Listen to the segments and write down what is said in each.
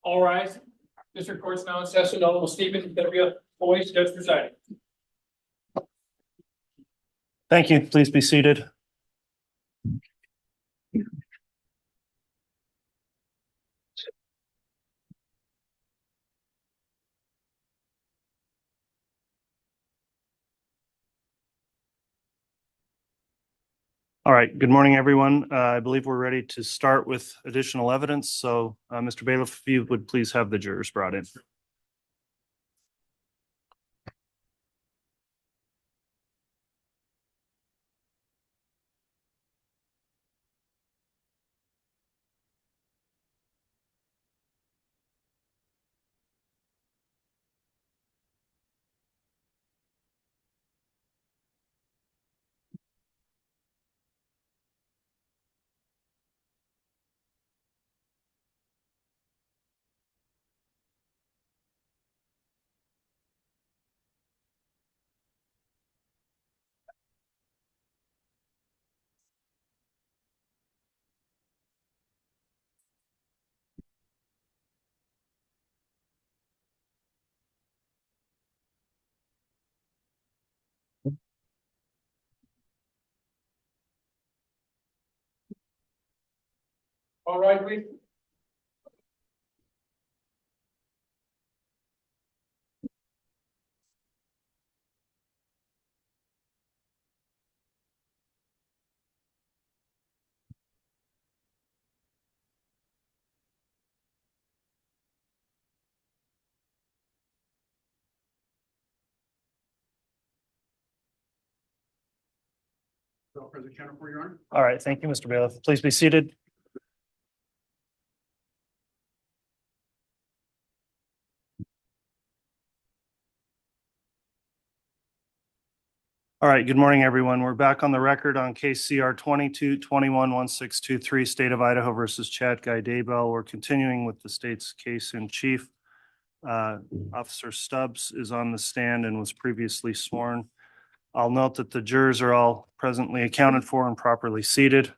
All rise. District Court's now in session. Honorable Stephen W. Boyce, Judge presiding. Thank you. Please be seated. All right. Good morning, everyone. I believe we're ready to start with additional evidence. So, Mr. Bailiff, if you would please have the jurors brought in. All right, please. All right. Thank you, Mr. Bailiff. Please be seated. All right. Good morning, everyone. We're back on the record on case CR 22-21-1623, State of Idaho versus Chad Guy Daybell. We're continuing with the state's case in chief. Officer Stubs is on the stand and was previously sworn. I'll note that the jurors are all presently accounted for and properly seated.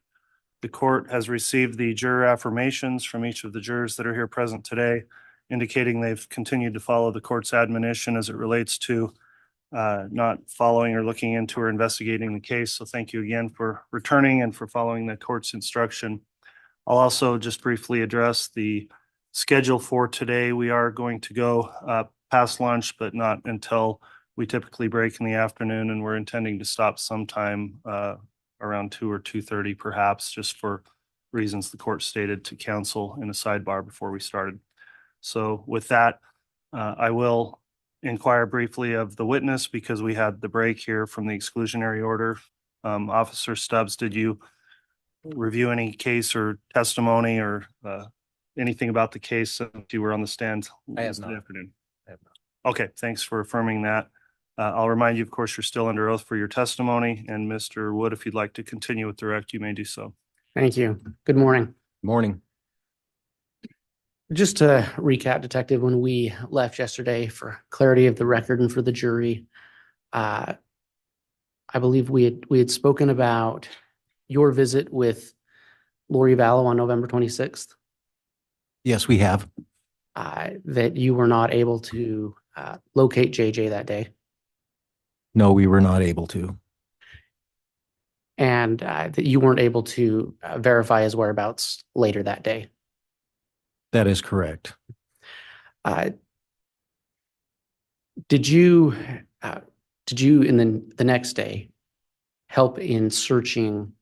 The court has received the juror affirmations from each of the jurors that are here present today, indicating they've continued to follow the court's admonition as it relates to not following or looking into or investigating the case. So thank you again for returning and for following the court's instruction. I'll also just briefly address the schedule for today. We are going to go past lunch, but not until we typically break in the afternoon, and we're intending to stop sometime around 2 or 2:30 perhaps, just for reasons the court stated to counsel in a sidebar before we started. So with that, I will inquire briefly of the witness because we had the break here from the exclusionary order. Officer Stubs, did you review any case or testimony or anything about the case since you were on the stand this afternoon? I have not. Okay, thanks for affirming that. I'll remind you, of course, you're still under oath for your testimony. And Mr. Wood, if you'd like to continue with direct, you may do so. Thank you. Good morning. Morning. Just to recap, Detective, when we left yesterday for clarity of the record and for the jury, I believe we had spoken about your visit with Lori Vallow on November 26th. Yes, we have. That you were not able to locate JJ that day. No, we were not able to. And that you weren't able to verify his whereabouts later that day. That is correct. Did you in the next day help in searching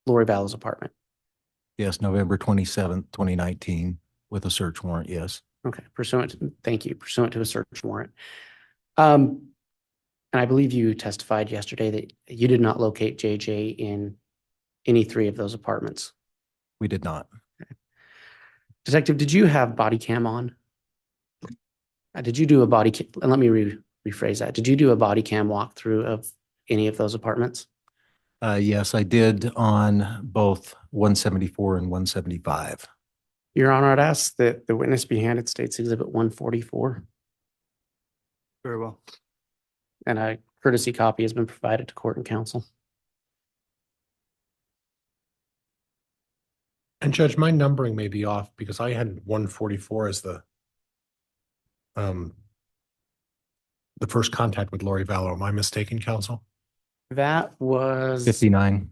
Lori Vallow's apartment? Yes, November 27th, 2019, with a search warrant, yes. Okay, thank you, pursuant to a search warrant. And I believe you testified yesterday that you did not locate JJ in any 3 of those apartments. We did not. Okay. Detective, did you have body cam on? Did you do a body cam? And let me rephrase that. Did you do a body cam walkthrough of any of those apartments? Yes, I did on both 174 and 175. Your Honor, I'd ask that the witness be handed State's Exhibit 144. Very well. And a courtesy copy has been provided to court and counsel. And Judge, my numbering may be off because I had 144 as the The first contact with Lori Vallow, am I mistaken, counsel? That was 59.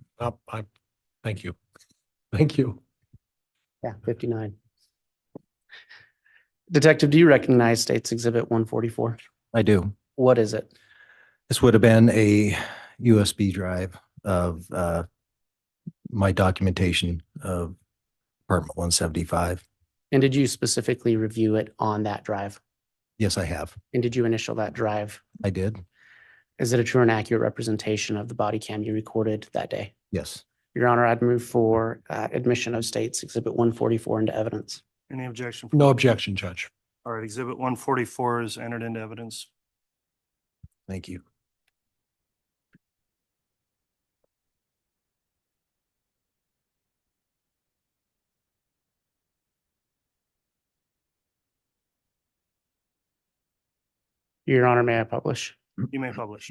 Thank you. Thank you. yeah, 59. Detective, do you recognize State's Exhibit 144? I do. What is it? This would have been a USB drive of my documentation of apartment 175. And did you specifically review it on that drive? Yes, I have. And did you initial that drive? I did. Is it a true and accurate representation of the body cam you recorded that day? Yes. Your Honor, I'd move for admission of State's Exhibit 144 into evidence. Any objection? No objection, Judge. All right, exhibit 144 is entered into evidence. Thank you. Your Honor, may I publish? You may publish.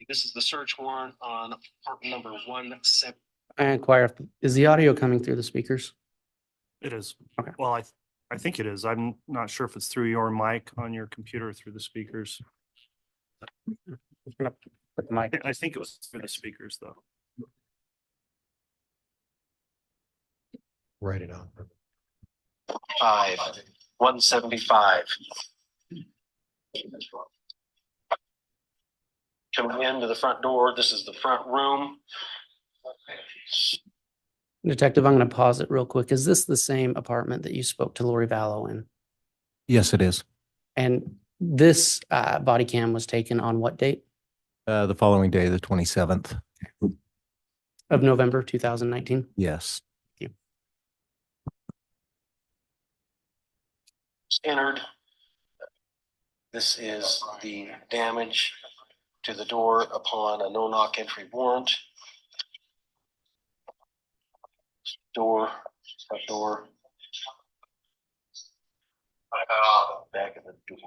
This is the search warrant on apartment number 17. I inquire, is the audio coming through the speakers? It is. Okay. Well, I think it is. I'm not sure if it's through your mic on your computer or through the speakers. Put the mic. I think it was through the speakers, though. Write it out. 175. Coming into the front door, this is the front room. Detective, I'm going to pause it real quick. Is this the same apartment that you spoke to Lori Vallow in? Yes, it is. And this body cam was taken on what date? The following day, the 27th. Of November 2019? Yes. Entered. This is the damage to the door upon a no-knock entry warrant. Door, front door. Back of the door.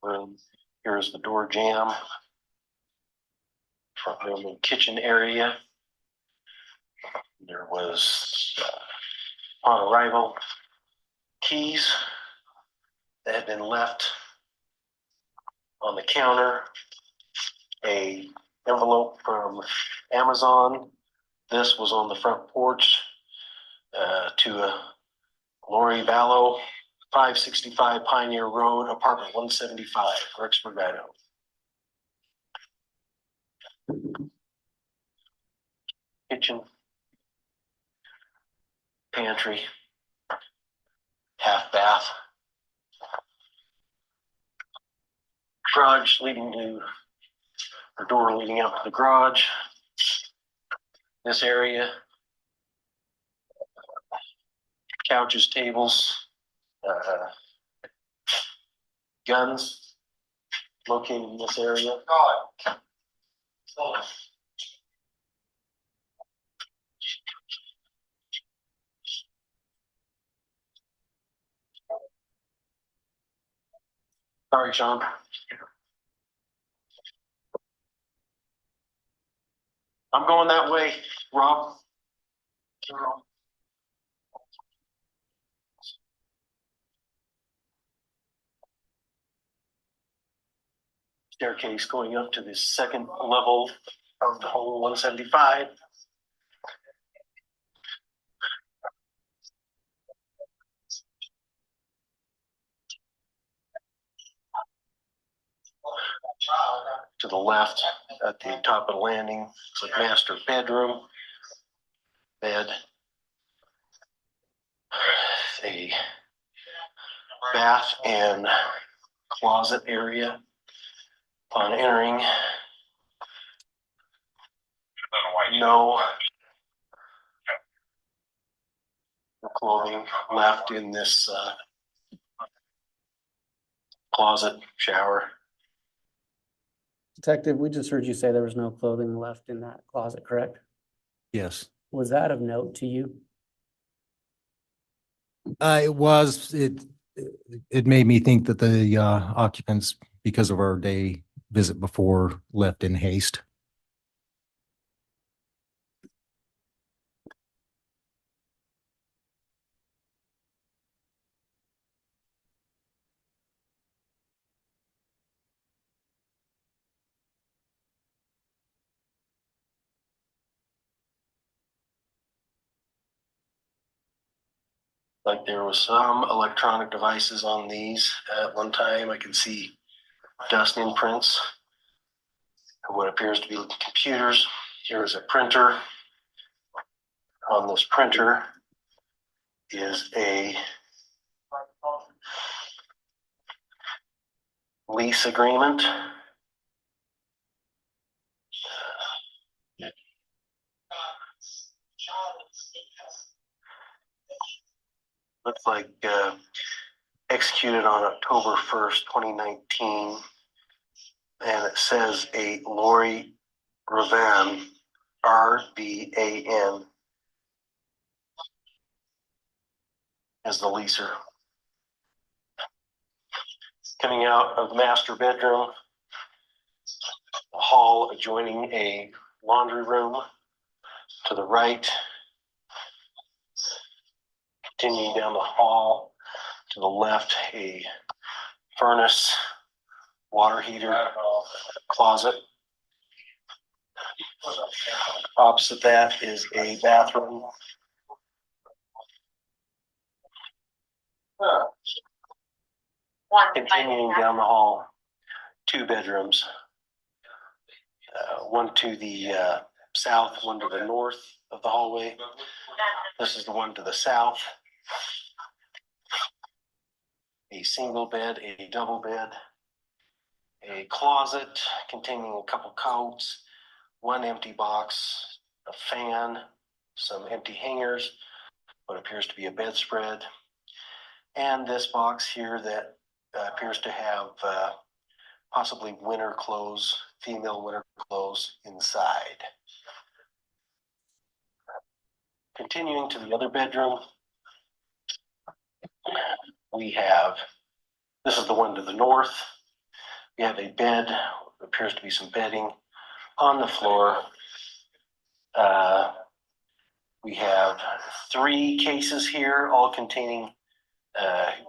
Room. Here's the door jamb. Front room and kitchen area. There was, on arrival, keys that had been left on the counter, a envelope from Amazon. This was on the front porch to a Lori Vallow, 565 Pioneer Road, apartment 175, Rexburg, Idaho. Kitchen, pantry, half bath, garage leading to, or door leading out to the garage. This area, couches, tables, guns located in this area. Sorry, Sean. I'm going that way, Rob. Staircase going up to the second level of the whole 175. To the left, at the top of the landing. It's like master bedroom, bed, a bath and closet area. Upon entering, no clothing left in this closet shower. Detective, we just heard you say there was no clothing left in that closet, correct? Yes. Was that of note to you? It made me think that the occupants, because of our day visit before, left in haste. Like there was some electronic devices on these at one time. I can see dust imprints of what appears to be computers. Here is a printer. On this printer is a lease agreement. Looks like executed on October 1st, 2019. And it says a Lori Ravan, RVAN, as the leaser. Coming out of the master bedroom, a hall adjoining a laundry room to the right. Continuing down the hall to the left, a furnace, water heater, closet. Opposite that is a bathroom. Continuing down the hall, two bedrooms. One to the south, one to the north of the hallway. This is the one to the south. A single bed, a double bed, a closet containing a couple coats, one empty box, a fan, some empty hangers, what appears to be a bedspread, and this box here that appears to have possibly winter clothes, female winter clothes inside. Continuing to the other bedroom, we have, this is the one to the north. We have a bed, appears to be some bedding on the floor. We have three cases here, all containing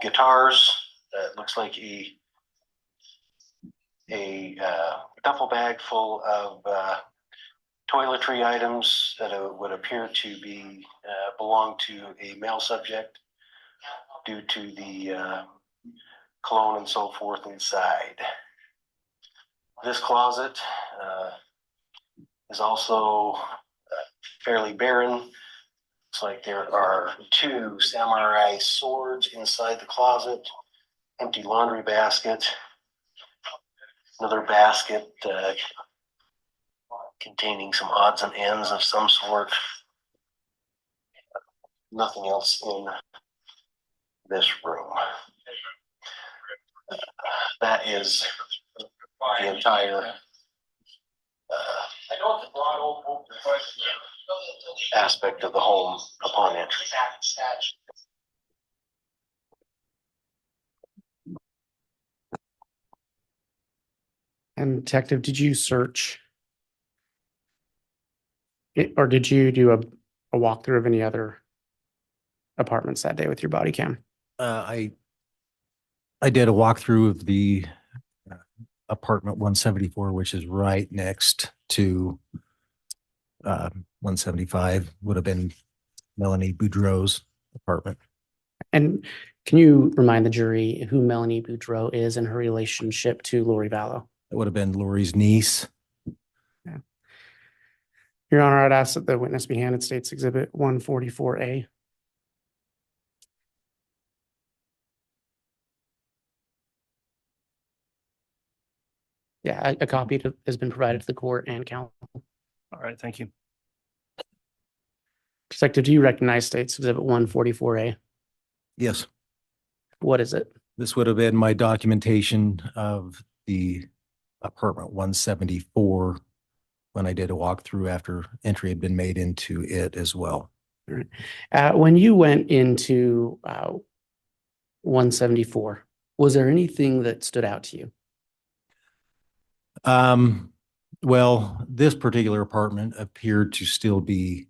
guitars. It looks like a duffel bag full of toiletry items that would appear to be belong to a male subject due to the cologne and so forth inside. This closet is also fairly barren. Looks like there are two samurai swords inside the closet, empty laundry basket, another basket containing some odds and ends of some sort. Nothing else in this room. That is the entire aspect of the home upon entry. And Detective, did you search or did you do a walkthrough of any other apartments that day with your body cam? I did a walkthrough of the apartment 174, which is right next to 175, would have been Melanie Boudreau's apartment. And can you remind the jury who Melanie Boudreau is and her relationship to Lori Vallow? It would have been Lori's niece. Your Honor, I'd ask that the witness be handed State's Exhibit 144A. Yeah, a copy has been provided to the court and counsel. All right, thank you. Detective, do you recognize State's Exhibit 144A? Yes, What is it? this would have been my documentation of the apartment 174 when I did a walkthrough after entry had been made into it as well. When you went into 174, was there anything that stood out to you? Well, this particular apartment appeared to still be,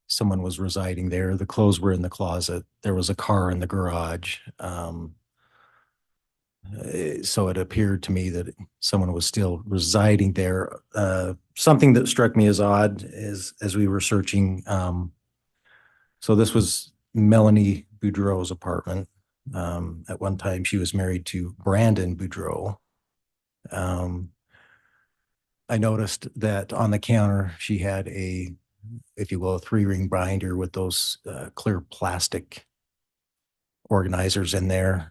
someone was residing there. The clothes were in the closet. There was a car in the garage. So it appeared to me that someone was still residing there. Something that struck me as odd is as we were searching. So this was Melanie Boudreau's apartment. At one time, she was married to Brandon Boudreau. I noticed that on the counter, she had a, if you will, a 3-ring binder with those clear plastic organizers in there.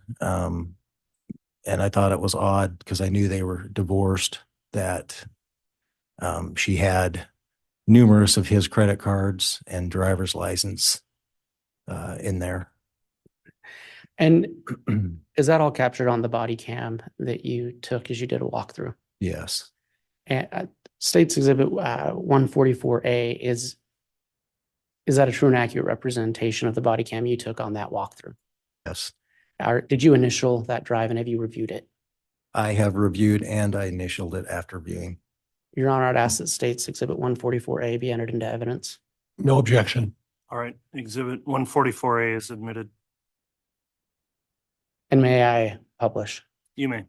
And I thought it was odd because I knew they were divorced, that she had numerous of his credit cards and driver's license in there. And is that all captured on the body cam that you took as you did a walkthrough? Yes. And State's Exhibit 144A, is that a true and accurate representation of the body cam you took on that walkthrough? Yes. Or did you initial that drive and have you reviewed it? I have reviewed and I initialed it after viewing. Your Honor, I'd ask that State's Exhibit 144A be entered into evidence. No objection. All right, Exhibit 144A is admitted. And may I publish? You may.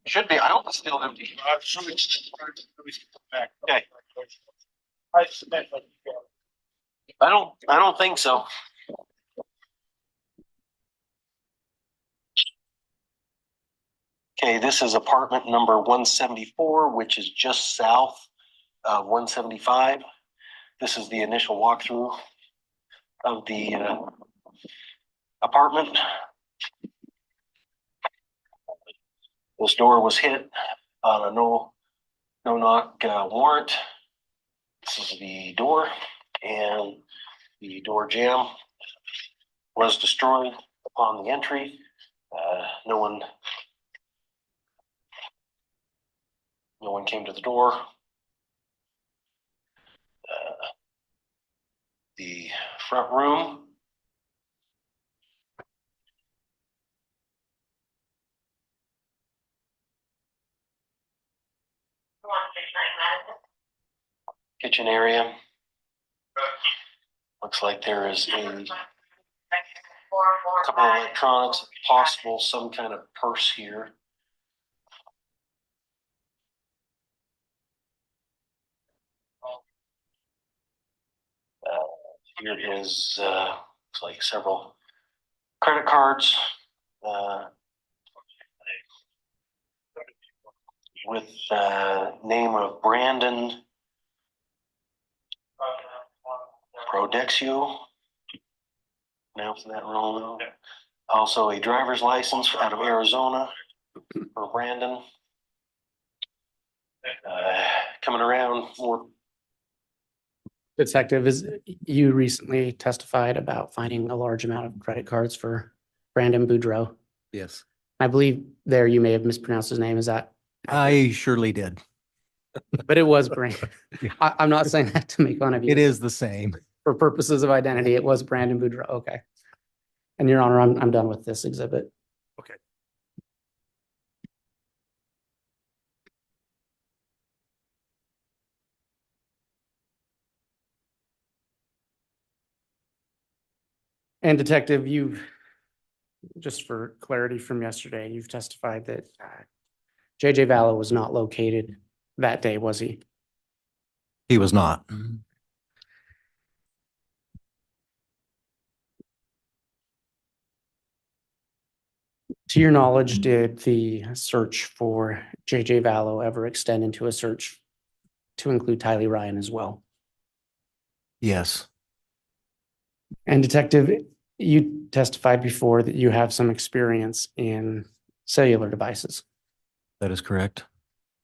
Should be, I hope it's still empty. Okay. I don't think so. Okay, this is apartment number 174, which is just south of 175. This is the initial walkthrough of the apartment. This door was hit on a no-knock warrant. This is the door, and the door jamb was destroyed upon the entry. No one came to the door. The front room. Kitchen area. Looks like there is a couple of electronics, possible some kind of purse here. Here is looks like several credit cards with name of Brandon Prodexio. Pronouncing that wrong. Also a driver's license out of Arizona for Brandon. Coming around more. Detective, you recently testified about finding a large amount of credit cards for Brandon Boudreau. Yes. I believe there you may have mispronounced his name. Is that? I surely did. But it was Brandon. I'm not saying that to make fun of you. It is the same. For purposes of identity, it was Brandon Boudreau. Okay. And Your Honor, I'm done with this exhibit. Okay. And Detective, just for clarity from yesterday, you've testified that JJ Vallow was not located that day, was he? He was not. To your knowledge, did the search for JJ Vallow ever extend into a search to include Tylee Ryan as well? Yes, And Detective, you testified before that you have some experience in cellular devices. that is correct.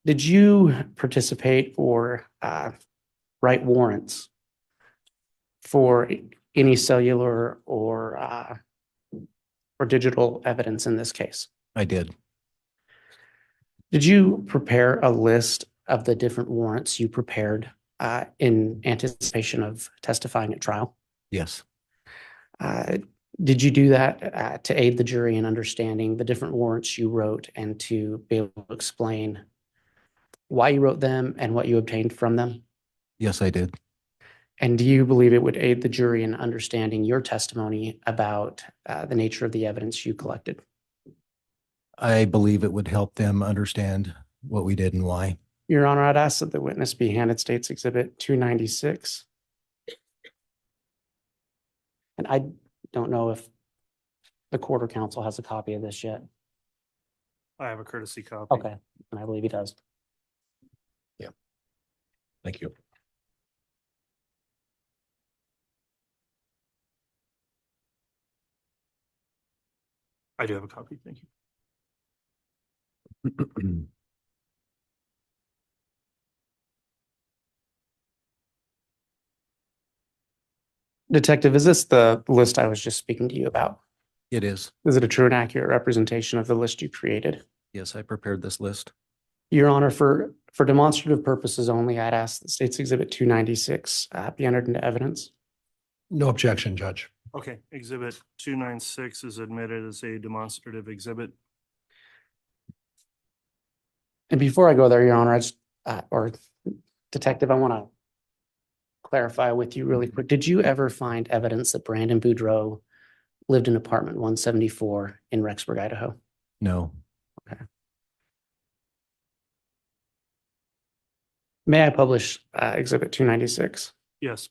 Did you participate or write warrants for any cellular or digital evidence in this case? I did. Did you prepare a list of the different warrants you prepared in anticipation of testifying at trial? Yes, Did you do that to aid the jury in understanding the different warrants you wrote and to be able to explain why you wrote them and what you obtained from them? yes, I did. And do you believe it would aid the jury in understanding your testimony about the nature of the evidence you collected? I believe it would help them understand what we did and why. Your Honor, I'd ask that the witness be handed State's Exhibit 296. And I don't know if the court or counsel has a copy of this yet. I have a courtesy copy. Okay, and I believe he does. Thank you. I do have a copy. Thank you. Detective, is this the list I was just speaking to you about? It is. Is it a true and accurate representation of the list you created? Yes, I prepared this list. Your Honor, for demonstrative purposes only, I'd ask that State's Exhibit 296 be entered into evidence. No objection, Judge. Okay, exhibit 296 is admitted as a demonstrative exhibit. And before I go there, Your Honor, I just, or Detective, I want to clarify with you really quick. Did you ever find evidence that Brandon Boudreaux lived in apartment 174 in Rexburg, Idaho? No, May I publish Exhibit 296? Yes.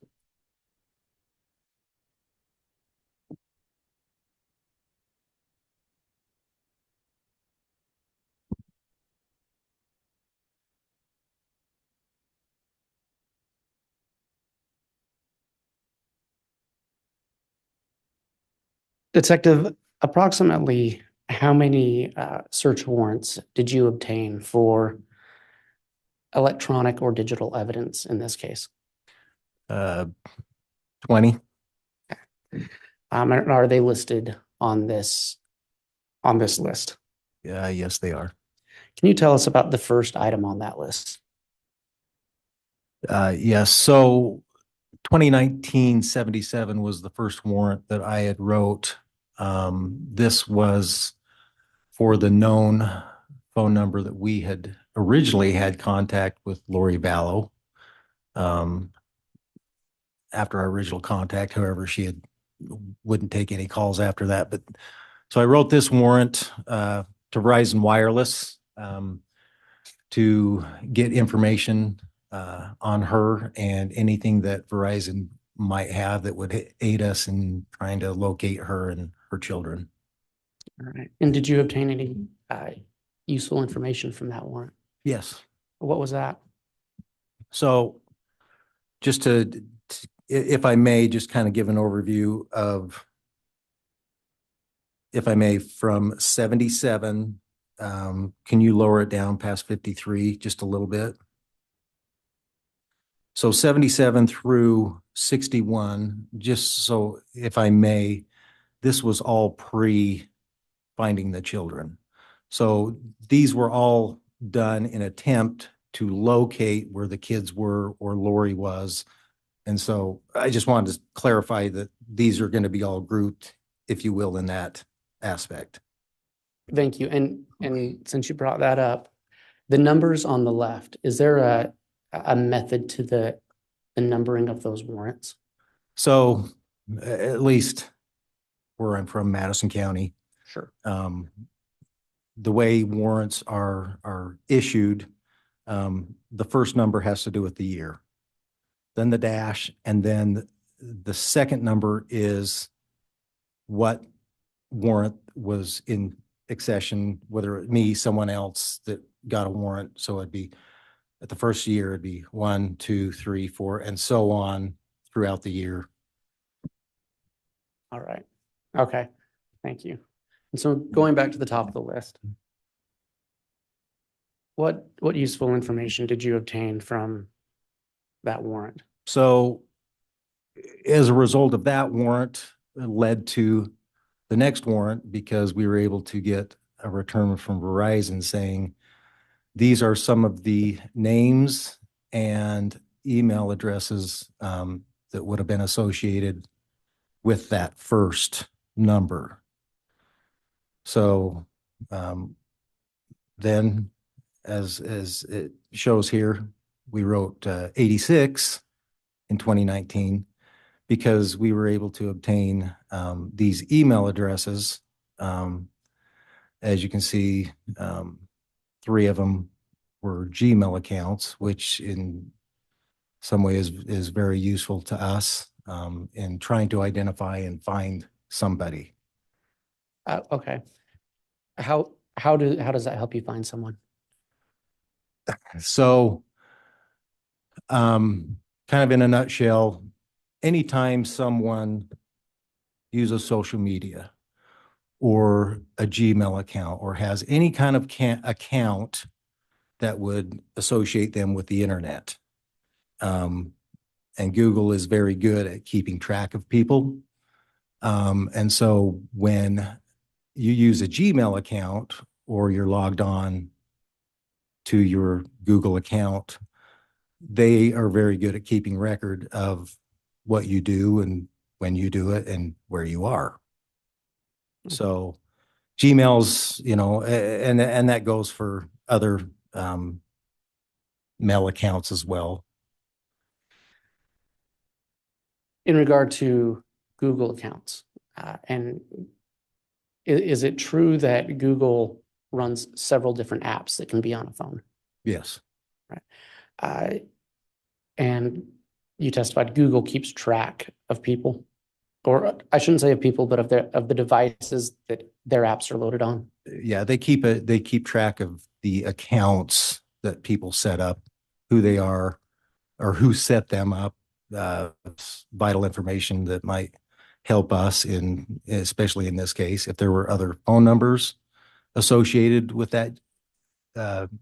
Detective, approximately how many search warrants did you obtain for electronic or digital evidence in this case? 20. Are they listed on this list? Yes, they are. Can you tell us about the first item on that list? Yes, so 2019-77 was the first warrant that I had wrote. This was for the known phone number that we had originally had contact with Lori Vallow. After our original contact, however, she wouldn't take any calls after that. But so I wrote this warrant to Verizon Wireless to get information on her and anything that Verizon might have that would aid us in trying to locate her and her children. All right. And did you obtain any useful information from that warrant? Yes. What was that? So just to, if I may, just kind of give an overview of, if I may, from 77, can you lower it down past 53 just a little bit? So 77 through 61, just so if I may, this was all pre-finding the children. So these were all done in attempt to locate where the kids were or Lori was. And so I just wanted to clarify that these are going to be all grouped, if you will, in that aspect. Thank you. And since you brought that up, the numbers on the left, is there a method to the numbering of those warrants? So at least where I'm from, Madison County. Sure. The way warrants are issued, the first number has to do with the year, then the dash, and then the second number is what warrant was in accession, whether it me, someone else that got a warrant. So it'd be at the first year, it'd be 1, 2, 3, 4, and so on throughout the year. All right. Okay. Thank you. And so going back to the top of the list, what useful information did you obtain from that warrant? So as a result of that warrant, it led to the next warrant because we were able to get a return from Verizon saying, these are some of the names and email addresses that would have been associated with that first number. So then, as it shows here, we wrote 86 in 2019 because we were able to obtain these email addresses. As you can see, 3 of them were Gmail accounts, which in some ways is very useful to us in trying to identify and find somebody. Okay. How does that help you find someone? So, kind of in a nutshell, anytime someone uses social media or a Gmail account or has any kind of account that would associate them with the internet, and Google is very good at keeping track of people. And so when you use a Gmail account or you're logged on to your Google account, they are very good at keeping record of what you do and when you do it and where you are. So Gmail's, and that goes for other mail accounts as well. In regard to Google accounts, and is it true that Google runs several different apps that can be on a phone? Yes. And you testified Google keeps track of people, or I shouldn't say of people, but of the devices that their apps are loaded on. Yeah, they keep track of the accounts that people set up, who they are, or who set them up. Vital information that might help us especially in this case, if there were other phone numbers associated with that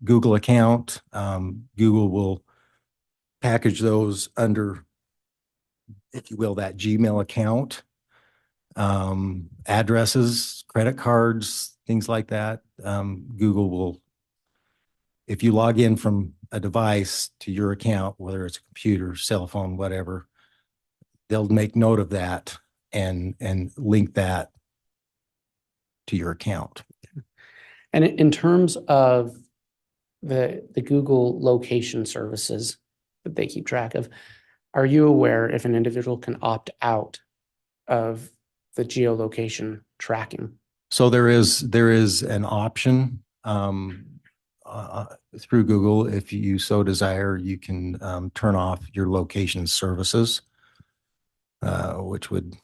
Google account. Google will package those under, if you will, that Gmail account, addresses, credit cards, things like that. Google will, if you log in from a device to your account, whether it's a computer, cell phone, whatever, they'll make note of that and link that to your account. And in terms of the Google location services that they keep track of, are you aware if an individual can opt out of the geolocation tracking? So there is an option through Google. If you so desire, you can turn off your location services, which would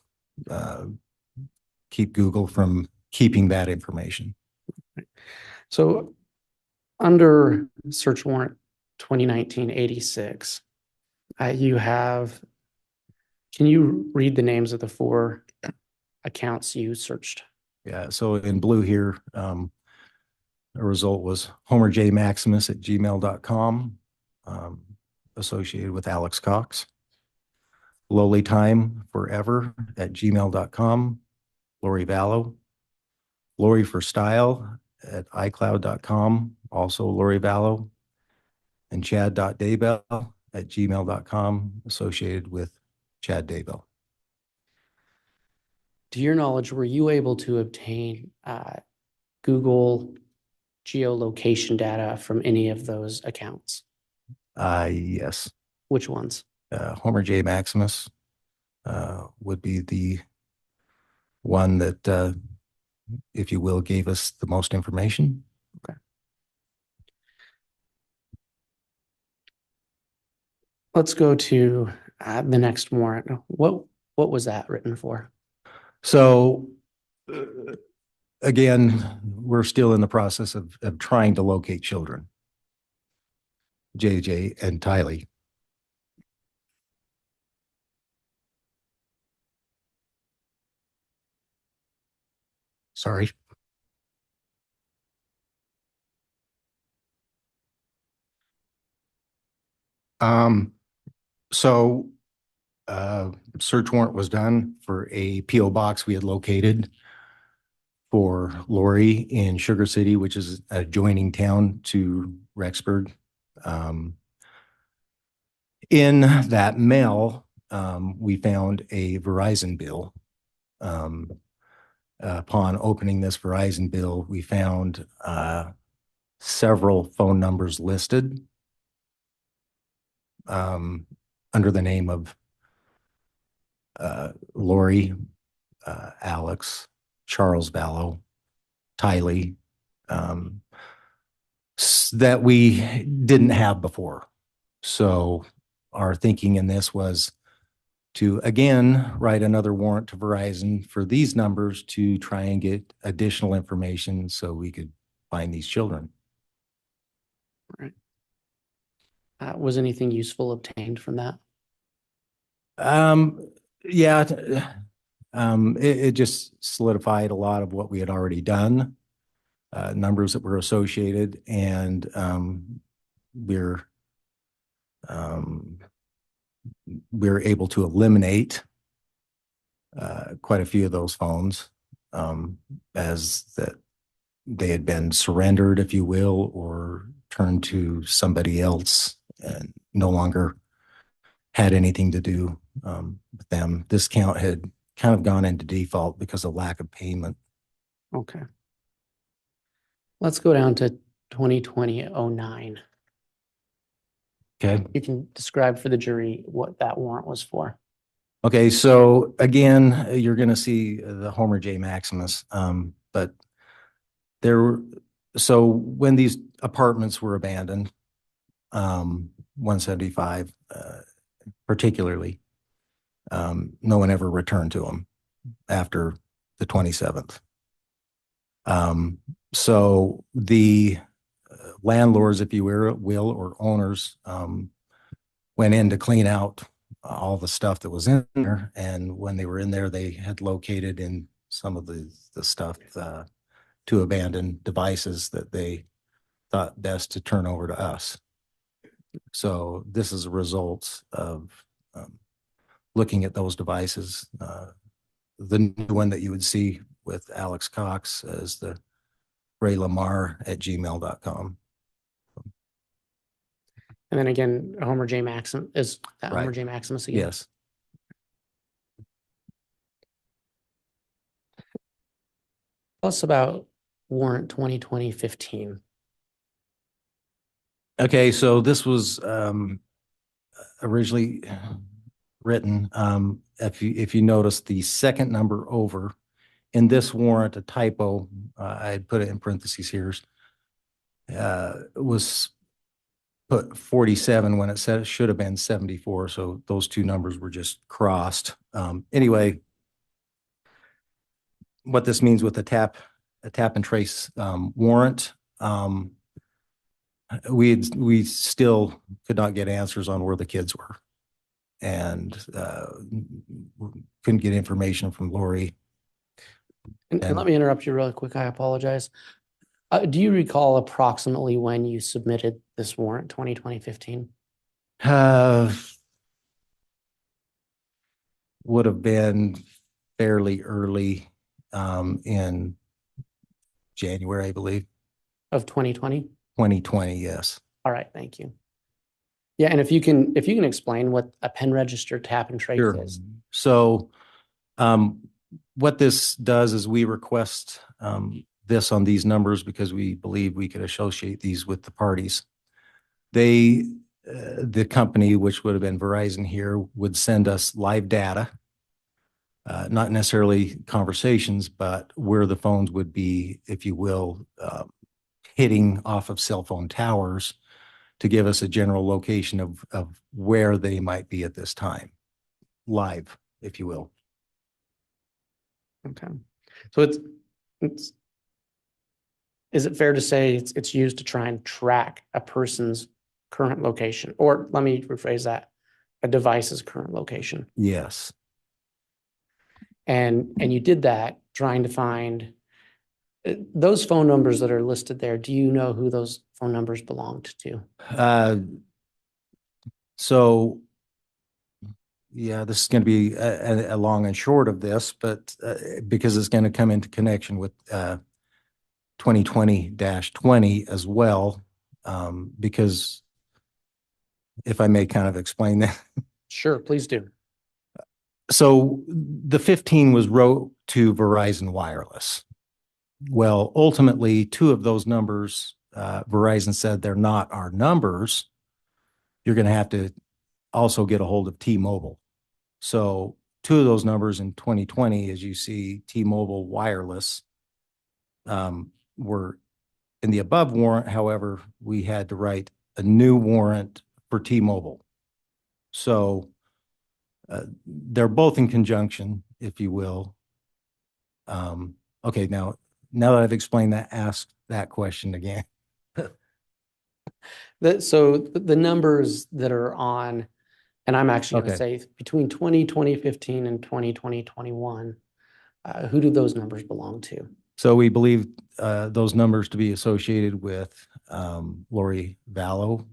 keep Google from keeping that information. So under search warrant 2019-86, you have, can you read the names of the 4 accounts you searched? Yeah, so in blue here, a result was Homer J. Maximus at gmail.com, associated with Alex Cox. Lowly Time Forever at gmail.com, Lori Vallow. Lori for Style at iCloud.com, also Lori Vallow. And Chad.Daybell at gmail.com, associated with Chad Daybell. To your knowledge, were you able to obtain Google geolocation data from any of those accounts? Yes. Which ones? Homer J. Maximus would be one that, if you will, gave us the most information. Let's go to the next warrant. What was that written for? So again, we're still in the process of trying to locate children. JJ and Tylee. Sorry. So search warrant was done for a PO box we had located for Lori in Sugar City, which is a adjoining town to Rexburg. In that mail, we found a Verizon bill. Upon opening this Verizon bill, we found several phone numbers listed under the name of Lori, Alex, Charles Vallow, Tylee, that we didn't have before. So our thinking in this was to, again, write another warrant to Verizon for these numbers to try and get additional information so we could find these children. Right. Was anything useful obtained from that? Yeah, it just solidified a lot of what we had already done, numbers that were associated, and we're able to eliminate quite a few of those phones as that they had been surrendered, if you will, or turned to somebody else and no longer had anything to do with them. This count had kind of gone into default because of lack of payment. Okay. Let's go down to 2020-09. Okay. You can describe for the jury what that warrant was for. Okay, so again, you're going to see the Homer J. Maximus, but so when these apartments were abandoned, 175 particularly, no one ever returned to them after the 27th. So the landlords, if you will, or owners, went in to clean out all the stuff that was in there. And when they were in there, they had located in some of the stuff to abandon devices that they thought best to turn over to us. So this is a result of looking at those devices. The new one that you would see with Alex Cox is the raylamar@gmail.com. And then again, Homer J. Maximus is that Right. Homer J. Maximus again? Yes. Tell us about warrant 2020-15. Okay, so this was originally written. If you notice the second number over in this warrant, a typo, I put it in parentheses here, was put 47 when it said it should have been 74. So those two numbers were just crossed. Anyway, what this means with a tap and trace warrant, we still could not get answers on where the kids were, and couldn't get information from Lori. And let me interrupt you really quick. I apologize. Do you recall approximately when you submitted this warrant, 2020-15? Would have been fairly early in January, I believe. Of 2020? 2020, yes. All right, thank you. Yeah, and if you can explain what a pen register tap and trace Sure. is. So what this does is we request this on these numbers because we believe we could associate these with the parties. The company, which would have been Verizon here, would send us live data not necessarily conversations, but where the phones would be, if you will, hitting off of cell phone towers to give us a general location of where they might be at this time, live, if you will. Okay. So it's, is it fair to say it's used to try and track a person's current location? Or let me rephrase that, a device's current location. Yes. And you did that trying to find those phone numbers that are listed there. Do you know who those phone numbers belonged to? So, yeah, this is going to be a long and short of this, but because it's going to come into connection with 2020-20 as well, because if I may kind of explain that. Sure, please do. So the 15 was wrote to Verizon Wireless. Well, ultimately, two of those numbers, Verizon said they're not our numbers. You're going to have to also get a hold of T-Mobile. So two of those numbers in 2020, as you see, T-Mobile Wireless, were in the above warrant. However, we had to write a new warrant for T-Mobile. So they're both in conjunction, if you will. Okay, now that I've explained that, ask that question again. So the numbers that are on, and I'm actually going to Okay. say between 2015 and 2021, who do those numbers belong to? So we believe those numbers to be associated with Lori Vallow,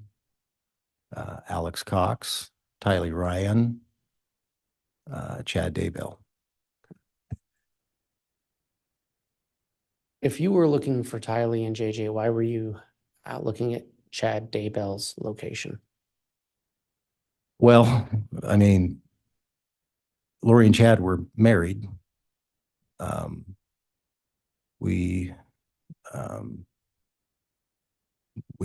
Alex Cox, Tylee Ryan, Chad Daybell. If you were looking for Tylee and JJ, why were you looking at Chad Daybell's location? Well, I mean, Lori and Chad were married. We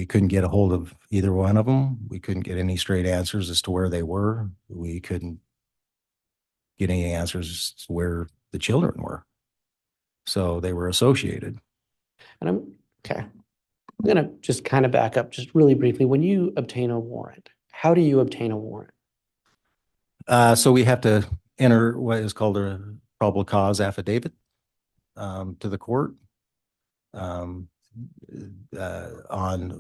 couldn't get a hold of either one of them. We couldn't get any straight answers as to where they were. We couldn't get any answers as to where the children were. So they were associated. And I'm going to just kind of back up just really briefly. When you obtain a warrant, how do you obtain a warrant? So we have to enter what is called a probable cause affidavit to the court on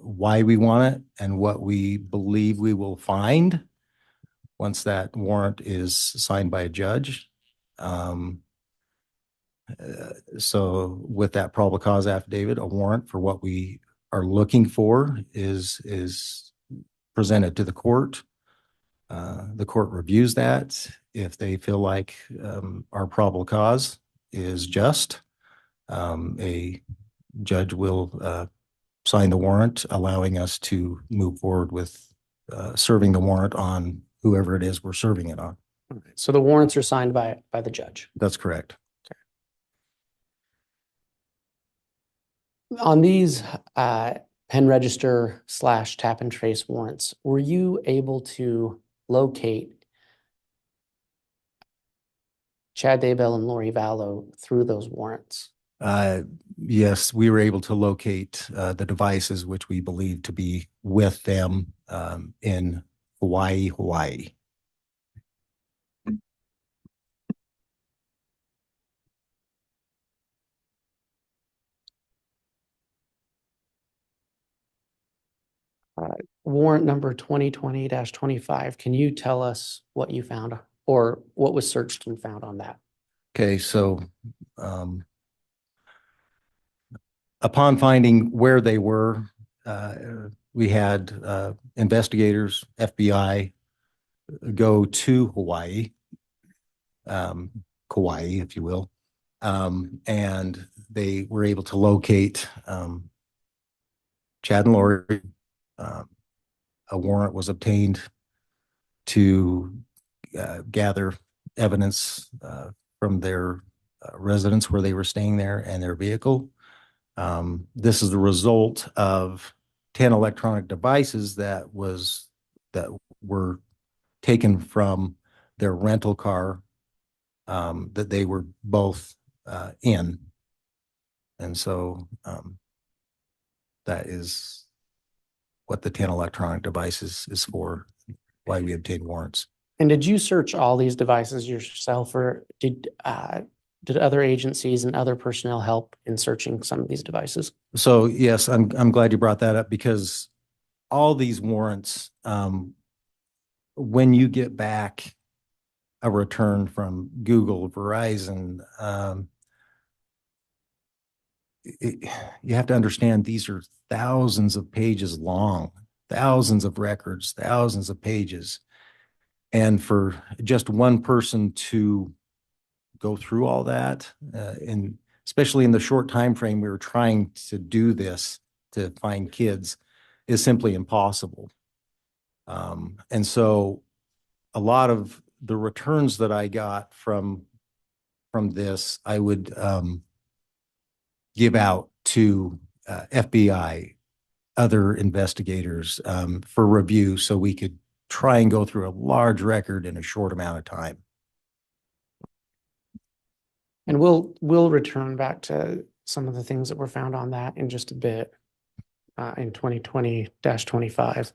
why we want it and what we believe we will find once that warrant is signed by a judge. So with that probable cause affidavit, a warrant for what we are looking for is presented to the court. The court reviews that. If they feel like our probable cause is just, a judge will sign the warrant, allowing us to move forward with serving the warrant on whoever it is we're serving it on. So the warrants are signed by the judge. That's correct. On these pen register / tap and trace warrants, were you able to locate Chad Daybell and Lori Vallow through those warrants? Yes, we were able to locate the devices which we believe to be with them in Hawaii. Warrant number 2020-25. Can you tell us what you found or what was searched and found on that? Okay, so upon finding where they were, we had investigators, FBI, go to Hawaii, Kauai, if you will, and they were able to locate Chad and Lori. A warrant was obtained to gather evidence from their residence where they were staying there and their vehicle. This is the result of 10 electronic devices that were taken from their rental car that they were both in. And so that is what the 10 electronic devices is for, why we obtain warrants. And did you search all these devices yourself, or did other agencies and other personnel help in searching some of these devices? So yes, I'm glad you brought that up, because all these warrants, when you get back a return from Google, Verizon, you have to understand these are thousands of pages long, thousands of records, thousands of pages. And for just one person to go through all that, and especially in the short time frame we were trying to do this to find kids, is simply impossible. And so a lot of the returns that I got from this, I would give out to FBI, other investigators, for review, so we could try and go through a large record in a short amount of time. And we'll return back to some of the things that were found on that in just a bit, in 2020-25.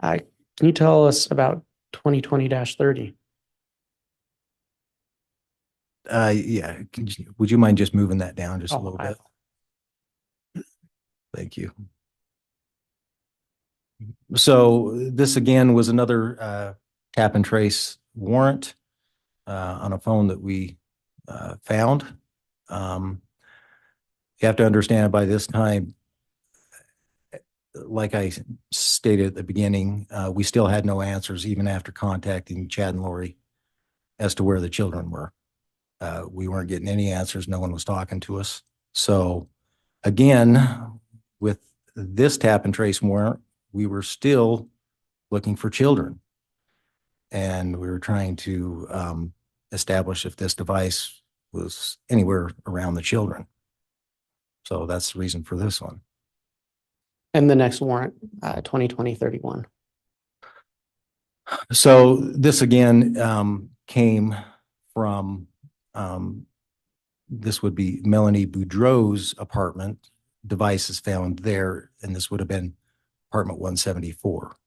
Can you tell us about 2020-30? Yeah, would you mind just moving that down just a little bit? Thank you. So this again was another tap and trace warrant on a phone that we found. You have to understand, by this time, like I stated at the beginning, we still had no answers, even after contacting Chad and Lori, as to where the children were. We weren't getting any answers. No one was talking to us. So again, with this tap and trace warrant, we were still looking for children. And we were trying to establish if this device was anywhere around the children. So that's the reason for this one. And the next warrant, 2020-31. So this again came from, this would be Melanie Boudreau's apartment. Devices found there, and this would have been apartment 174.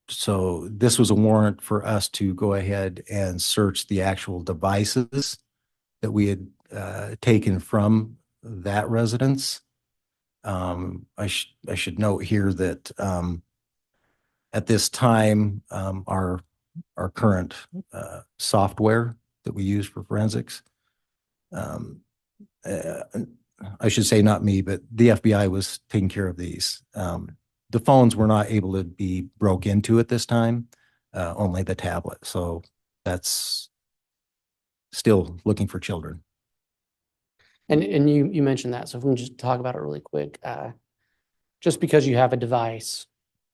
So this was a warrant for us to go ahead and search the actual devices that we had taken from that residence. I should note here that at this time, our current software that we use for forensics, I should say not me, but the FBI was taking care of these. The phones were not able to be broke into at this time, only the tablet. So that's still looking for children. And you mentioned that, so if we can just talk about it really quick. Just because you have a device,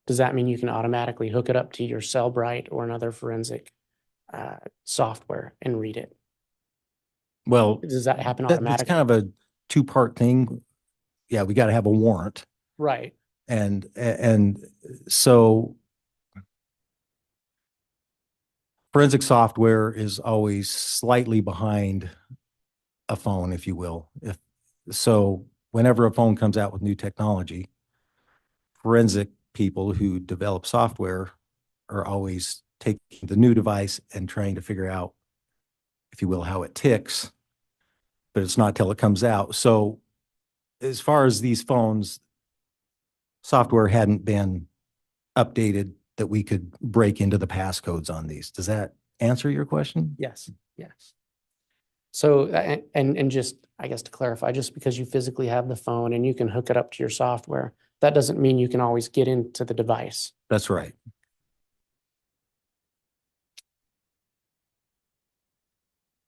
does that mean you can automatically hook it up to your Cellbrite or another forensic software and read it? Well, Does that happen that's automatically? kind of a two-part thing. Yeah, we got to have a warrant. Right. And so forensic software is always slightly behind a phone, if you will. So whenever a phone comes out with new technology, forensic people who develop software are always taking the new device and trying to figure out, if you will, how it ticks, but it's not till it comes out. So as far as these phones, software hadn't been updated that we could break into the passcodes on these. Does that answer your question? Yes. Yes. So, and just, I guess to clarify, just because you physically have the phone and you can hook it up to your software, that doesn't mean you can always get into the device. That's right.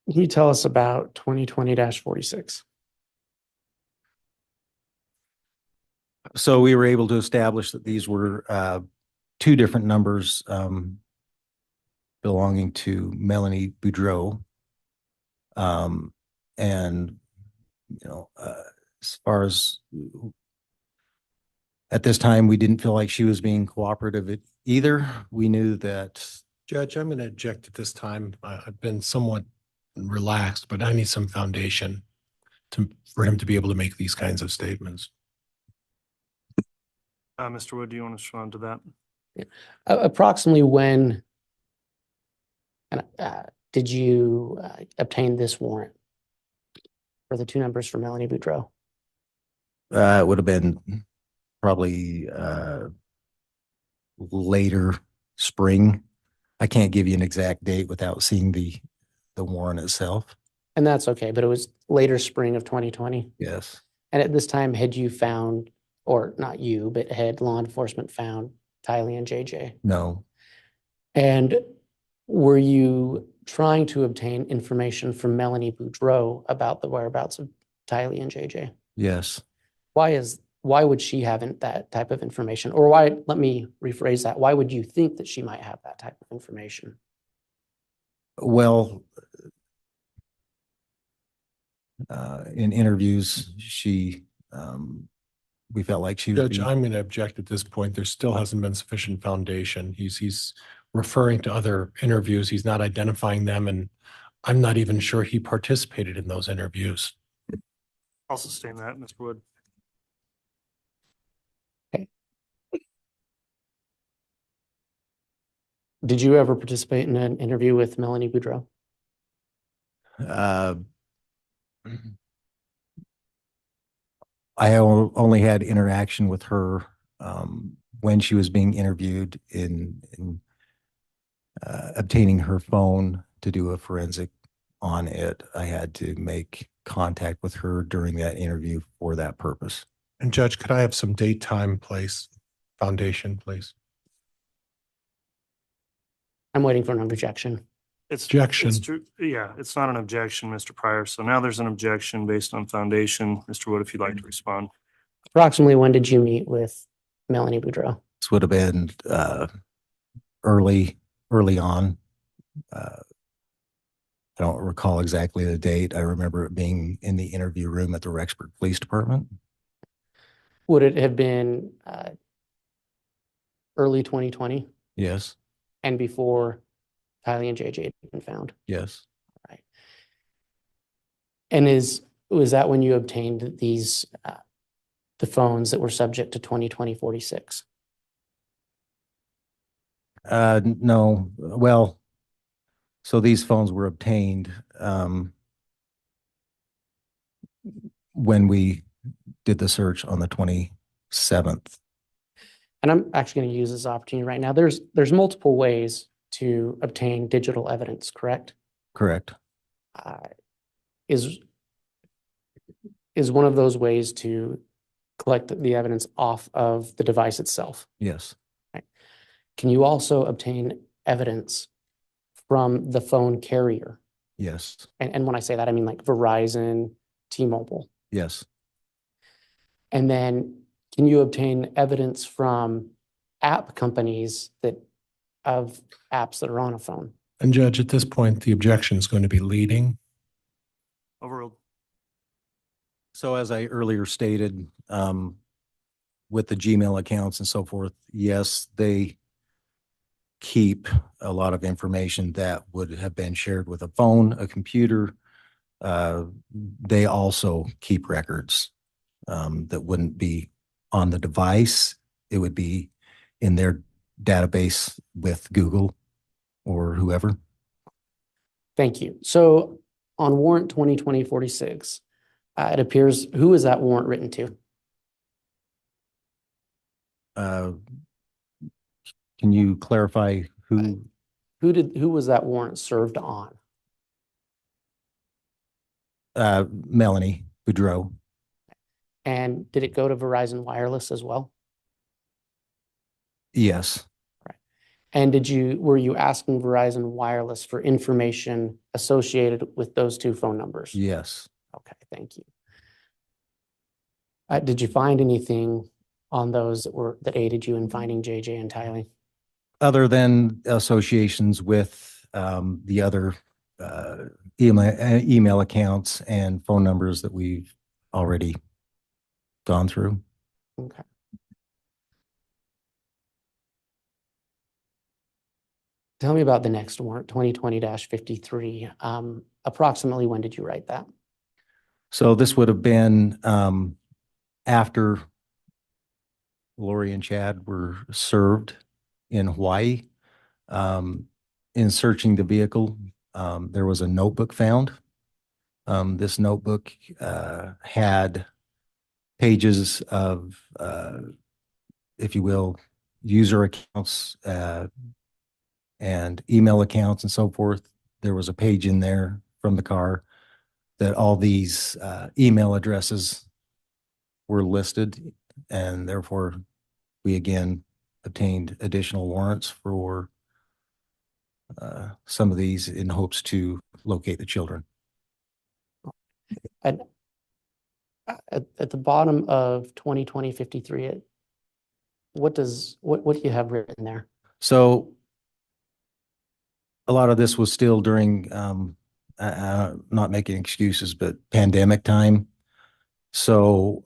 Can you tell us about 2020-46? So we were able to establish that these were two different numbers belonging to Melanie Boudreau. And, you know, as far as at this time, we didn't feel like she was being cooperative either. We knew that Judge, I'm going to object at this time. I've been somewhat relaxed, but I need some foundation for him to be able to make these kinds of statements. Mr. Wood, do you want to respond to that? Approximately when did you obtain this warrant for the two numbers for Melanie Boudreau? It would have been probably later spring. I can't give you an exact date without seeing the warrant itself. And that's okay, but it was later spring of 2020. Yes. And at this time, had you found, or not you, but had law enforcement found Tylee and JJ? No. And were you trying to obtain information from Melanie Boudreau about the whereabouts of Tylee and JJ? Yes. Why would she have that type of information? Or let me rephrase that. Why would you think that she might have that type of information? Well, in interviews, we felt like she would Judge, be. I'm going to object at this point. There still hasn't been sufficient foundation. He's referring to other interviews. He's not identifying them, and I'm not even sure he participated in those interviews. I'll sustain that, Mr. Wood. Did you ever participate in an interview with Melanie Boudreau? I only had interaction with her when she was being interviewed in obtaining her phone to do a forensic on it. I had to make contact with her during that interview for that purpose. And Judge, could I have some date, time, place, foundation, please? I'm waiting for an objection. Objection. It's true. Yeah, it's not an objection, Mr. Pryor. So now there's an objection based on foundation. Mr. Wood, if you'd like to respond. Approximately when did you meet with Melanie Boudreau? This would have been early on. I don't recall exactly the date. I remember it being in the interview room at the Rexburg Police Department. Would it have been early 2020 Yes. and before Tylee and JJ had been found? Yes. Right. And was that when you obtained these the phones that were subject to 2020-46? No. Well, so these phones were obtained when we did the search on the 27th. And I'm actually going to use this opportunity right now. There's multiple ways to obtain digital evidence, correct? Correct. Is one of those ways to collect the evidence off of the device itself? Yes. Right. Can you also obtain evidence from the phone carrier? Yes. And when I say that, I mean like Verizon, T-Mobile. Yes. And then can you obtain evidence from app companies of apps that are on a phone? And Judge, at this point, the objection is going to be leading. Overruled. So as I earlier stated, with the Gmail accounts and so forth, yes, they keep a lot of information that would have been shared with a phone, a computer. They also keep records that wouldn't be on the device. It would be in their database with Google or whoever. Thank you. So on warrant 2020-46, it appears, who is that warrant written to? Can you clarify who? Who was that warrant served on? Melanie Boudreau. And did it go to Verizon Wireless as well? Yes. Right. And were you asking Verizon Wireless for information associated with those two phone numbers? Yes. Okay, thank you. Did you find anything on those that aided you in finding JJ and Tylee? Other than associations with the other email accounts and phone numbers that we've already gone through. Okay. Tell me about the next warrant, 2020-53. Approximately when did you write that? So this would have been after Lori and Chad were served in Hawaii. In searching the vehicle, there was a notebook found. This notebook had pages of, if you will, user accounts and email accounts and so forth. There was a page in there from the car that all these email addresses were listed, and therefore we again obtained additional warrants for some of these in hopes to locate the children. At the bottom of 2020-53, what do you have written there? So a lot of this was still during, not making excuses, but pandemic time. So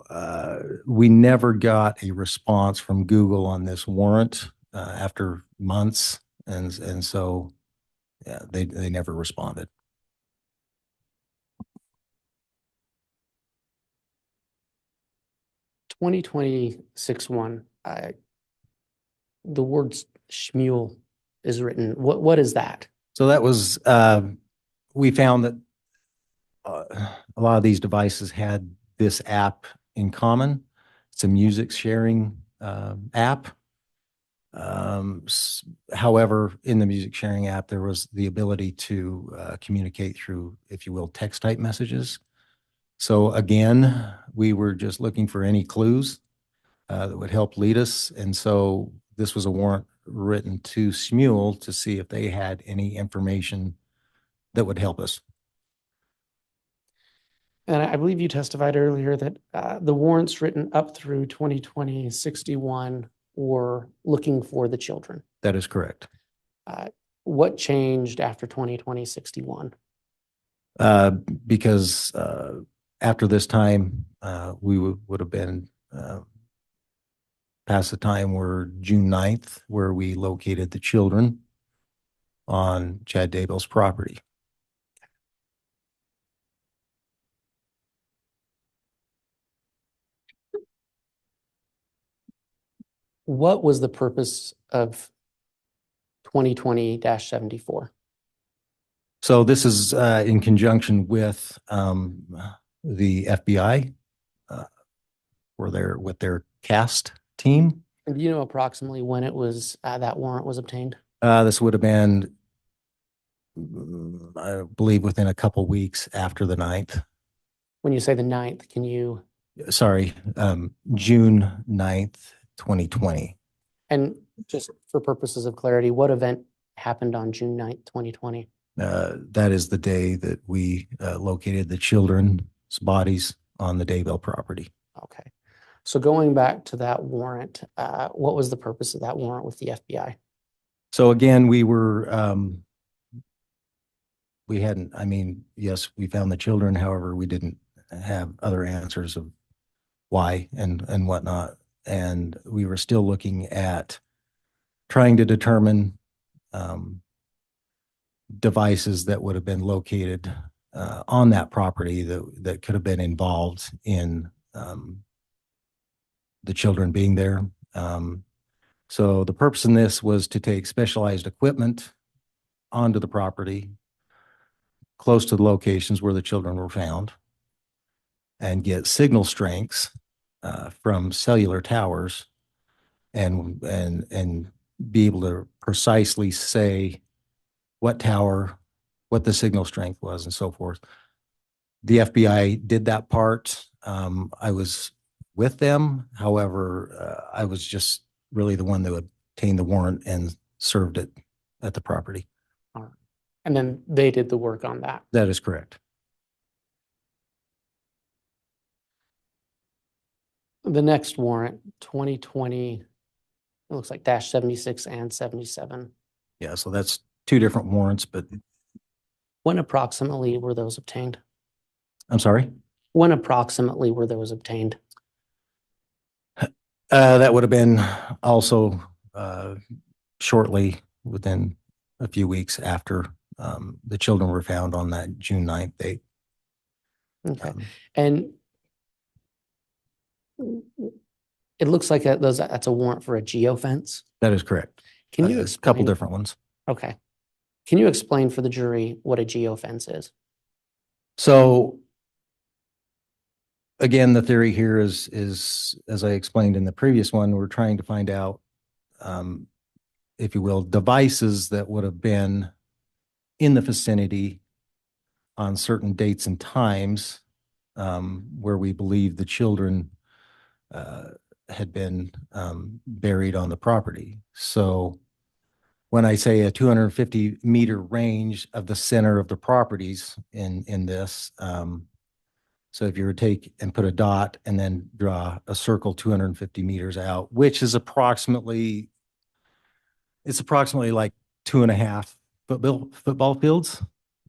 we never got a response from Google on this warrant after months. And so yeah, they never responded. (2020-61), the word schmule is written. What is that? So that was, we found that a lot of these devices had this app in common. It's a music sharing app. However, in the music sharing app, there was the ability to communicate through, if you will, text type messages. So again, we were just looking for any clues that would help lead us. And so this was a warrant written to Smule to see if they had any information that would help us. And I believe you testified earlier that the warrants written up through 2020-61 were looking for the children. That is correct. What changed after 2020-61? Because after this time, we would have been past the time where June 9th, where we located the children on Chad Daybell's property. What was the purpose of 2020-74? So this is in conjunction with the FBI, with their CAST team. And do you know approximately when it was that warrant was obtained? This would have been, I believe, within a couple weeks after the 9th. When you say the 9th, can you? Sorry, June 9th, 2020. And just for purposes of clarity, what event happened on June 9th, 2020? That is the day that we located the children's bodies on the Daybell property. Okay. So going back to that warrant, what was the purpose of that warrant with the FBI? So again, we were, yes, we found the children. However, we didn't have other answers of why and whatnot. And we were still looking at trying to determine devices that would have been located on that property that could have been involved in the children being there. So the purpose in this was to take specialized equipment onto the property close to the locations where the children were found and get signal strengths from cellular towers and be able to precisely say what tower, what the signal strength was, and so forth. The FBI did that part. I was with them. However, I was just really the one that obtained the warrant and served it at the property. All right. And then they did the work on that. That is correct. The next warrant, 2020, it looks like -76 and 77. Yeah, so that's two different warrants, but When approximately were those obtained? I'm sorry? When approximately were those obtained? That would have been also shortly within a few weeks after the children were found on that June 9th date. Okay. Um, And it looks like that's a warrant for a geofence. That is correct. Can you A couple explain? different ones. Okay. Can you explain for the jury what a geofence is? So again, the theory here is, as I explained in the previous one, we're trying to find out, if you will, devices that would have been in the vicinity on certain dates and times, where we believe the children had been buried on the property. So when I say a 250-meter range of the center of the properties in this, so if you were to take and put a dot and then draw a circle 250 meters out, which is approximately like 2.5 football fields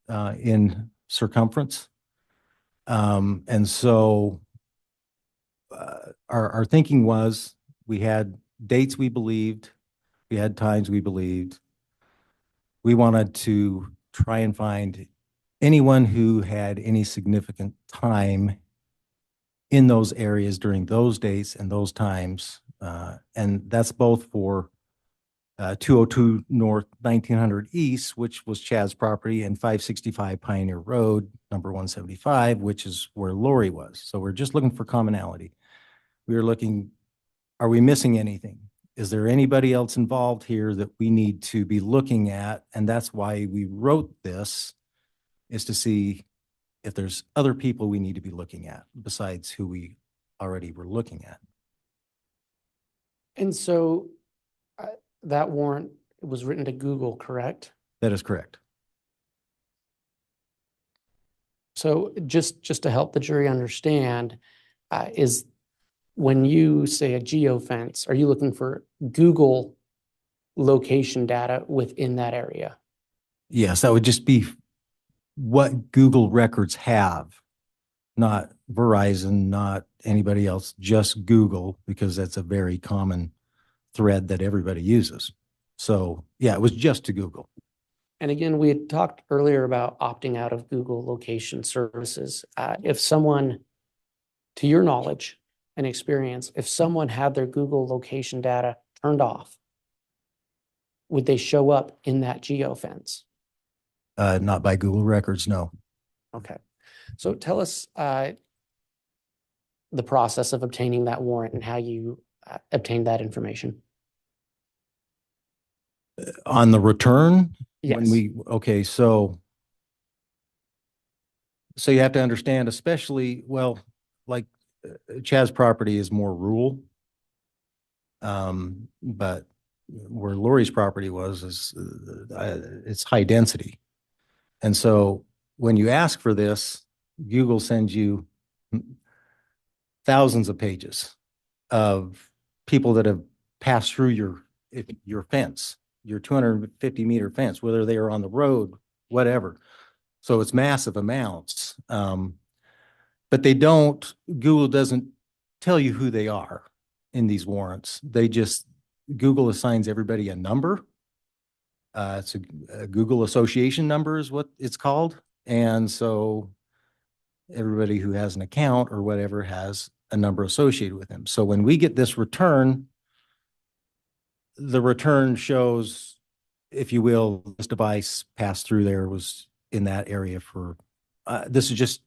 in circumference. And so our thinking was we had dates we believed, we had times we believed. We wanted to try and find anyone who had any significant time in those areas during those dates and those times. And that's both for 202 North, 1900 East, which was Chad's property, and 565 Pioneer Road, number 175, which is where Lori was. So we're just looking for commonality. We were looking, are we missing anything? Is there anybody else involved here that we need to be looking at? And that's why we wrote this, is to see if there's other people we need to be looking at besides who we already were looking at. And so that warrant was written to Google, correct? That is correct. So just to help the jury understand, is when you say a geofence, are you looking for Google location data within that area? Yes, that would just be what Google records have, not Verizon, not anybody else, just Google, because that's a very common thread that everybody uses. So yeah, it was just to Google. And again, we had talked earlier about opting out of Google location services. If someone, to your knowledge and experience, if someone had their Google location data turned off, would they show up in that geofence? Not by Google records, no. Okay. So tell us the process of obtaining that warrant and how you obtained that information. On the return, when Yes. okay, so you have to understand, especially, well, like Chad's property is more rural. But where Lori's property was is it's high density. And so when you ask for this, Google sends you thousands of pages of people that have passed through your fence, your 250-meter fence, whether they are on the road, whatever. So it's massive amounts. But Google doesn't tell you who they are in these warrants. Google assigns everybody a number. It's a Google association number is what it's called. And so everybody who has an account or whatever has a number associated with them. So when we get this return, the return shows, if you will, this device passed through there, was in that area for, this is just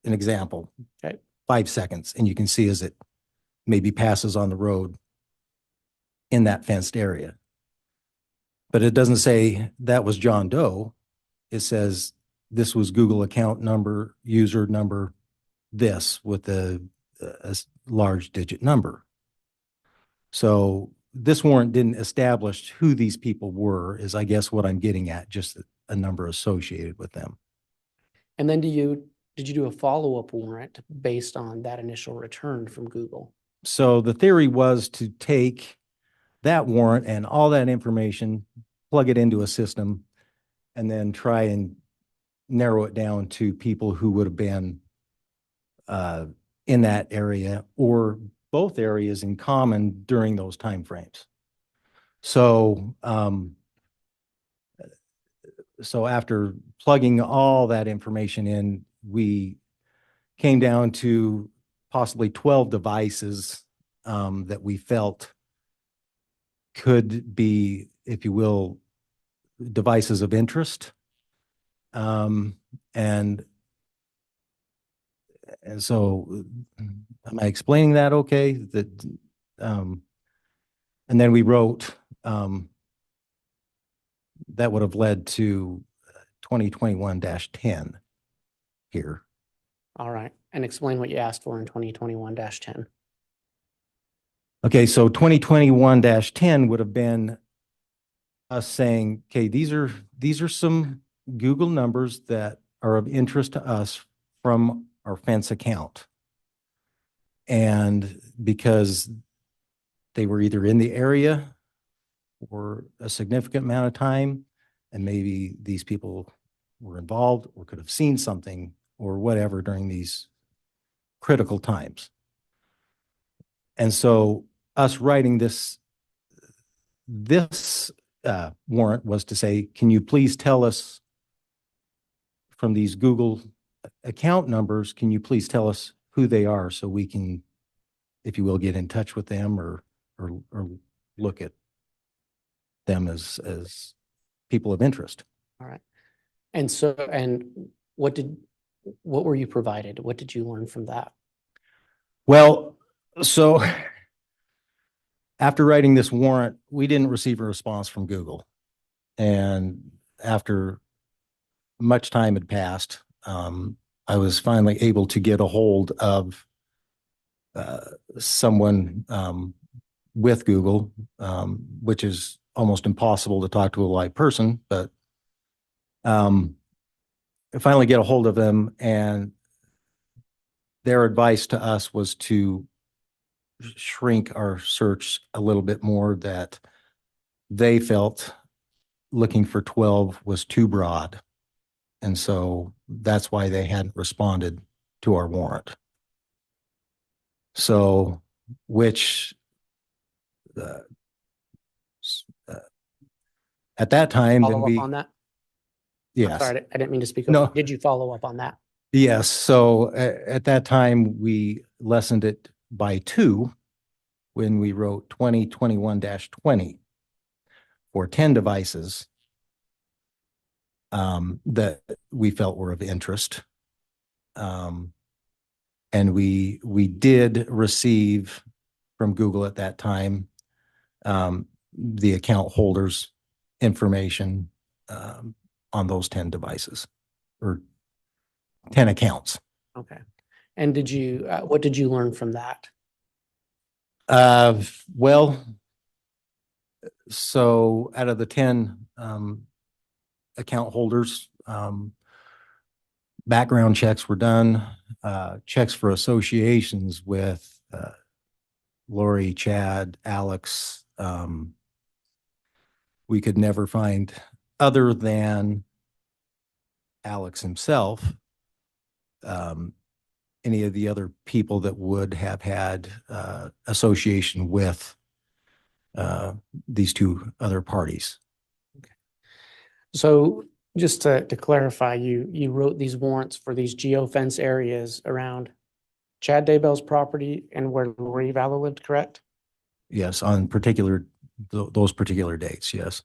an example, Okay. 5 seconds. And you can see as it maybe passes on the road in that fenced area. But it doesn't say that was John Doe. It says this was Google account number, user number, this with a large digit number. So this warrant didn't establish who these people were, is I guess what I'm getting at, just a number associated with them. And then did you do a follow-up warrant based on that initial return from Google? So the theory was to take that warrant and all that information, plug it into a system, and then try and narrow it down to people who would have been in that area or both areas in common during those timeframes. So so after plugging all that information in, we came down to possibly 12 devices that we felt could be, if you will, devices of interest. And so am I explaining that okay? That and then we wrote that would have led to 2021-10 here. All right. And explain what you asked for in 2021-10. Okay, so 2021-10 would have been us saying, okay, these are some Google numbers that are of interest to us from our fence account. And because they were either in the area for a significant amount of time, and maybe these people were involved or could have seen something or whatever during these critical times. And so us writing this warrant was to say, can you please tell us from these Google account numbers, can you please tell us who they are so we can, if you will, get in touch with them or look at them as people of interest. All right. And so, and what were you provided? What did you learn from that? Well, so after writing this warrant, we didn't receive a response from Google. And after much time had passed, I was finally able to get a hold of someone with Google, which is almost impossible to talk to a live person, but I finally get a hold of them, and their advice to us was to shrink our search a little bit more, that they felt looking for 12 was too broad. And so that's why they hadn't responded to our warrant. So, which at that time, then Follow we, up on that? I'm yes, sorry, I didn't mean to speak No. over. Did you follow up on that? yes. So at that time, we lessened it by 2 when we wrote 2021-20 for 10 devices that we felt were of interest. And we did receive from Google at that time the account holders' information on those 10 devices or 10 accounts. Okay. And did you, what did you learn from that? Well, so out of the 10 account holders, background checks were done, checks for associations with Lori, Chad, Alex. We could never find, other than Alex himself, any of the other people that would have had association with these 2 other parties. So just to clarify, you wrote these warrants for these geofence areas around Chad Daybell's property and where Lori Vallow lived, correct? Yes, on particular, those particular dates, yes.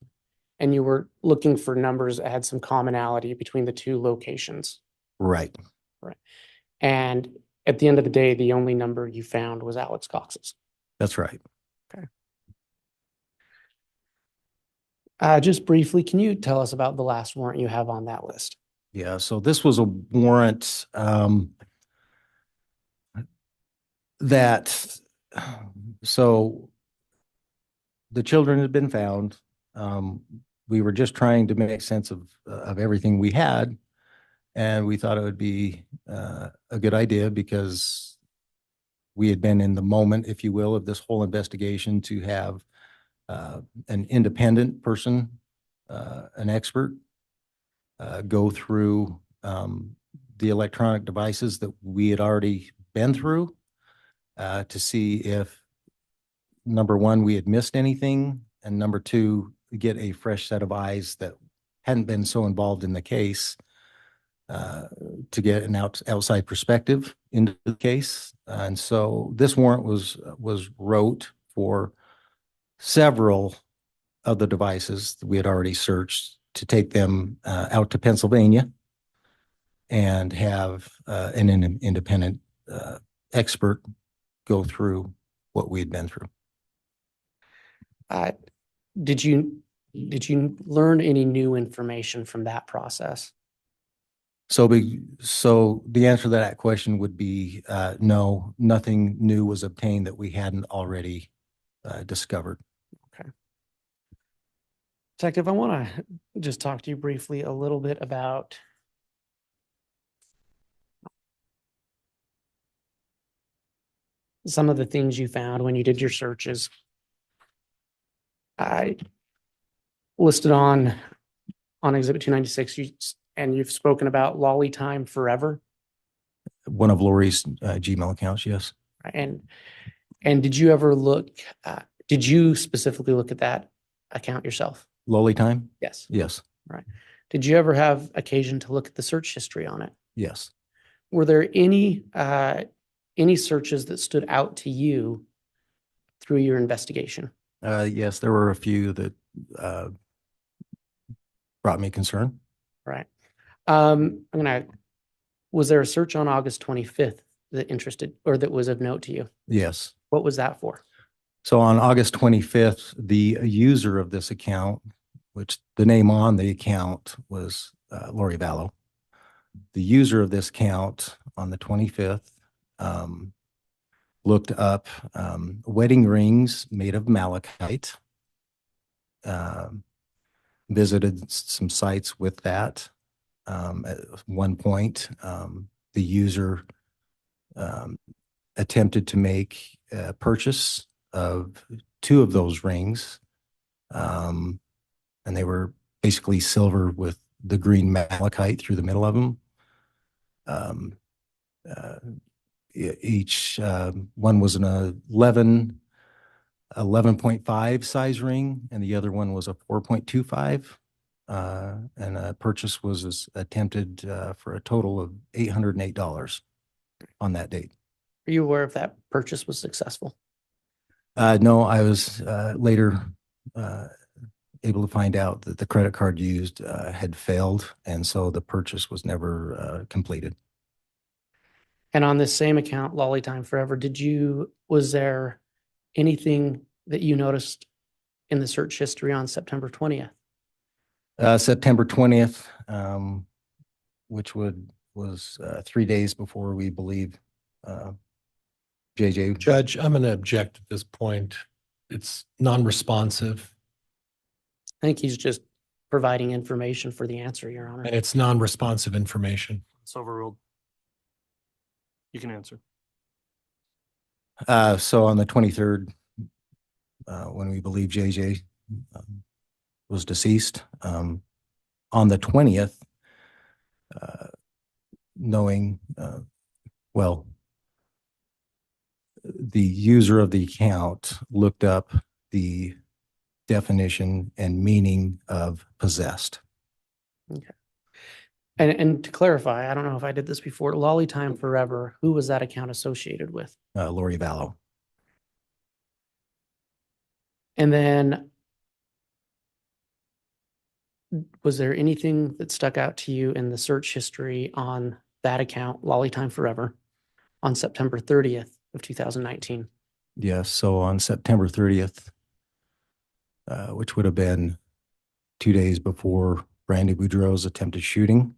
And you were looking for numbers that had some commonality between the 2 locations. Right. Right. And at the end of the day, the only number you found was Alex Cox's. That's right. Okay. Just briefly, can you tell us about the last warrant you have on that list? Yeah, so this was a warrant that, so the children had been found. We were just trying to make sense of everything we had. And we thought it would be a good idea because we had been in the moment, if you will, of this whole investigation, to have an independent person, an expert, go through the electronic devices that we had already been through to see if, number one, we had missed anything, and number two, get a fresh set of eyes that hadn't been so involved in the case to get an outside perspective into the case. And so this warrant was wrote for several of the devices that we had already searched to take them out to Pennsylvania and have an independent expert go through what we had been through. Did you learn any new information from that process? So the answer to that question would be no, nothing new was obtained that we hadn't already discovered. Okay. Detective, I want to just talk to you briefly a little bit about some of the things you found when you did your searches. I listed on Exhibit 296, and you've spoken about Lolly Time Forever. One of Lori's Gmail accounts, yes. And did you ever look, did you specifically look at that account yourself? Lolly Time? Yes. Yes. Right. Did you ever have occasion to look at the search history on it? Yes. Were there any searches that stood out to you through your investigation? Yes, there were a few that brought me concern. Right. Was there a search on August 25th that interested or that was of note to you? Yes. What was that for? So on August 25th, the user of this account, which the name on the account was Lori Vallow, the user of this account on the 25th looked up wedding rings made of malachite, visited some sites with that. At one point, the user attempted to make a purchase of 2 of those rings, and they were basically silver with the green malachite through the middle of them. Each one was an 11.5 size ring, and the other one was a 4.25. And a purchase was attempted for a total of $808 on that date. Are you aware if that purchase was successful? No, I was later able to find out that the credit card used had failed, and so the purchase was never completed. And on this same account, Lolly Time Forever, was there anything that you noticed in the search history on September 20th? September 20th, which was 3 days before we believe JJ. Judge, I'm going to object at this point. It's non-responsive I think he's just providing information for the answer, Your Honor. and it's non-responsive information. It's overruled. You can answer. So on the 23rd, when we believe JJ was deceased, on the 20th, knowing, the user of the account looked up the definition and meaning of possessed. Okay. And to clarify, I don't know if I did this before, Lolly Time Forever, who was that account associated with? Lori Vallow. And then was there anything that stuck out to you in the search history on that account, Lolly Time Forever, on September 30th of 2019? Yes. So on September 30th, which would have been 2 days before Brandy Boudreau's attempted shooting,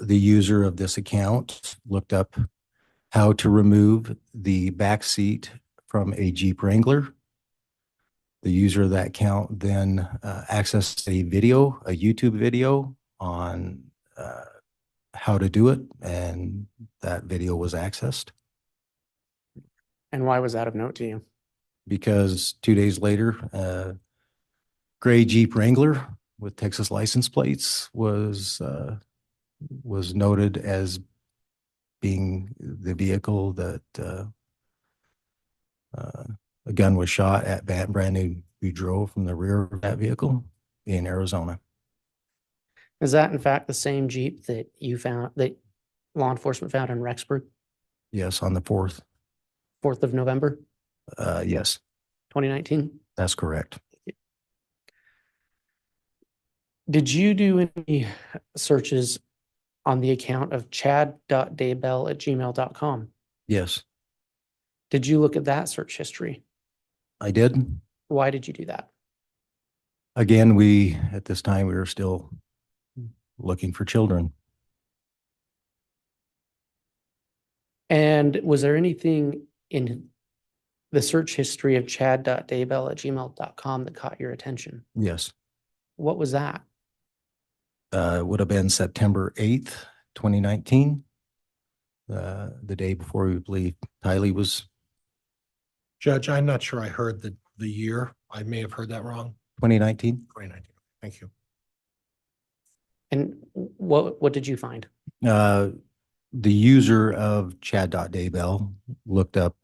the user of this account looked up how to remove the back seat from a Jeep Wrangler. The user of that account then accessed a YouTube video on how to do it, and that video was accessed. And why was that of note to you? Because 2 days later, gray Jeep Wrangler with Texas license plates was noted as being the vehicle that a gun was shot at Brandy Boudreau from the rear of that vehicle in Arizona. Is that in fact the same Jeep that you found, that law enforcement found in Rexburg, Yes, on the 4th. 4th of November, Yes, 2019? that's correct. Did you do any searches on the account of chad.daybell@gmail.com? Yes, Did you look at that search history? I did. Why did you do that? Again, at this time, we were still looking for children. And was there anything in the search history of chad.daybell@gmail.com that caught your attention? Yes, What was that? it would have been September 8th, 2019. The day before we believe Tylee was Judge, I'm not sure I heard the year. I may have heard that wrong. 2019. 2019. Thank you. And what did you find? The user of Chad.Daybell looked up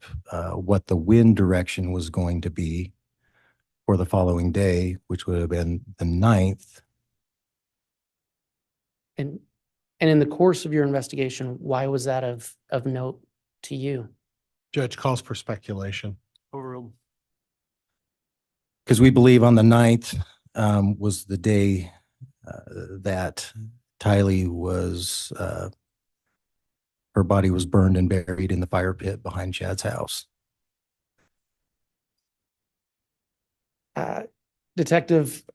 what the wind direction was going to be for the following day, which would have been the 9th. And in the course of your investigation, why was that of note to you? Judge calls for speculation. Overruled. Because we believe on the 9th was the day that Tylee was, her body was burned and buried in the fire pit behind Chad's house. Detective,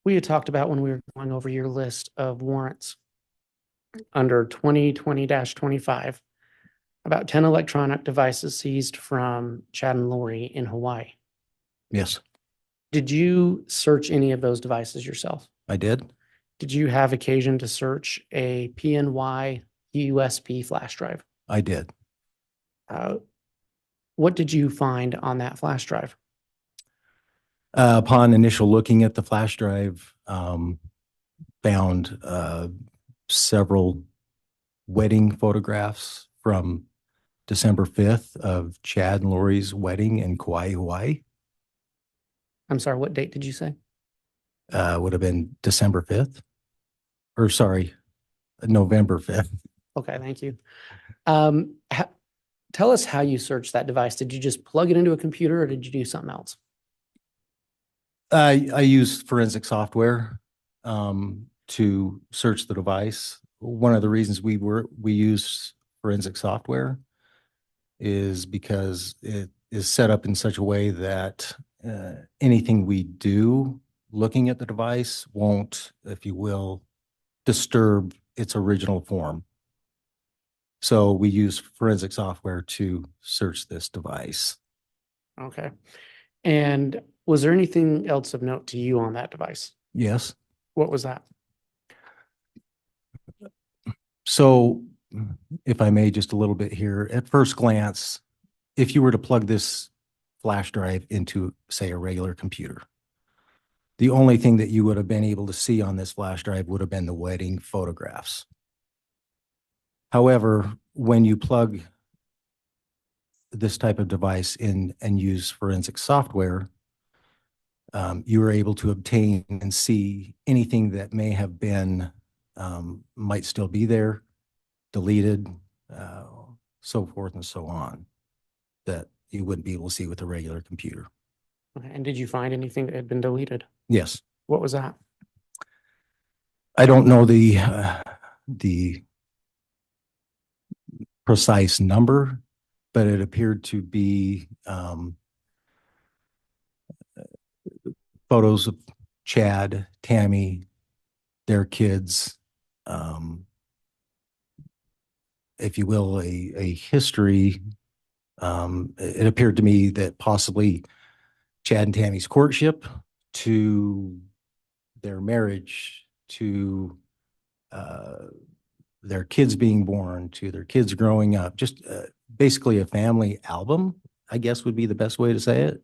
we had talked about when we were going over your list of warrants under 2020-25, about 10 electronic devices seized from Chad and Lori in Hawaii. Yes, Did you search any of those devices yourself? I did. Did you have occasion to search a PNY USB flash drive? I did. What did you find on that flash drive? Upon initial looking at the flash drive, found several wedding photographs from December 5th of Chad and Lori's wedding in Kauai, Hawaii. I'm sorry, what date did you say? Would have been December 5th. Or sorry, November 5th. Okay, thank you. Tell us how you searched that device. Did you just plug it into a computer or did you do something else? I used forensic software to search the device. One of the reasons we use forensic software is because it is set up in such a way that anything we do looking at the device won't, if you will, disturb its original form. So we use forensic software to search this device. Okay. And was there anything else of note to you on that device? Yes. What was that? So if I may, just a little bit here, at first glance, if you were to plug this flash drive into, say, a regular computer, the only thing that you would have been able to see on this flash drive would have been the wedding photographs. However, when you plug this type of device in and use forensic software, you are able to obtain and see anything that may have been, might still be there, deleted, so forth and so on, that you wouldn't be able to see with a regular computer. Okay. And did you find anything that had been deleted? Yes. What was that? I don't know the precise number, but it appeared to be photos of Chad, Tammy, their kids, if you will, a history. It appeared to me that possibly Chad and Tammy's courtship to their marriage to their kids being born to their kids growing up, just basically a family album, I guess would be the best way to say it,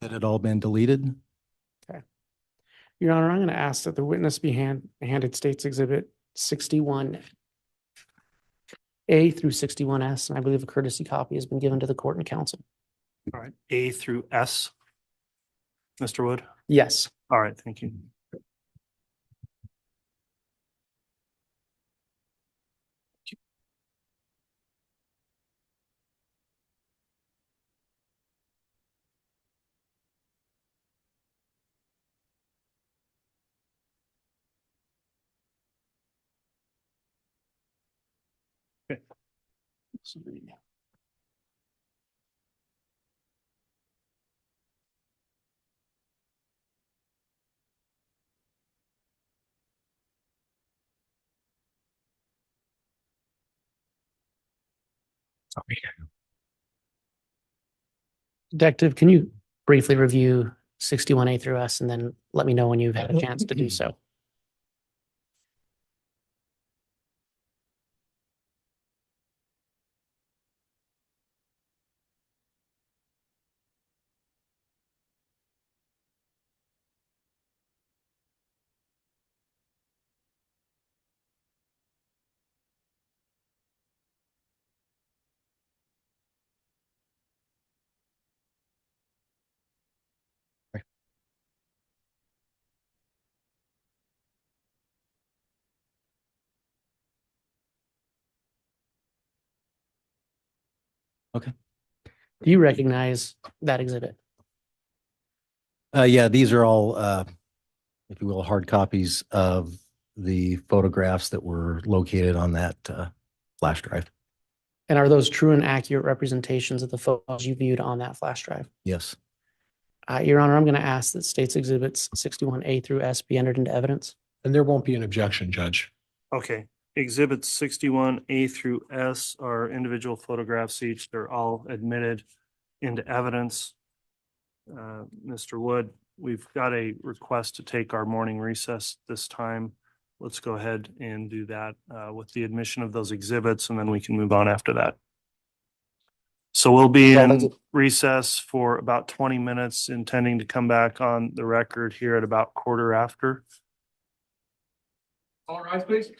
that had all been deleted. Okay. Your Honor, I'm going to ask that the witness be handed State's Exhibit 61A through 61S, and I believe a courtesy copy has been given to the court and counsel. All right, A through S. Mr. Wood? Yes. All right, thank you. Detective, can you briefly review 61A through S and then let me know when you've had a chance to do so? Okay. Do you recognize that exhibit? Yeah, these are all, if you will, hard copies of the photographs that were located on that flash drive. And are those true and accurate representations of the photos you viewed on that flash drive? Yes. Your Honor, I'm going to ask that states exhibits 61A through S be entered into evidence. And there won't be an objection, Judge. Okay, exhibits 61A through S are individual photographs each. They're all admitted into evidence. Mr. Wood, we've got a request to take our morning recess this time. Let's go ahead and do that with the admission of those exhibits, and then we can move on after that. So we'll be in recess for about 20 minutes, intending to come back on the record here at about quarter after. All rise, please.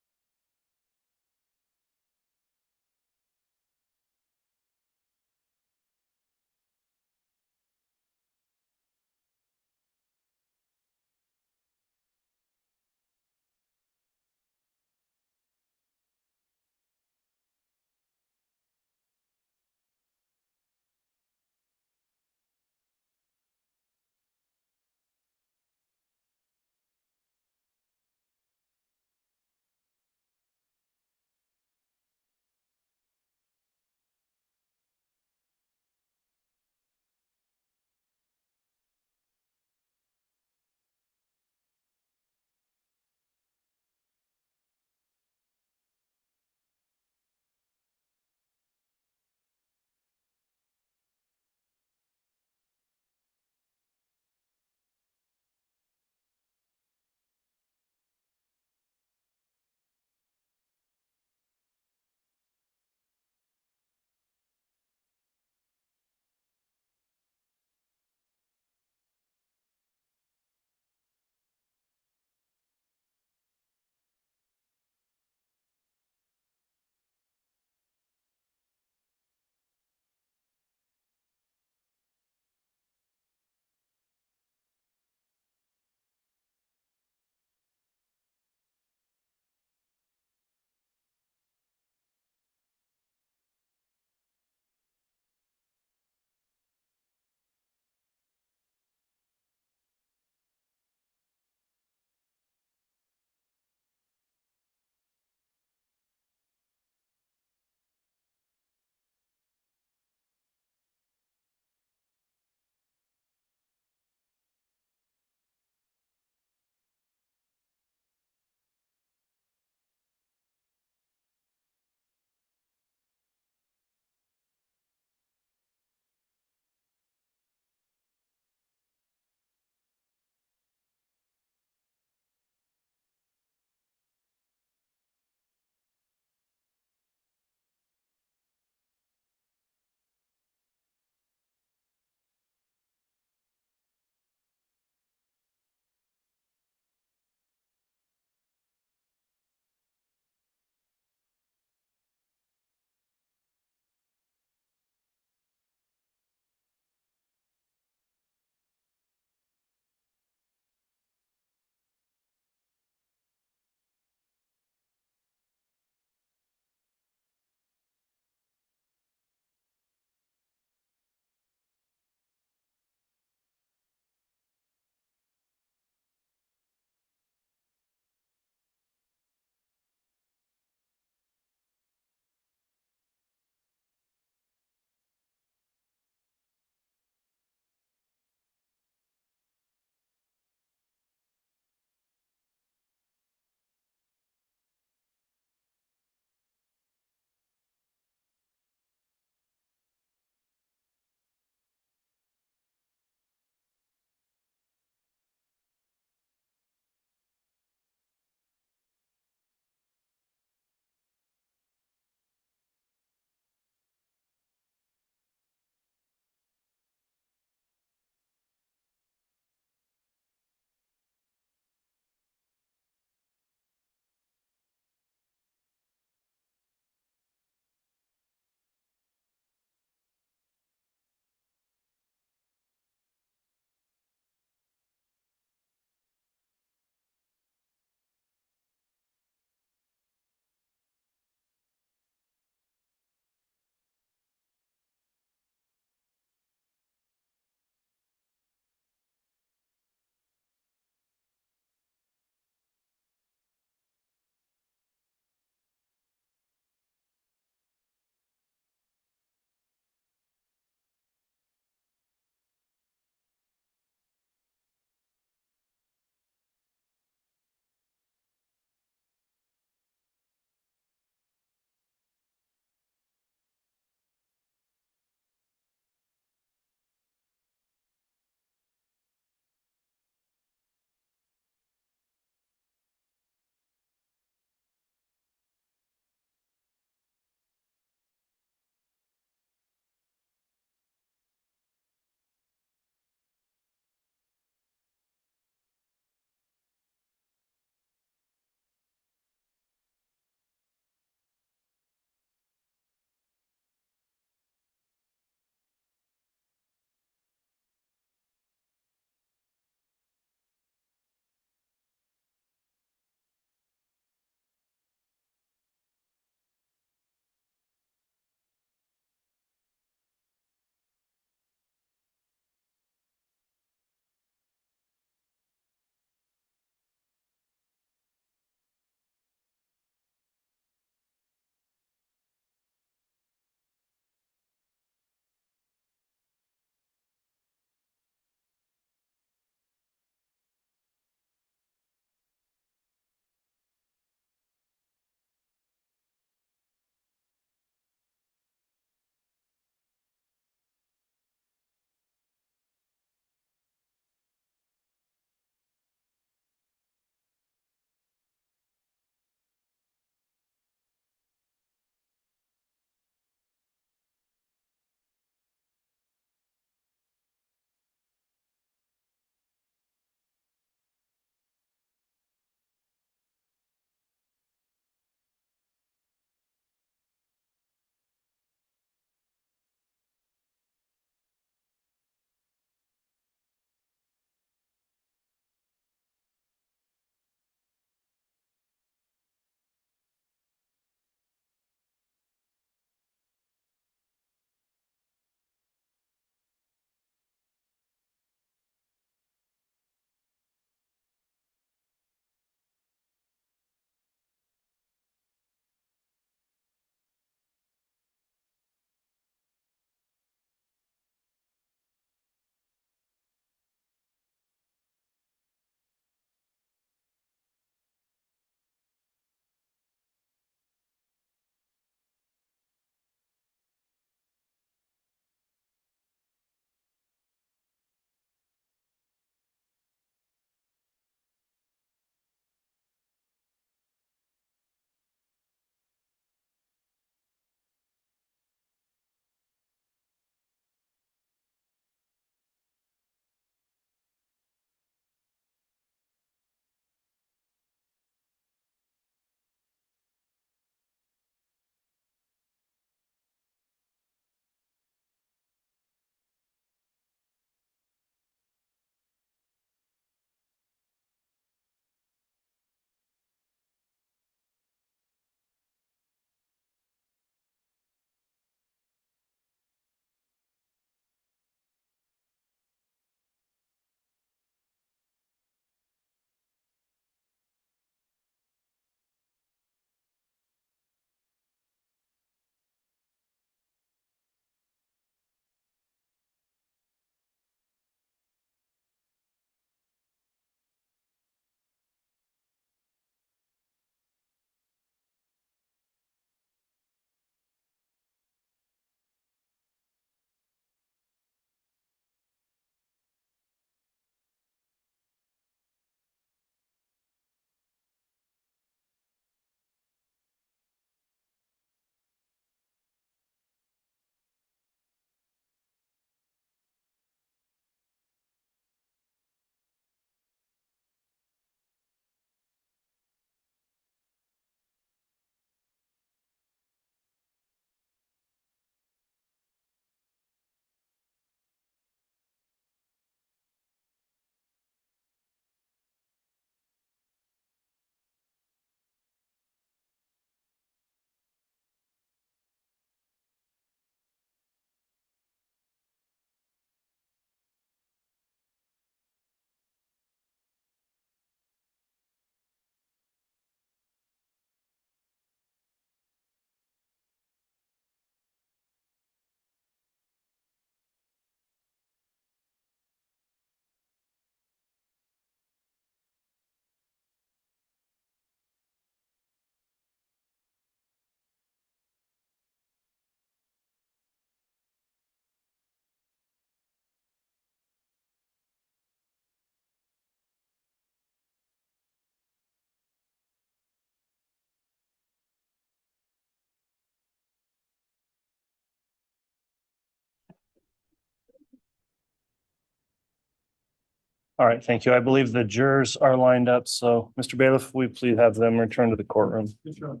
All right, thank you. I believe the jurors are lined up. So, Mr. Bailiff, we please have them return to the courtroom. Yes, Your Honor.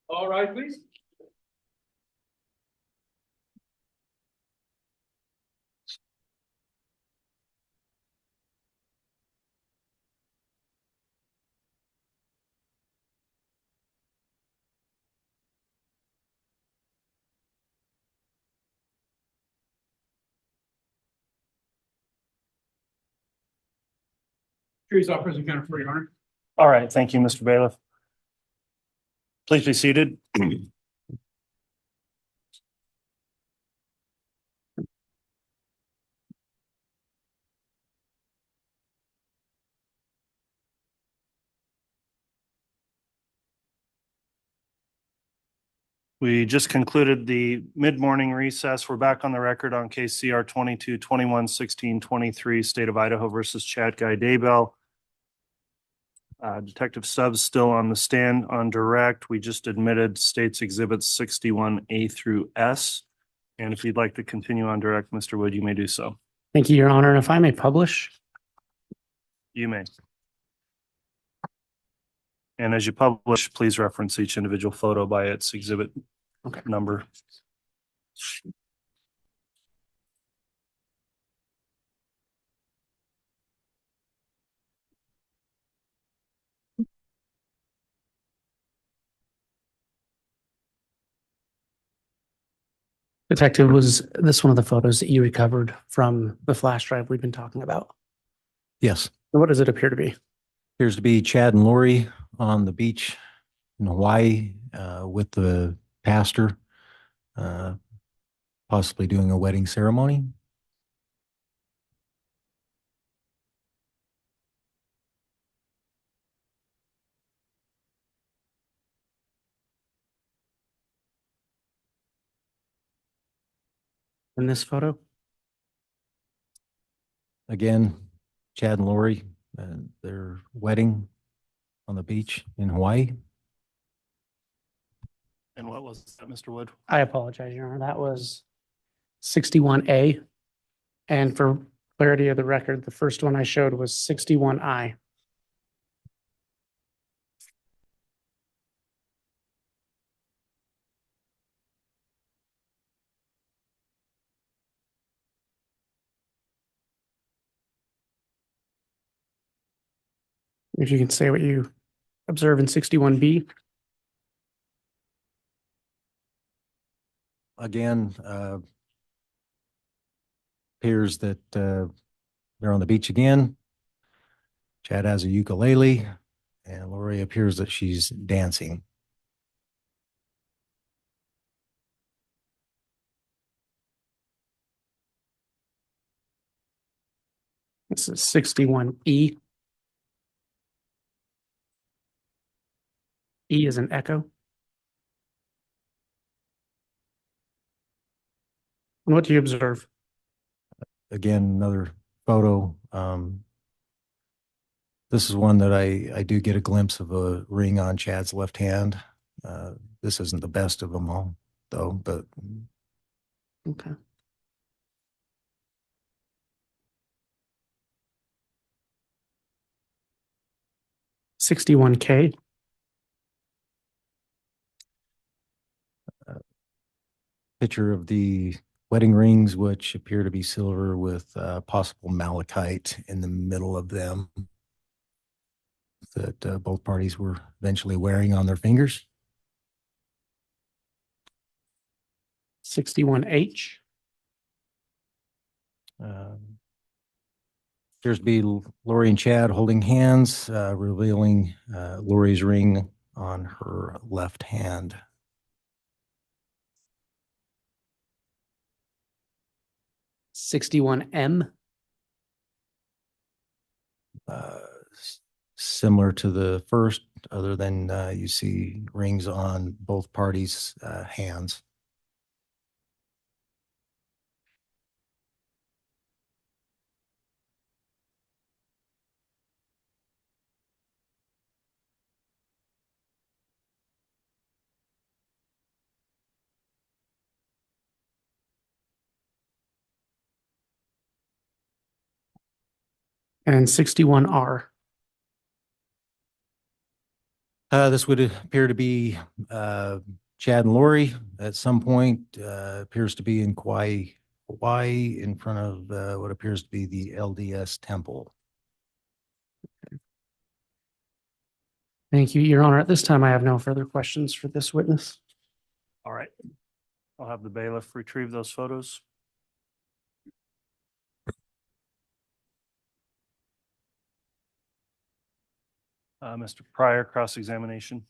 All right, please. Jury's out present counter for Your Honor. All right, thank you, Mr. Bailiff. Please be seated. We just concluded the mid-morning recess. We're back on the record on case CR 22-21-16-23, State of Idaho versus Chad Guy Daybell. Detective Stubs still on the stand on direct. We just admitted State's Exhibits 61A through S. And if you'd like to continue on direct, Mr. Wood, you may do so. Thank you, Your Honor. And if I may publish, You may. And as you publish, please reference each individual photo by its exhibit Okay. number. Detective, was this one of the photos that you recovered from the flash drive we've been talking about? Yes, What does it appear to be? appears to be Chad and Lori on the beach in Hawaii with the pastor, possibly doing a wedding ceremony. In this photo? Again, Chad and Lori, their wedding on the beach in Hawaii. And what was that, Mr. Wood? I apologize, Your Honor. That was 61A. And for clarity of the record, the first one I showed was 61I. If you can say what you observe in 61B. Again, appears that they're on the beach again. Chad has a ukulele, and Lori appears that she's dancing. This is 61E. E is an echo. And what do you observe? Again, another photo. This is one that I do get a glimpse of a ring on Chad's left hand. This isn't the best of them all, though, but Okay. $61K. picture of the wedding rings, which appear to be silver with possible malachite in the middle of them that both parties were eventually wearing on their fingers. 61H. Appears to be Lori and Chad holding hands, revealing Lori's ring on her left hand. $61M. Similar to the first, other than you see rings on both parties' hands. And 61R. This would appear to be Chad and Lori at some point. Appears to be in Kauai, Hawaii, in front of what appears to be the LDS temple. Thank you, Your Honor. At this time, I have no further questions for this witness. All right. I'll have the bailiff retrieve those photos. Mr. Pryor, cross-examination.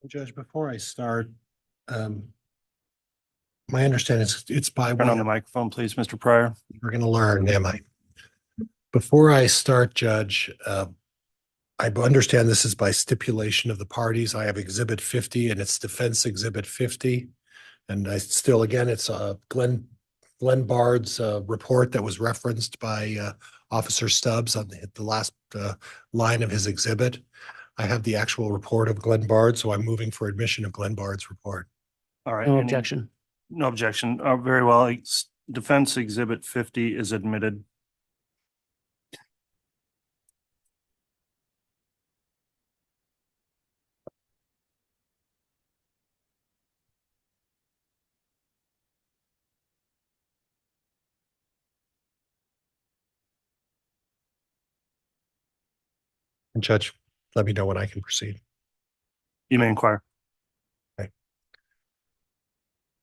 Judge, before I start, my understanding is it's by Turn way on the of, microphone, please, Mr. Pryor. we're going to learn, am I? Before I start, Judge, I understand this is by stipulation of the parties. I have Exhibit 50 and it's Defense Exhibit 50. And I still, again, it's Glenn Bard's report that was referenced by Officer Stubbs on the last line of his exhibit. I have the actual report of Glenn Bard, so I'm moving for admission of Glenn Bard's report. All right. No any- objection. No objection. Very well. Defense Exhibit 50 is admitted. And Judge, let me know when I can proceed. You may inquire.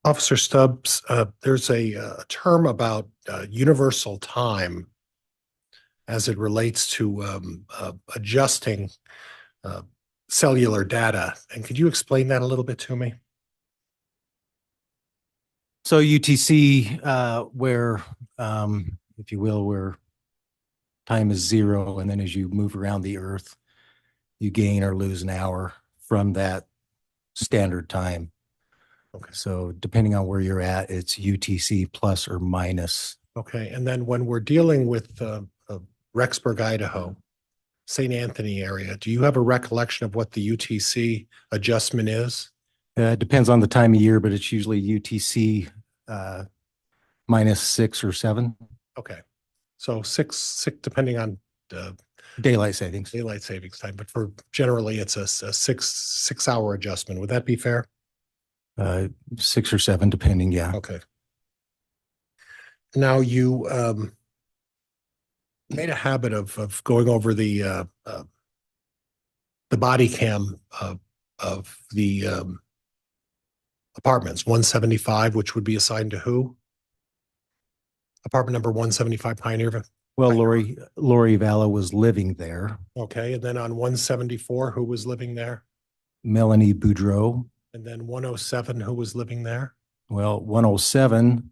Officer Stubbs, there's a term about universal time as it relates to adjusting cellular data. And could you explain that a little bit to me? So UTC, where, if you will, where time is zero, and then as you move around the earth, you gain or lose an hour from that standard time. Okay. So depending on where you're at, it's UTC plus or minus. Okay, and then when we're dealing with Rexburg, Idaho, St. Anthony area, do you have a recollection of what the UTC adjustment is? It depends on the time of year, but it's usually UTC minus 6 or 7. Okay, so six depending on Daylight savings. daylight savings time, but for generally it's a six-hour adjustment. Would that be fair? 6 or 7, depending. Yeah. Okay. Now you made a habit of going over the body cam of the apartments, 175, which would be assigned to who? Apartment number 175 Pioneer. Well, Lori Vallow was living there. Okay, and then on 174, who was living there? Melanie Boudreau. And then 107, who was living there? Well, 107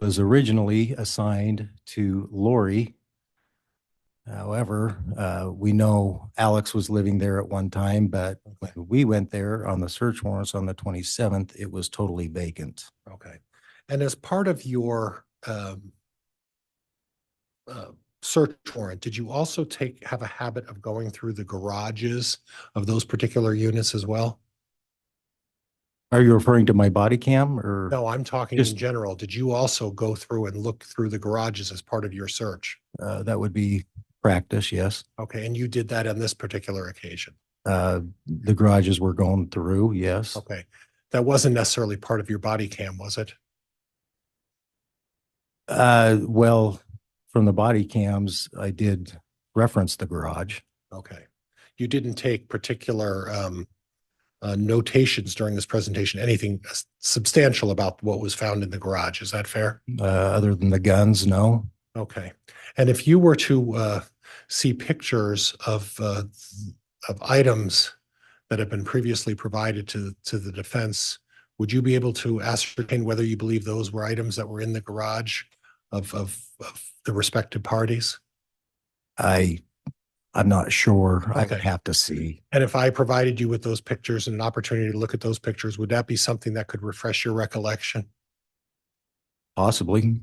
was originally assigned to Lori. However, we know Alex was living there at one time, but when we went there on the search warrants on the 27th, it was totally vacant. Okay. And as part of your search warrant, did you also have a habit of going through the garages of those particular units as well? Are you referring to my body cam or? No, I'm talking Just- in general. Did you also go through and look through the garages as part of your search? That would be practice, yes. Okay, and you did that on this particular occasion? The garages were going through, yes. Okay, that wasn't necessarily part of your body cam, was it? Well, from the body cams, I did reference the garage. Okay. You didn't take particular notations during this presentation, anything substantial about what was found in the garage. Is that fair? Other than the guns, no. Okay. And if you were to see pictures of items that have been previously provided to the defense, would you be able to ascertain whether you believe those were items that were in the garage of the respective parties? I'm not sure. I would Okay. have to see. And if I provided you with those pictures and an opportunity to look at those pictures, would that be something that could refresh your recollection? Possibly.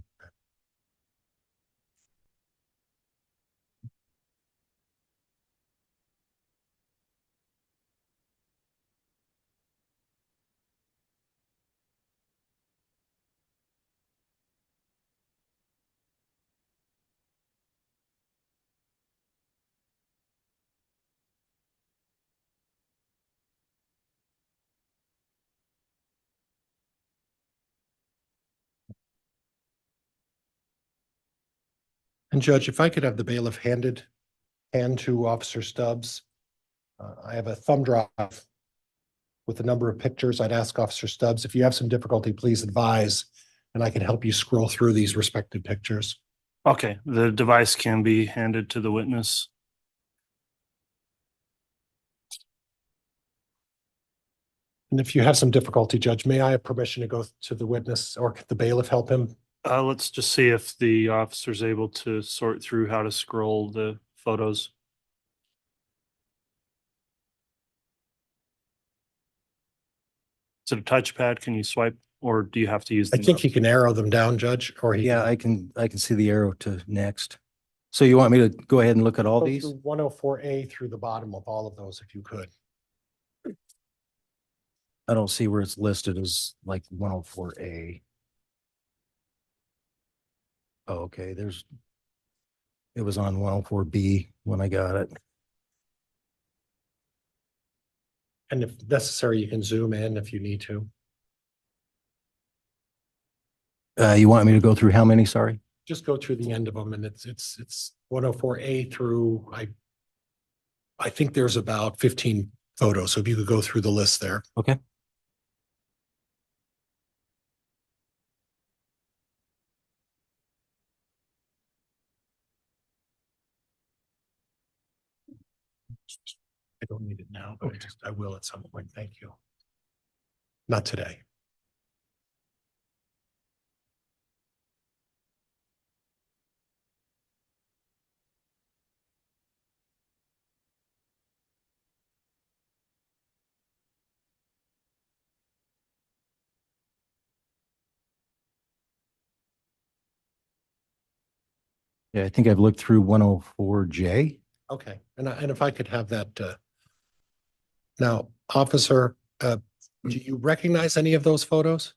And Judge, if I could have the bailiff hand to Officer Stubbs. I have a thumb drive with a number of pictures. I'd ask Officer Stubbs, if you have some difficulty, please advise, and I can help you scroll through these respective pictures. Okay, the device can be handed to the witness. And if you have some difficulty, Judge, may I have permission to go to the witness, or could the bailiff help him? Let's just see if the officer's able to sort through how to scroll the photos. Is it a touchpad? Can you swipe, or do you have to use? I think he can arrow them down, Judge, or he. Yeah, I can see the arrow to next. So you want me to go ahead and look at all these? 104A through the bottom of all of those, if you could. I don't see where it's listed as like 104A. Oh, okay, it was on 104B when I got it. And if necessary, you can zoom in if you need to. You want me to go through how many? Sorry. Just go through the end of them, and it's 104A through, I think there's about 15 photos. So if you could go through the list there. Okay. I don't need it now, but I will at some point. Thank you. Not today. Yeah, I think I've looked through 104J. Okay, and if I could have that, now, officer, do you recognize any of those photos?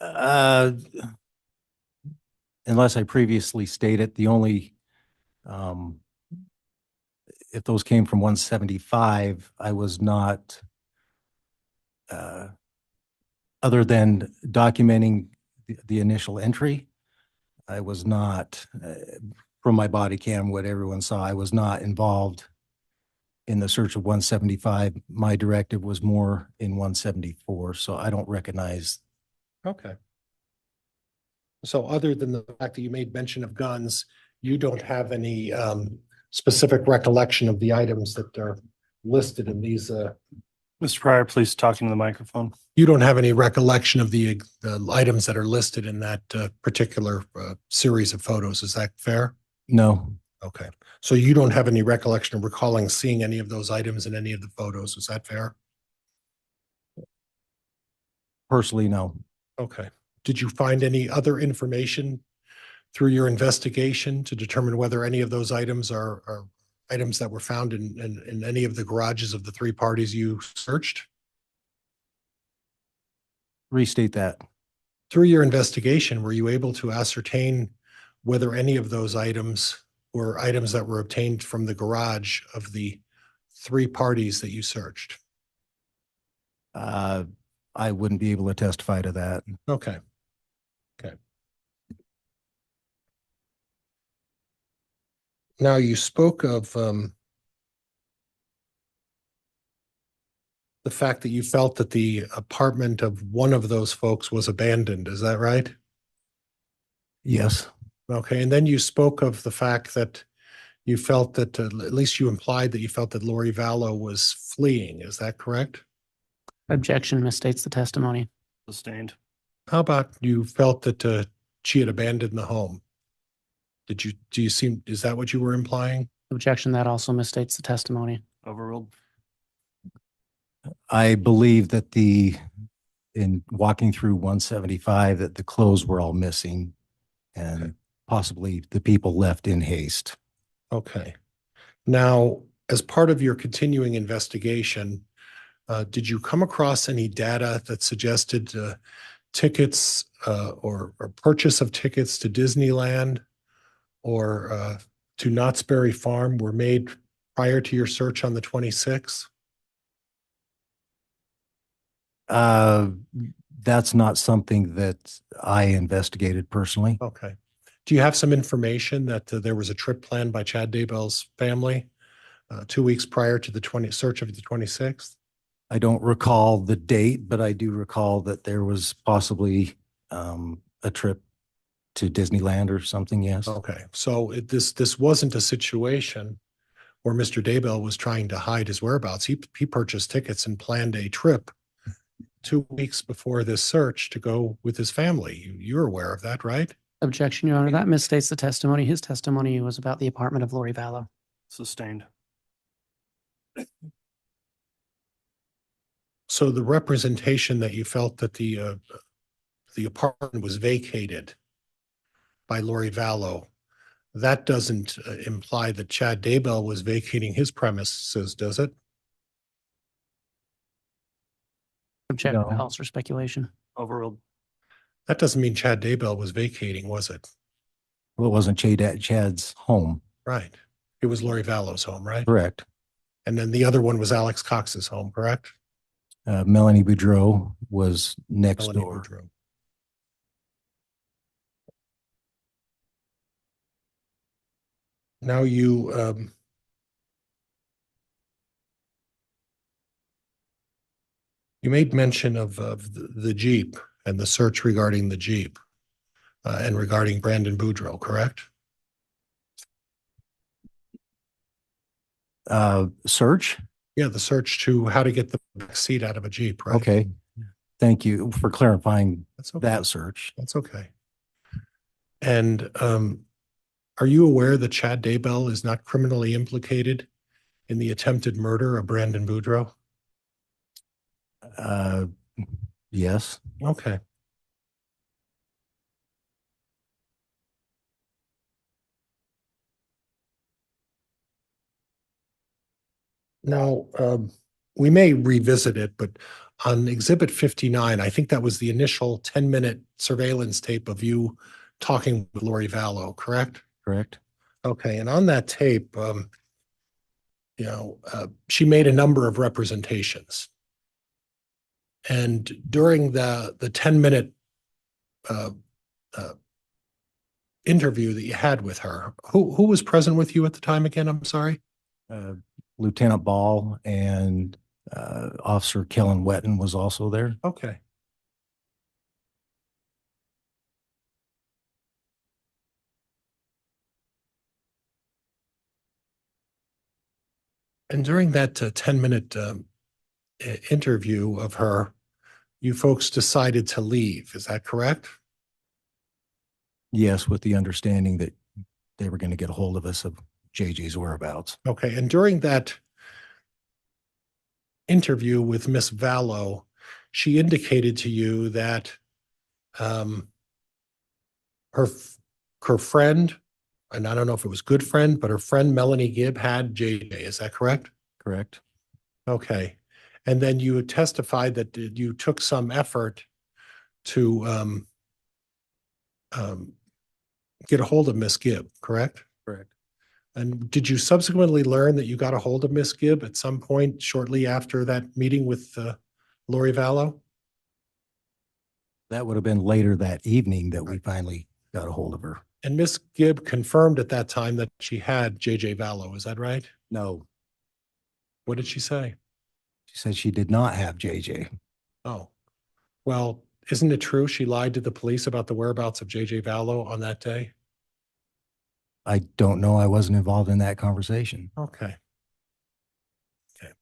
Unless I previously stated, the only, if those came from 175, I was not, other than documenting the initial entry, I was not, from my body cam, what everyone saw, I was not involved in the search of 175. My directive was more in 174, so I don't recognize. Okay. So other than the fact that you made mention of guns, you don't have any specific recollection of the items that are listed in these. Mr. Pryor, please talk into the microphone. You don't have any recollection of the items that are listed in that particular series of photos. Is that fair? No. Okay. So you don't have any recollection of recalling seeing any of those items in any of the photos. Is that fair? Personally, no. Okay. Did you find any other information through your investigation to determine whether any of those items are items that were found in any of the garages of the three parties you searched? Restate that. Through your investigation, were you able to ascertain whether any of those items were items that were obtained from the garage of the three parties that you searched? I wouldn't be able to testify to that. Okay. Okay. Now you spoke of the fact that you felt that the apartment of one of those folks was abandoned. Is that right? Yes. Okay, and then you spoke of the fact that you felt that, at least you implied that you felt that Lori Vallow was fleeing. Is that correct? Objection misstates the testimony. Sustained. How about you felt that she had abandoned the home? Is that what you were implying? Objection, that also misstates the testimony. Overruled. I believe that in walking through 175, that the clothes were all missing and possibly the people left in haste. Okay. Now, as part of your continuing investigation, did you come across any data that suggested tickets or purchase of tickets to Disneyland or to Knott's Berry Farm were made prior to your search on the 26th? That's not something that I investigated personally. Okay. Do you have some information that there was a trip planned by Chad Daybell's family 2 weeks prior to the search of the 26th? I don't recall the date, but I do recall that there was possibly a trip to Disneyland or something, yes. Okay, so this wasn't a situation where Mr. Daybell was trying to hide his whereabouts. He purchased tickets and planned a trip 2 weeks before this search to go with his family. You're aware of that, right? Objection, Your Honor, that misstates the testimony. His testimony was about the apartment of Lori Vallow. Sustained. So the representation that you felt that the apartment was vacated by Lori Vallow, that doesn't imply that Chad Daybell was vacating his premises, does it? Objection, No. calls for speculation. Overruled. That doesn't mean Chad Daybell was vacating, was it? Well, it wasn't Chad's home, Right. It was Lori Vallow's home, right? correct? And then the other one was Alex Cox's home, correct? Melanie Boudreau was next Melanie door. Boudreau. Now you made mention of the Jeep and the search regarding the Jeep and regarding Brandon Boudreau, correct? Search? Yeah, the search to how to get the back seat out of a Jeep, right? Okay. Thank you for clarifying That's okay. that search. That's okay. And are you aware that Chad Daybell is not criminally implicated in the attempted murder of Brandon Boudreau? Yes. Okay. Now, we may revisit it, but on Exhibit 59, I think that was the initial 10-minute surveillance tape of you talking with Lori Vallow, correct? Correct. Okay, and on that tape, she made a number of representations. And during the 10-minute interview that you had with her, who was present with you at the time again? I'm sorry. Lieutenant Ball and Officer Kellen Wetton was also there. Okay. And during that 10-minute interview of her, you folks decided to leave. Is that correct? Yes, with the understanding that they were going to get a hold of us of JJ's whereabouts. Okay. And during that interview with Miss Vallow, she indicated to you that her friend, and I don't know if it was good friend, but her friend Melanie Gibb had JJ. Is that correct? Correct. Okay. And then you testified that you took some effort to get a hold of Miss Gibb, correct? Correct. And did you subsequently learn that you got a hold of Miss Gibb at some point shortly after that meeting with Lori Vallow? That would have been later that evening that we finally got a hold of her. And Miss Gibb confirmed at that time that she had JJ Vallow. Is that right? No, What did she say? she said she did not have JJ. Oh, well, isn't it true she lied to the police about the whereabouts of JJ Vallow on that day? I don't know. I wasn't involved in that conversation. Okay. Okay.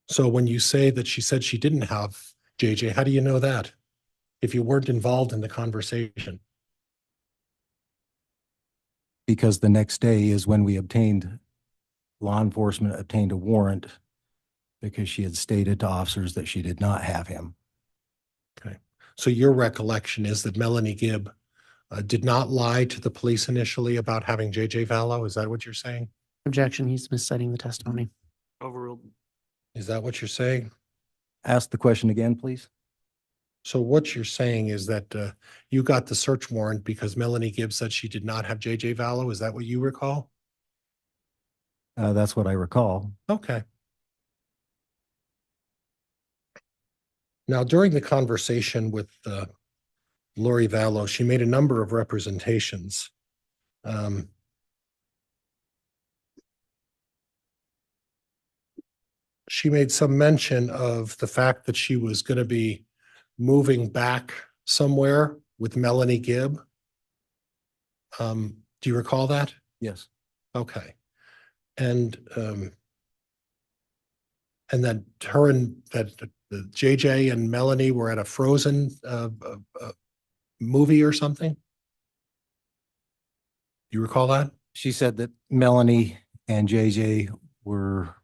So when you say that she said she didn't have JJ, how do you know that? If you weren't involved in the conversation? Because the next day is when law enforcement obtained a warrant because she had stated to officers that she did not have him. Okay. So your recollection is that Melanie Gibb did not lie to the police initially about having JJ Vallow? Is that what you're saying? Objection, he's misciting the testimony. Overruled. Is that what you're saying? Ask the question again, please. So what you're saying is that you got the search warrant because Melanie Gibb said she did not have JJ Vallow? Is that what you recall? That's what I recall. Okay. Now, during the conversation with Lori Vallow, she made a number of representations. She made some mention of the fact that she was going to be moving back somewhere with Melanie Gibb. Do you recall that? Yes. Okay. And that her and that JJ and Melanie were at a Frozen movie or something? You recall that? She said that Melanie and JJ were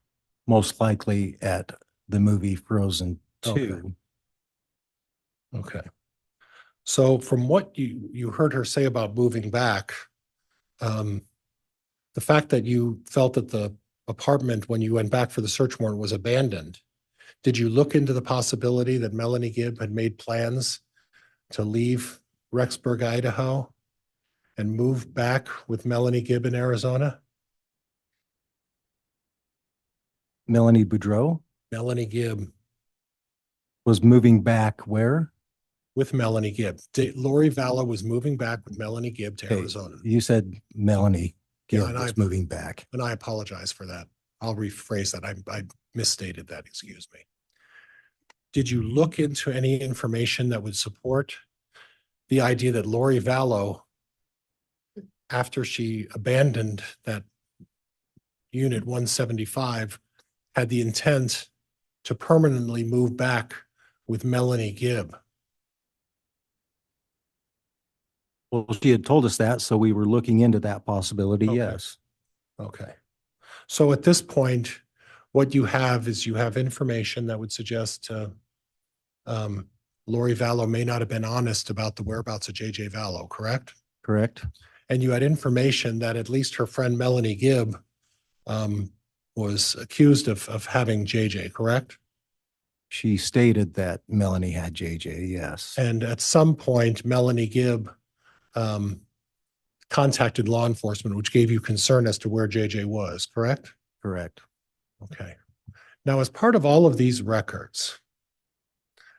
most likely at the movie Frozen 2. Okay. So from what you heard her say about moving back, the fact that you felt that the apartment when you went back for the search warrant was abandoned, did you look into the possibility that Melanie Gibb had made plans to leave Rexburg, Idaho and move back with Melanie Gibb in Arizona? Melanie Boudreau Melanie Gibb was moving back where? with Melanie Gibb. Lori Vallow was moving back with Melanie Gibb to Okay, Arizona. you said Melanie Yeah, Gibb and was moving back. And I apologize for that. I'll rephrase that. I misstated that, excuse me. Did you look into any information that would support the idea that Lori Vallow, after she abandoned that unit 175, had the intent to permanently move back with Melanie Gibb? Well, she had told us that, so we were looking into that possibility, Okay. yes. Okay. So at this point, what you have is you have information that would suggest Lori Vallow may not have been honest about the whereabouts of JJ Vallow, correct? Correct? And you had information that at least her friend Melanie Gibb was accused of having JJ, correct? She stated that Melanie had JJ, yes. And at some point, Melanie Gibb contacted law enforcement, which gave you concern as to where JJ was, correct? Correct. Okay. Now, as part of all of these records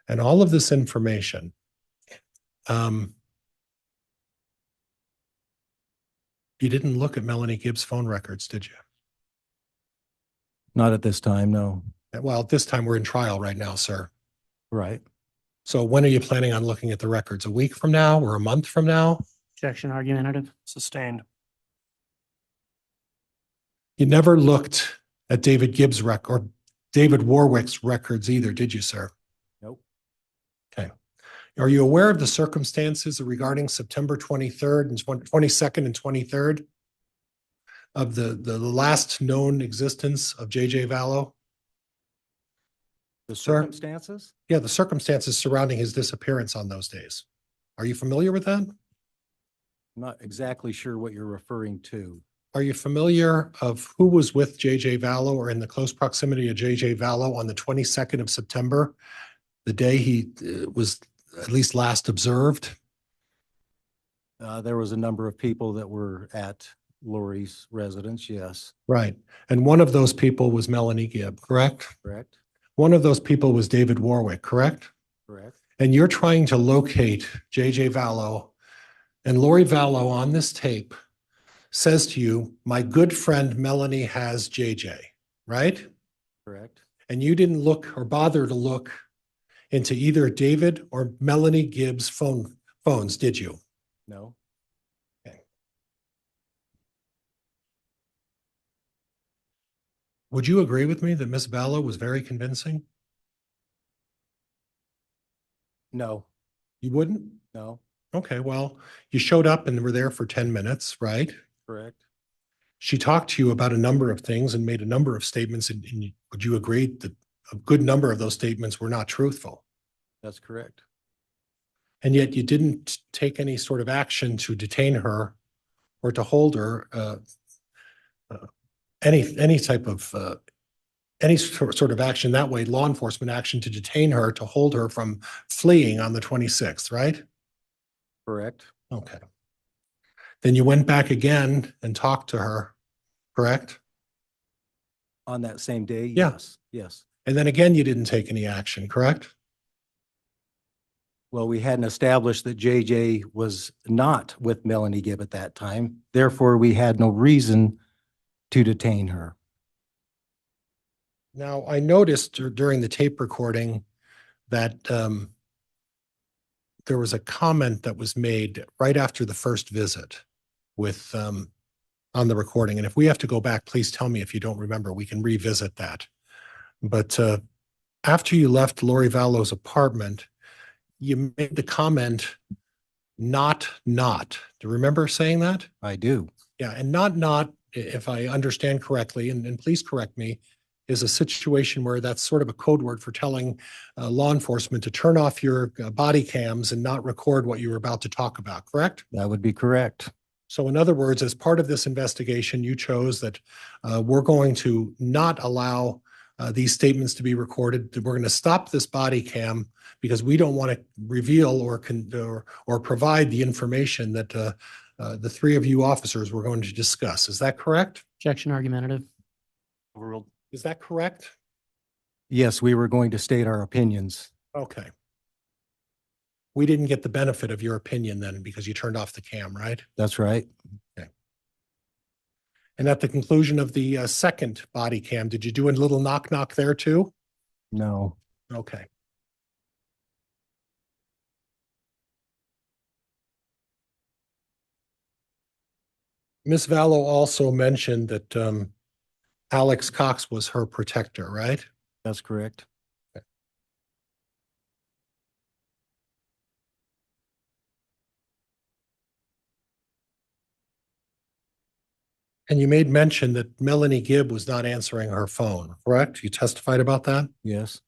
and all of this information, you didn't look at Melanie Gibb's phone records, did you? Not at this time, no. Well, at this time, we're in trial right now, sir. Right. So when are you planning on looking at the records? A week from now or a month from now? Objection, argumentative. Sustained. You never looked at David Gibb's record or David Warwick's records either, did you, sir? Nope. Okay. Are you aware of the circumstances regarding September 23rd and 22nd and 23rd of the last known existence of JJ Vallow? The Sir? circumstances? Yeah, the circumstances surrounding his disappearance on those days. Are you familiar with that? I'm not exactly sure what you're referring to. Are you familiar of who was with JJ Vallow or in the close proximity of JJ Vallow on the 22nd of September, the day he was at least last observed? There was a number of people that were at Lori's residence, yes. Right. And one of those people was Melanie Gibb, correct? Correct? One of those people was David Warwick, correct? Correct. And you're trying to locate JJ Vallow, and Lori Vallow on this tape says to you, my good friend Melanie has JJ, right? Correct. And you didn't look or bother to look into either David or Melanie Gibb's phones, did you? No. Would you agree with me that Miss Vallow was very convincing? No, You wouldn't? no, Okay, well, you showed up and were there for 10 minutes, right? correct. She talked to you about a number of things and made a number of statements, and would you agree that a good number of those statements were not truthful? That's correct. And yet you didn't take any sort of action to detain her or to hold her, any type of, any sort of action that way, law enforcement action to detain her, to hold her from fleeing on the 26th, right? Correct. Okay. Then you went back again and talked to her, correct? On that same day? Yeah. Yes, yes. And then again, you didn't take any action, correct? Well, we hadn't established that JJ was not with Melanie Gibb at that time. Therefore, we had no reason to detain her. Now, I noticed during the tape recording that there was a comment that was made right after the first visit with on the recording. And if we have to go back, please tell me if you don't remember, we can revisit that. But after you left Lori Vallow's apartment, you made the comment, not. Do you remember saying that? I do. Yeah, and not, if I understand correctly, and please correct me, is a situation where that's sort of a code word for telling law enforcement to turn off your body cams and not record what you were about to talk about, correct? That would be correct. So in other words, as part of this investigation, you chose that we're going to not allow these statements to be recorded. We're going to stop this body cam because we don't want to reveal or provide the information that the three of you officers were going to discuss. Is that correct? Objection argumentative. Overruled. Is that correct? Yes, we were going to state our opinions. Okay. We didn't get the benefit of your opinion then because you turned off the cam, right? That's right. And at the conclusion of the second body cam, did you do a little knock there too? No, Okay. Ms. Vallow also mentioned that Alex Cox was her protector, right? that's correct. And you made mention that Melanie Gibb was not answering her phone, correct? You testified about that? Yes,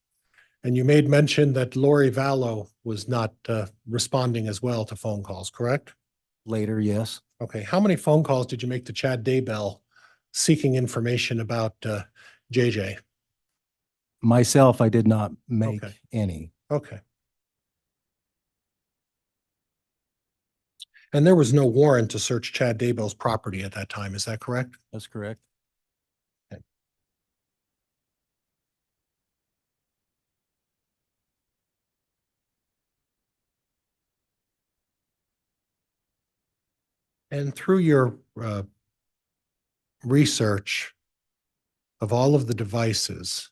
And you made mention that Lori Vallow was not responding as well to phone calls, correct? later, yes. Okay, how many phone calls did you make to Chad Daybell seeking information about JJ? Myself, I did not make Okay. any. Okay. And there was no warrant to search Chad Daybell's property at that time, is that correct? That's correct. And through your research of all of the devices,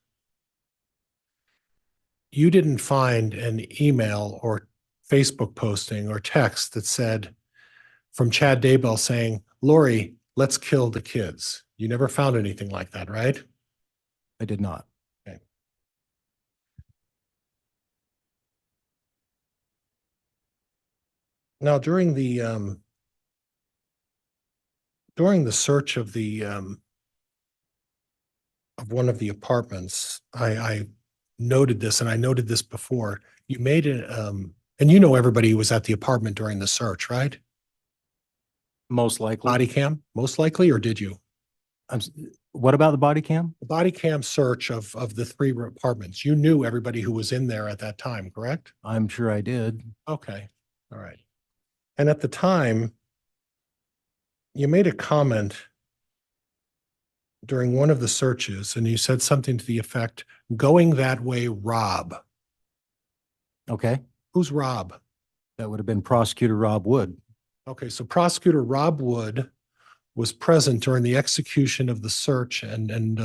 you didn't find an email or Facebook posting or text that said from Chad Daybell saying, Lori, let's kill the kids. You never found anything like that, right? I did not. Okay. Now, during the search of the of one of the apartments, I noted this, and I noted this before. You made it, and you know everybody who was at the apartment during the search, right? Most likely. Body cam, most likely, or did you? What about the body cam? The body cam search of the three apartments, you knew everybody who was in there at that time, correct? I'm sure I did. Okay, all right. And at the time, you made a comment during one of the searches, and you said something to the effect, going that way, Rob. Okay, Who's Rob? that would have been Prosecutor Rob Wood. Okay, so Prosecutor Rob Wood was present during the execution of the search and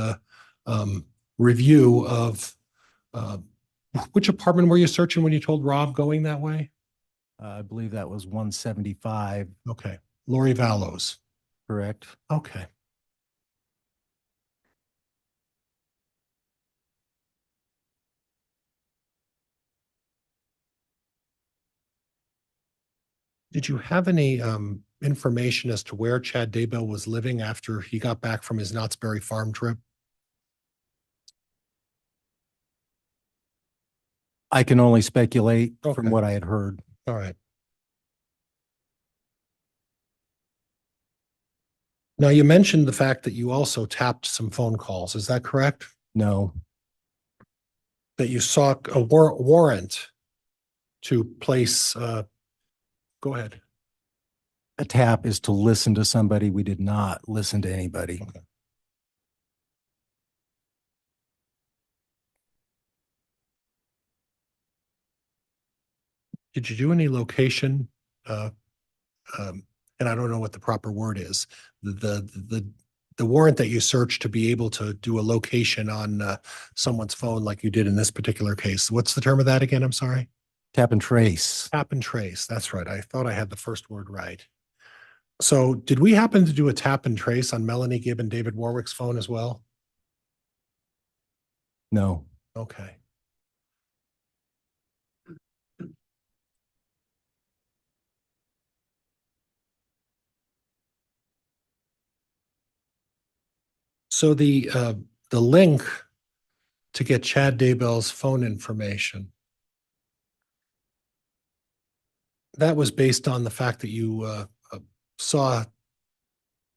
review of which apartment were you searching when you told Rob going that way? I believe that was 175, Okay, Lori Vallow's. correct? Okay. Did you have any information as to where Chad Daybell was living after he got back from his Knott's Berry Farm trip? I can only speculate Okay. from what I had heard. All right. Now, you mentioned the fact that you also tapped some phone calls. Is that correct? No, That you sought a warrant to place, go ahead. a tap is to listen to somebody. We did not listen to anybody. Okay. Did you do any location? And I don't know what the proper word is. The warrant that you searched to be able to do a location on someone's phone like you did in this particular case. What's the term of that again? I'm sorry. Tap and trace. Tap and trace. That's right. I thought I had the first word right. So did we happen to do a tap and trace on Melanie Gibb and David Warwick's phone as well? No, Okay. So the link to get Chad Daybell's phone information, that was based on the fact that you saw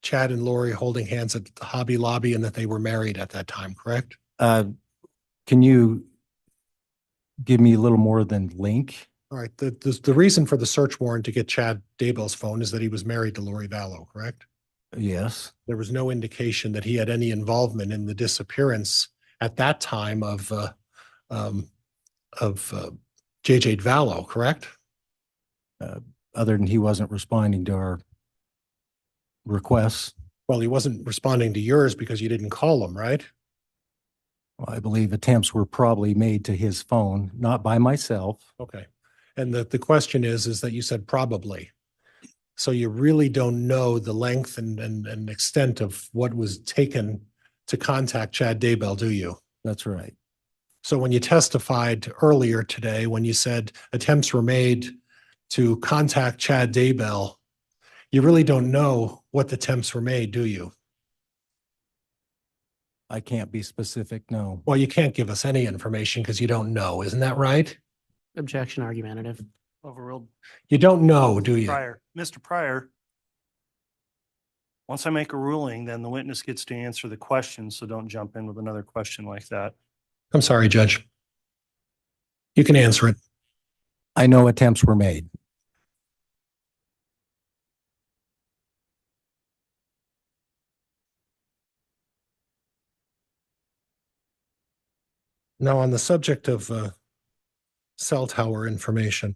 Chad and Lori holding hands at the Hobby Lobby and that they were married at that time, correct? can you give me a little more than link? All right. The reason for the search warrant to get Chad Daybell's phone is that he was married to Lori Vallow, correct? Yes. There was no indication that he had any involvement in the disappearance at that time of JJ Vallow, correct? Other than he wasn't responding to our requests. Well, he wasn't responding to yours because you didn't call him, right? Well, I believe attempts were probably made to his phone, not by myself. Okay. And the question is that you said probably. So you really don't know the length and extent of what was taken to contact Chad Daybell, do you? That's right. So when you testified earlier today, when you said attempts were made to contact Chad Daybell, you really don't know what the attempts were made, do you? I can't be specific, no. Well, you can't give us any information because you don't know. Isn't that right? Objection argumentative. Overruled. You don't know, do you? Pryor, Mr. Pryor. Once I make a ruling, then the witness gets to answer the question, so don't jump in with another question like that. I'm sorry, Judge. You can answer it. I know attempts were made. Now, on the subject of cell tower information,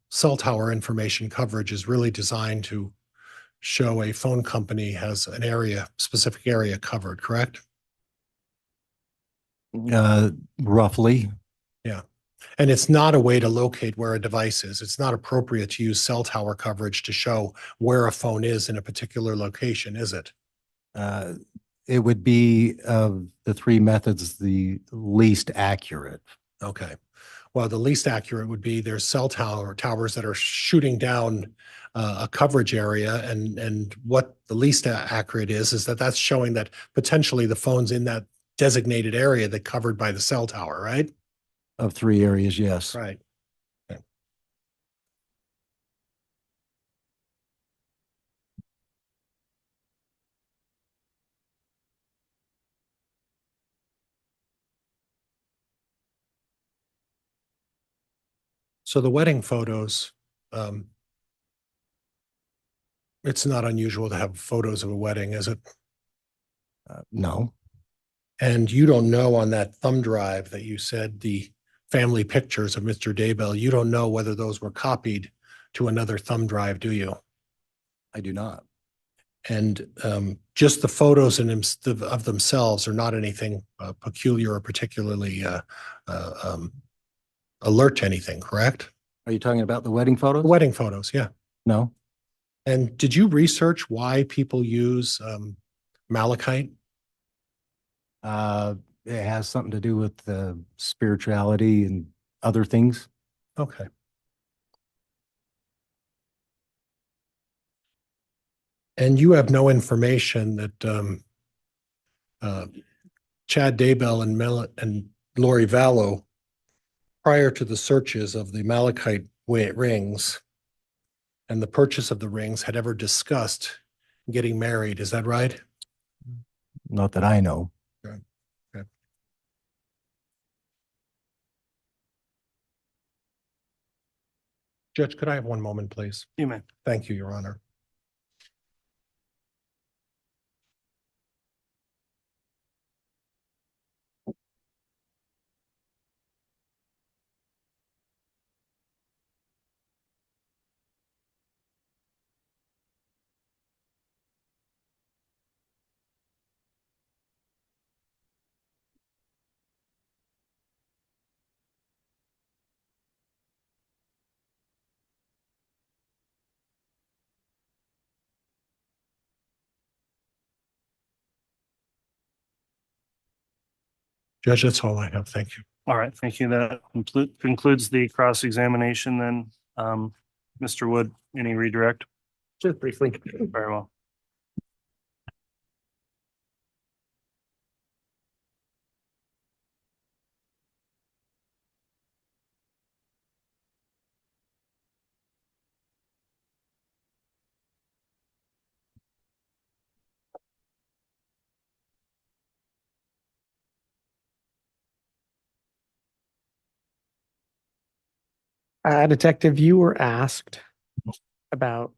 cell tower information coverage is really designed to show a phone company has an area, specific area covered, correct? Roughly. Yeah. And it's not a way to locate where a device is. It's not appropriate to use cell tower coverage to show where a phone is in a particular location, is it? It would be of the three methods, the least accurate. Okay. Well, the least accurate would be there's cell towers that are shooting down a coverage area, and what the least accurate is that that's showing that potentially the phone's in that designated area that covered by the cell tower, right? Of three areas, yes. Right. Okay. So the wedding photos, it's not unusual to have photos of a wedding, is it? No, And you don't know on that thumb drive that you said the family pictures of Mr. Daybell, you don't know whether those were copied to another thumb drive, do you? I do not. And just the photos of themselves are not anything peculiar or particularly alert to anything, correct? Are you talking about the wedding photos? The wedding photos, yeah. No. And did you research why people use malachite? It has something to do with spirituality and other things. Okay. And you have no information that Chad Daybell and Lori Vallow, prior to the searches of the Malachite rings and the purchase of the rings, had ever discussed getting married. Is that right? Not that I know. Judge, could I have one moment, please? You may. Thank you, Your Honor. Judge, that's all I have. Thank you. All right, thank you. That concludes the cross-examination then. Mr. Wood, any redirect? Just briefly. Very well. Detective, you were asked about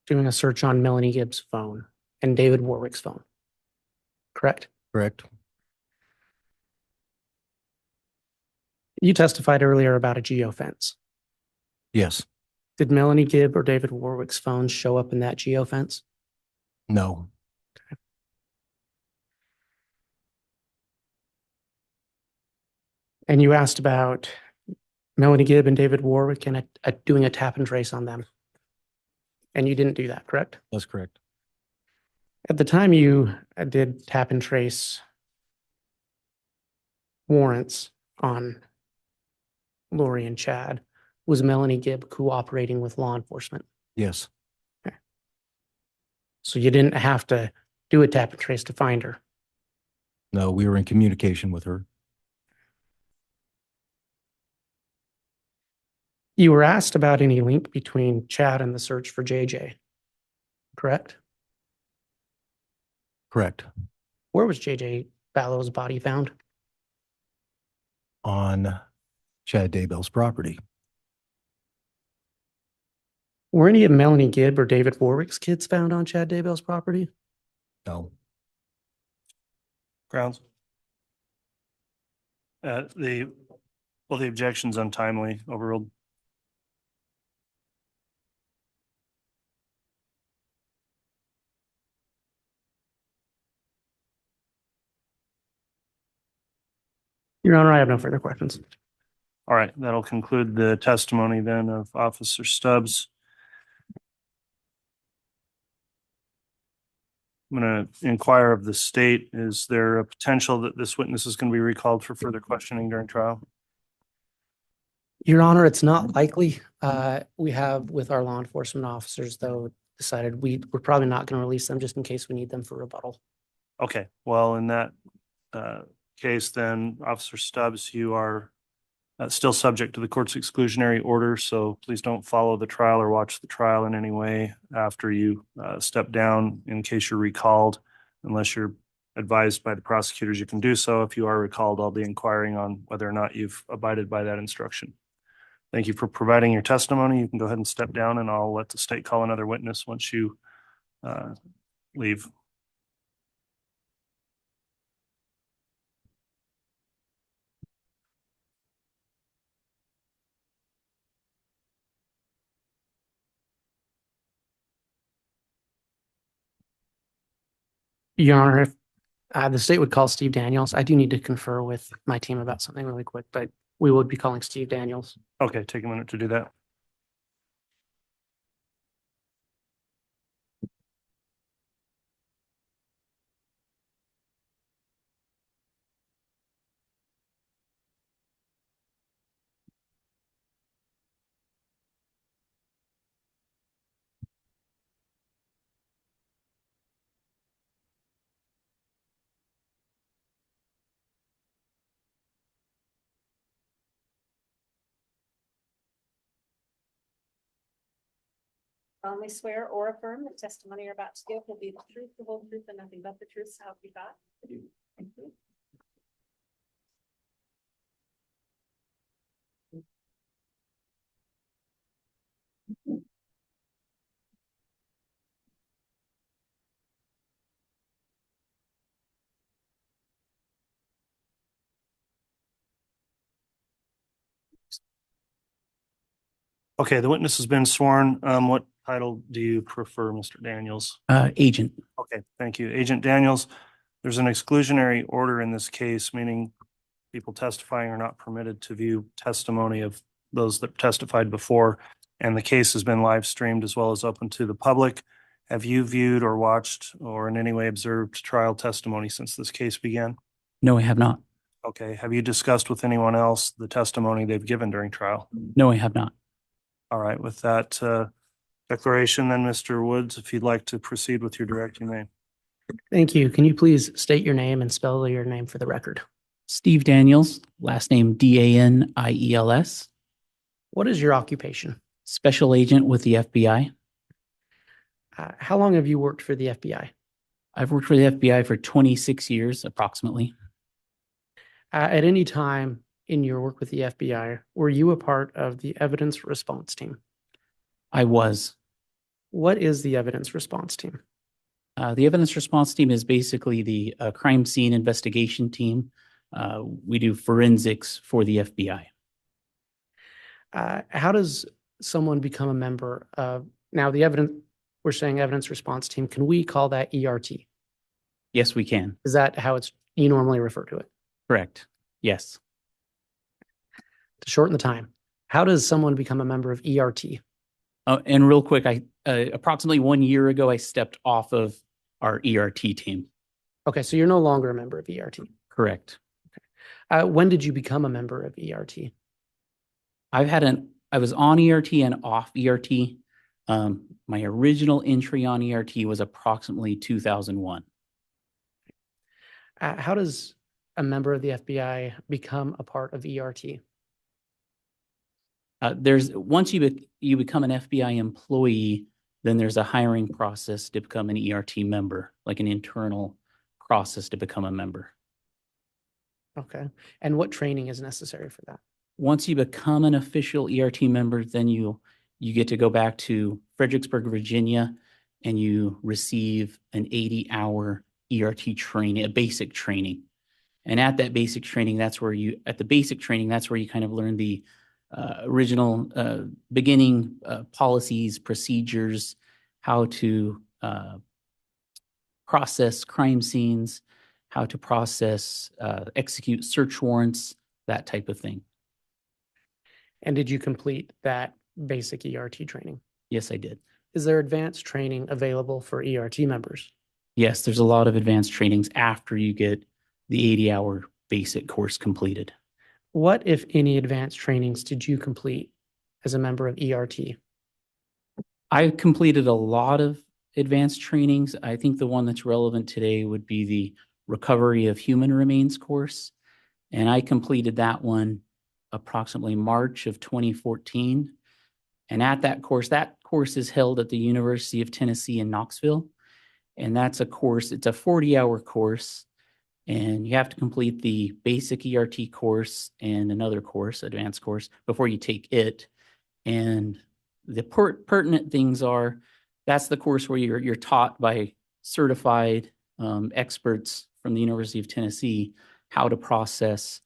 doing a search on Melanie Gibbs' phone and David Warwick's phone, correct? Correct. You testified earlier about a geofence. Yes. Did Melanie Gibb or David Warwick's phones show up in that geofence? No. And you asked about Melanie Gibb and David Warwick and doing a tap and trace on them. And you didn't do that, correct? That's correct. At the time you did tap and trace warrants on Lori and Chad, was Melanie Gibb cooperating with law enforcement? Yes. So you didn't have to do a tap and trace to find her. No, we were in communication with her. You were asked about any link between Chad and the search for JJ, correct? Correct. Where was JJ Ballow's body found? On Chad Daybell's property. Were any of Melanie Gibb or David Warwick's kids found on Chad Daybell's property? No. Grounds? The objection's untimely, overruled. Your Honor, I have no further questions. All right, that'll conclude the testimony then of Officer Stubbs. I'm going to inquire of the state, is there a potential that this witness is going to be recalled for further questioning during trial? Your Honor, it's not likely. We have, with our law enforcement officers, though, decided we're probably not going to release them just in case we need them for rebuttal. Okay, well, in that case, then, Officer Stubbs, you are still subject to the court's exclusionary order, so please don't follow the trial or watch the trial in any way after you step down in case you're recalled, unless you're advised by the prosecutors you can do so. If you are recalled, I'll be inquiring on whether or not you've abided by that instruction. Thank you for providing your testimony. You can go ahead and step down, and I'll let the state call another witness once you leave. Your Honor, if the state would call Steve Daniels, I do need to confer with my team about something really quick, but we would be calling Steve Daniels. Okay, take a minute to do that. solemnly swear or affirm the testimony you're about to give will be the truth, the whole truth, and nothing but the truth, so help you God? Thank you. Okay, the witness has been sworn. What title do you prefer, Mr. Daniels? Agent. Okay, thank you. Agent Daniels, there's an exclusionary order in this case, meaning people testifying are not permitted to view testimony of those that testified before, and the case has been live streamed as well as open to the public. Have you viewed or watched or in any way observed trial testimony since this case began? No, I have not. Okay, have you discussed with anyone else the testimony they've given during trial? No, I have not. All right, with that declaration, then, Mr. Woods, if you'd like to proceed with your direct, you may. Thank you. Can you please state your name and spell your name for the record? Steve Daniels, last name Daniels, What is your occupation? special agent with the FBI. How long have you worked for the FBI? I've worked for the FBI for 26 years, approximately. At any time in your work with the FBI, were you a part of the evidence response team? I was. What is the evidence response team? The evidence response team is basically the crime scene investigation team. We do forensics for the FBI. How does someone become a member of, now the evidence, we're saying evidence response team, can we call that ERT? Yes, we can. Is that how you normally refer to it? Correct. Yes. To shorten the time, how does someone become a member of ERT? And real quick, approximately 1 year ago, I stepped off of our ERT team. Okay, so you're no longer a member of ERT. Correct. When did you become a member of ERT? I was on ERT and off ERT. My original entry on ERT was approximately 2001. How does a member of the FBI become a part of ERT? Once you become an FBI employee, then there's a hiring process to become an ERT member, like an internal process to become a member. Okay. And what training is necessary for that? Once you become an official ERT member, then you get to go back to Fredericksburg, Virginia, and you receive an 80-hour ERT training, a basic training. And at that basic training, that's where you kind of learn the original beginning policies, procedures, how to process crime scenes, how to process, execute search warrants, that type of thing. And did you complete that basic ERT training? Yes, I did. Is there advanced training available for ERT members? Yes, there's a lot of advanced trainings after you get the 80-hour basic course completed. What, if any, advanced trainings did you complete as a member of ERT? I completed a lot of advanced trainings. I think the one that's relevant today would be the Recovery of Human Remains course. And I completed that one approximately March of 2014. And at that course is held at the University of Tennessee in Knoxville. And that's a course, it's a 40-hour course. And you have to complete the basic ERT course and another course, advanced course, before you take it. And the pertinent things are, that's the course where you're taught by certified experts from the University of Tennessee how to process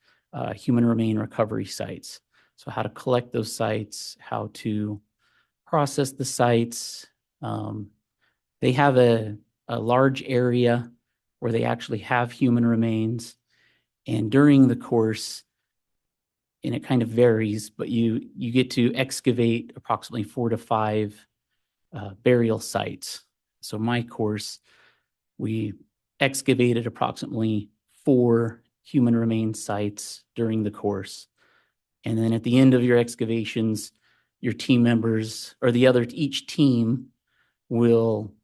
human remain recovery sites. So how to collect those sites, how to process the sites. They have a large area where they actually have human remains. And during the course, and it kind of varies, but you get to excavate approximately 4 to 5 burial sites. So my course, we excavated approximately 4 human remains sites during the course. And then at the end of your excavations, your team members or each team will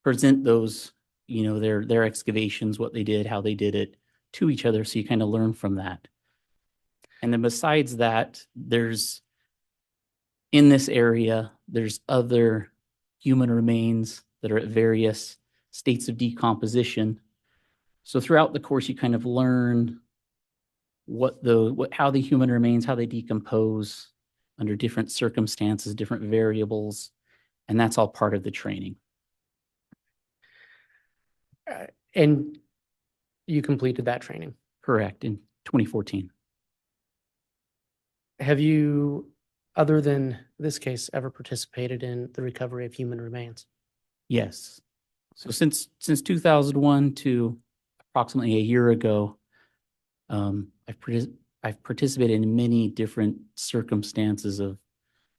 present those, their excavations, what they did, how they did it to each other. So you kind of learn from that. And then besides that, in this area, there's other human remains that are at various states of decomposition. So throughout the course, you kind of learn how the human remains, how they decompose under different circumstances, different variables, and that's all part of the training. And you completed that training. Correct, in 2014. Have you, other than this case, ever participated in the recovery of human remains? Yes. So since 2001 to approximately a year ago, I've participated in many different circumstances of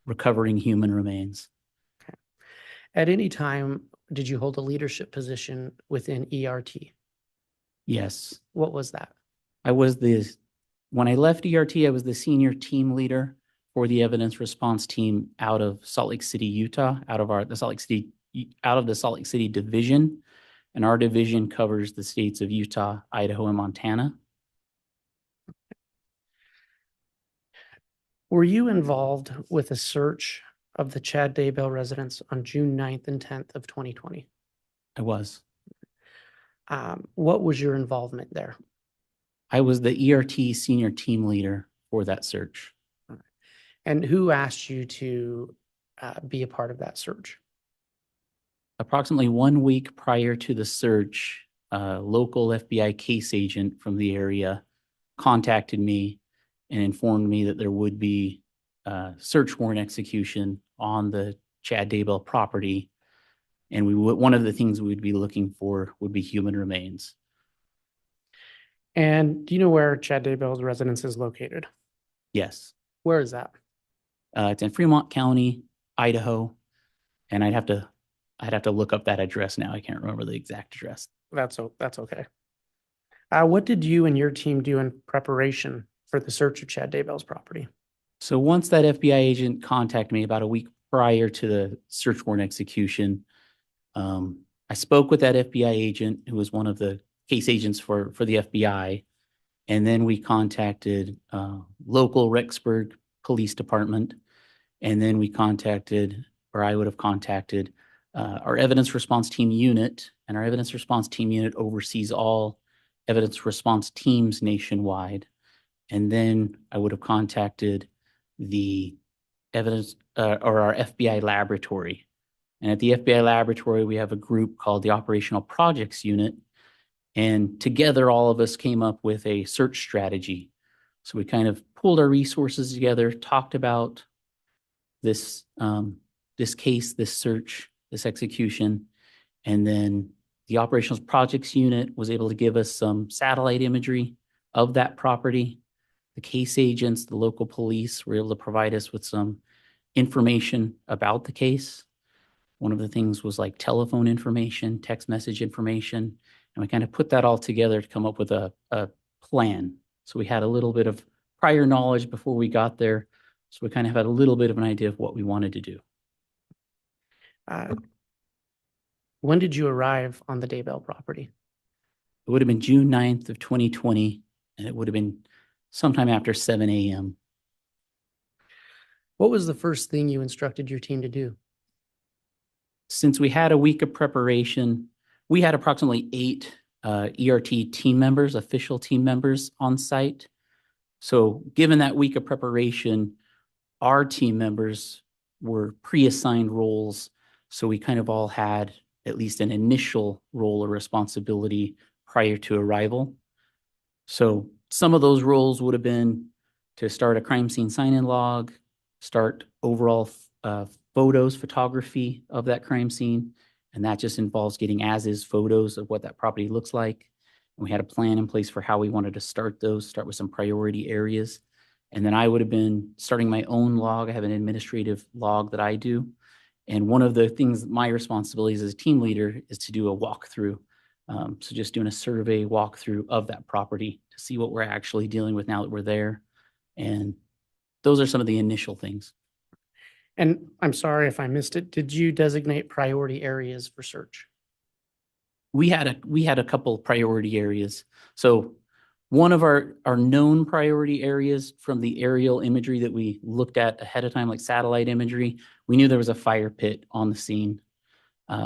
recovering human remains. Okay. At any time, did you hold a leadership position within ERT? Yes. What was that? When I left ERT, I was the senior team leader for the evidence response team out of Salt Lake City, Utah, out of the Salt Lake City division. And our division covers the states of Utah, Idaho, and Montana. Were you involved with a search of the Chad Daybell residence on June 9th and 10th of 2020? I was. What was your involvement there? I was the ERT senior team leader for that search. And who asked you to be a part of that search? Approximately 1 week prior to the search, a local FBI case agent from the area contacted me and informed me that there would be a search warrant execution on the Chad Daybell property. And one of the things we'd be looking for would be human remains. And do you know where Chad Daybell's residence is located? Yes. Where is that? It's in Fremont County, Idaho. And I'd have to look up that address now. I can't remember the exact address. That's okay. What did you and your team do in preparation for the search of Chad Daybell's property? So once that FBI agent contacted me about a week prior to the search warrant execution, I spoke with that FBI agent who was one of the case agents for the FBI. And then we contacted local Rexburg Police Department. And then I would have contacted our evidence response team unit, and our evidence response team unit oversees all evidence response teams nationwide. And then I would have contacted the evidence or our FBI laboratory. And at the FBI laboratory, we have a group called the Operational Projects Unit. And together, all of us came up with a search strategy. So we kind of pulled our resources together, talked about this case, this search, this execution, and then the Operational Projects Unit was able to give us some satellite imagery of that property. The case agents, the local police were able to provide us with some information about the case. One of the things was like telephone information, text message information, and we kind of put that all together to come up with a plan. So we had a little bit of prior knowledge before we got there. So we kind of had a little bit of an idea of what we wanted to do. When did you arrive on the Daybell property? It would have been June 9th of 2020, and it would have been sometime after 7 a.m. What was the first thing you instructed your team to do? Since we had a week of preparation, we had approximately 8 ERT team members, official team members on site. So given that week of preparation, our team members were pre-assigned roles. So we kind of all had at least an initial role or responsibility prior to arrival. So some of those roles would have been to start a crime scene sign-in log, start overall photography of that crime scene. And that just involves getting as-is photos of what that property looks like. And we had a plan in place for how we wanted to start with some priority areas. And then I would have been starting my own log. I have an administrative log that I do. And one of the things, my responsibilities as a team leader is to do a walkthrough. So just doing a survey walkthrough of that property to see what we're actually dealing with now that we're there. And those are some of the initial things. And I'm sorry if I missed it. Did you designate priority areas for search? We had a couple priority areas. So one of our known priority areas from the aerial imagery that we looked at ahead of time, like satellite imagery, we knew there was a fire pit on the scene.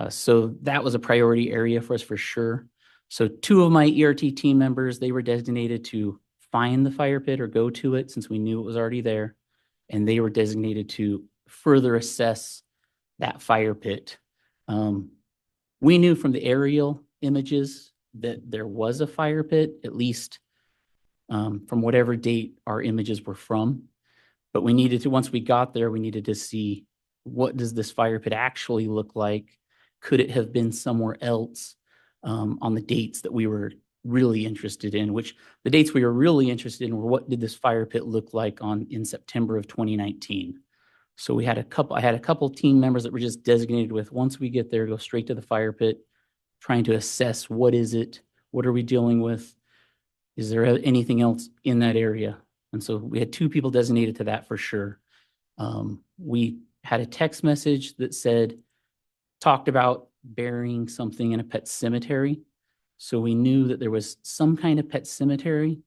So that was a priority area for us for sure. So two of my ERT team members, they were designated to find the fire pit or go to it since we knew it was already there. And they were designated to further assess that fire pit. We knew from the aerial images that there was a fire pit, at least from whatever date our images were from. But we needed to, once we got there, we needed to see what does this fire pit actually look like? Could it have been somewhere else on the dates that we were really interested in, which the dates we were really interested in were what did this fire pit look like in September of 2019. So I had a couple team members that were just designated with, once we get there, go straight to the fire pit, trying to assess what is it, what are we dealing with, is there anything else in that area? And so we had two people designated to that for sure. We had a text message that talked about burying something in a pet cemetery. So we knew that there was some kind of pet cemetery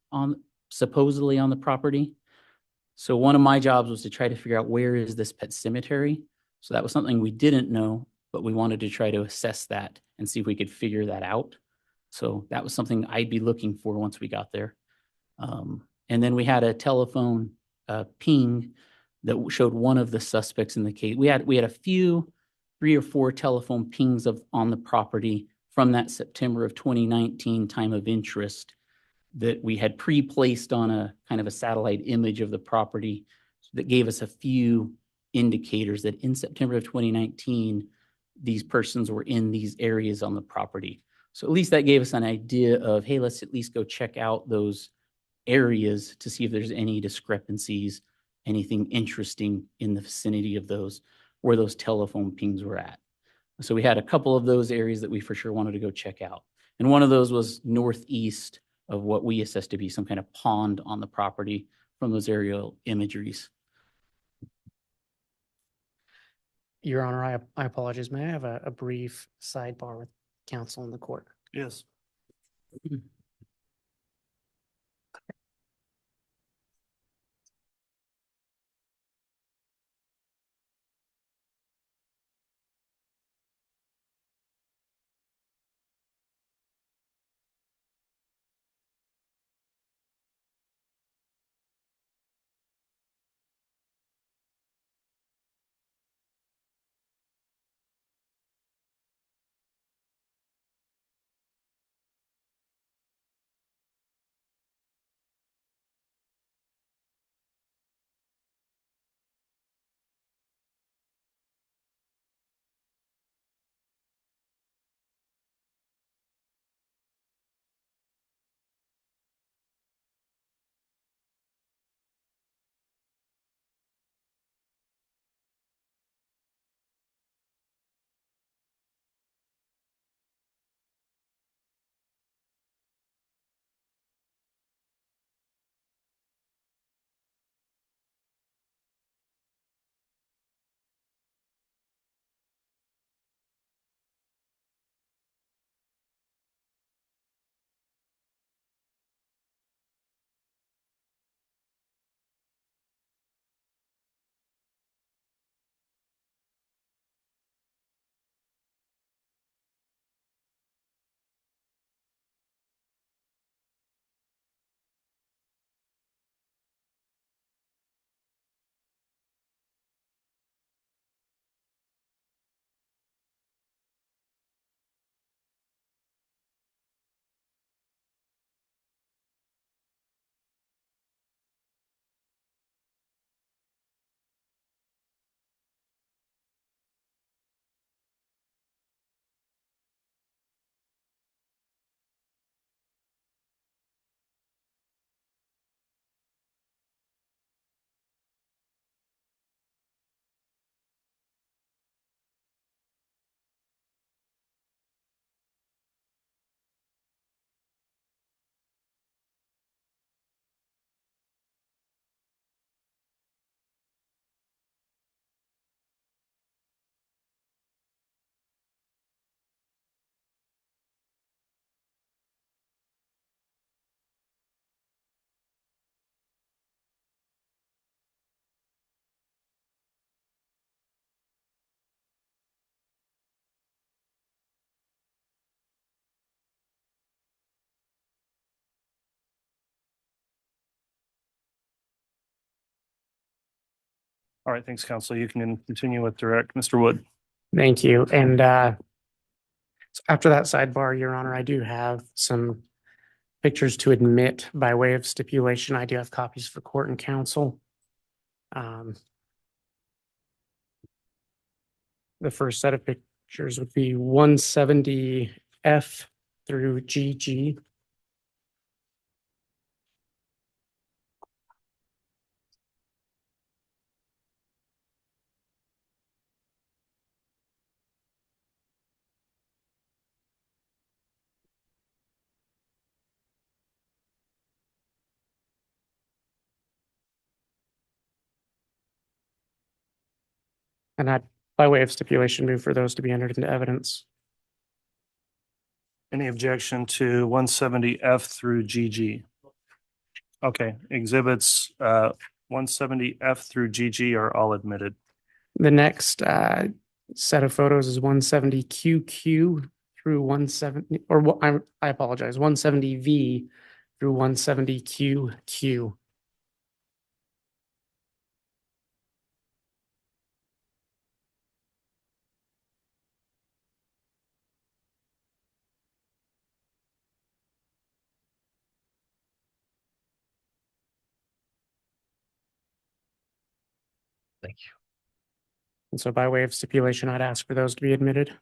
supposedly on the property. So one of my jobs was to try to figure out where is this pet cemetery. So that was something we didn't know, but we wanted to try to assess that and see if we could figure that out. So that was something I'd be looking for once we got there. And then we had a telephone ping that showed one of the suspects in the case. We had a few, 3 or 4 telephone pings on the property from that September of 2019 time of interest that we had pre-placed on a kind of a satellite image of the property that gave us a few indicators that in September of 2019, these persons were in these areas on the property. So at least that gave us an idea of, hey, let's at least go check out those areas to see if there's any discrepancies, anything interesting in the vicinity of those, where those telephone pings were at. So we had a couple of those areas that we for sure wanted to go check out. And one of those was northeast of what we assessed to be some kind of pond on the property from those aerial imageries. Your Honor, I apologize. May I have a brief sidebar with counsel in the court? Yes. All right, thanks, counsel. You can continue with direct. Mr. Wood. Thank you. And so after that sidebar, Your Honor, I do have some pictures to admit by way of stipulation. I do have copies for court and counsel. The first set of pictures would be 170 F through GG. And I, by way of stipulation, move for those to be entered into evidence. Any objection to 170F through GG? Okay, exhibits 170F through GG are all admitted. The next set of photos is 170 QQ through 170, I apologize, 170 V through 170 QQ. Thank you. And so by way of stipulation, I'd ask for those to be admitted.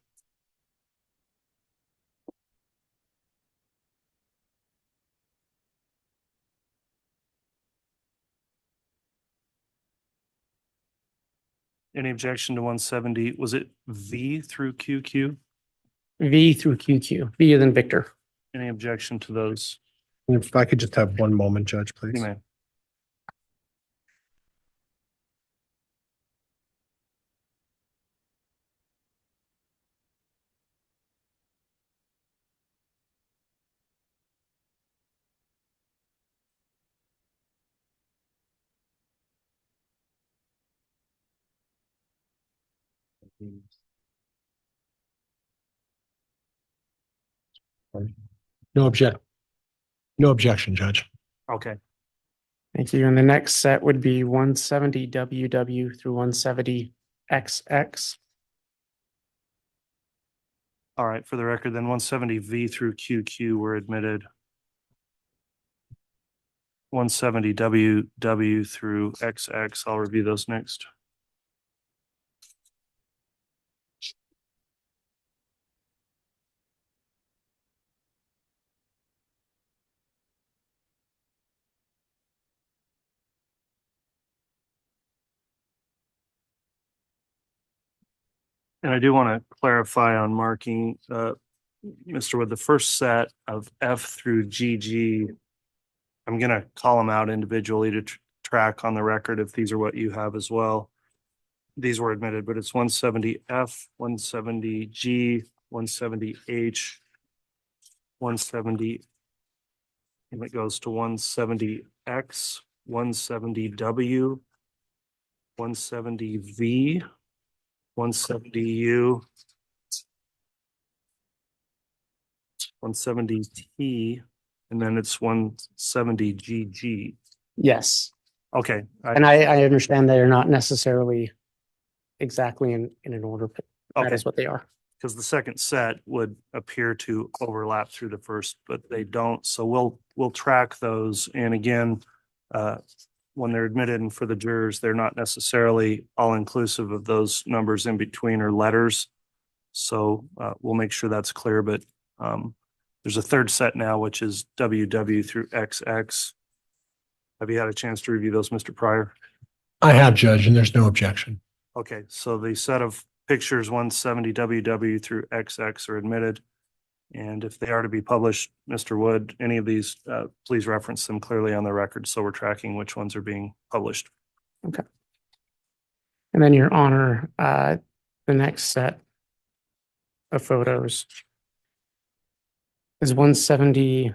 Any objection to 170? Was it V through QQ? V through QQ, V than Victor. Any objection to those? If I could just have one moment, Judge, please. You may. No objection, Judge. Okay, Thank you. And the next set would be 170 WW through 170 XX. all right, for the record, then 170V through QQ were admitted. 170WW through XX, I'll review those next. And I do want to clarify on marking, Mr. Wood, the first set of F through GG, I'm going to call them out individually to track on the record if these are what you have as well. These were admitted, but it's 170F, 170G, 170H, 170, and it goes to 170X, 170W, 170V, 170U, 170T, and then it's 170GG. Yes. Okay. And I understand they are not necessarily exactly in an order, but that Okay. is what they are. Because the second set would appear to overlap through the first, but they don't. So we'll track those. And again, when they're admitted and for the jurors, they're not necessarily all inclusive of those numbers in between or letters. So we'll make sure that's clear. But there's a third set now, which is WW through XX. Have you had a chance to review those, Mr. Pryor? I have, Judge, and there's no objection. Okay, so the set of pictures 170 WW through XX are admitted. And if they are to be published, Mr. Wood, any of these, please reference them clearly on the record so we're tracking which ones are being published. Okay. And then, Your Honor, the next set of photos is 170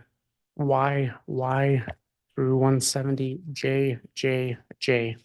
YY through 170 JJJ.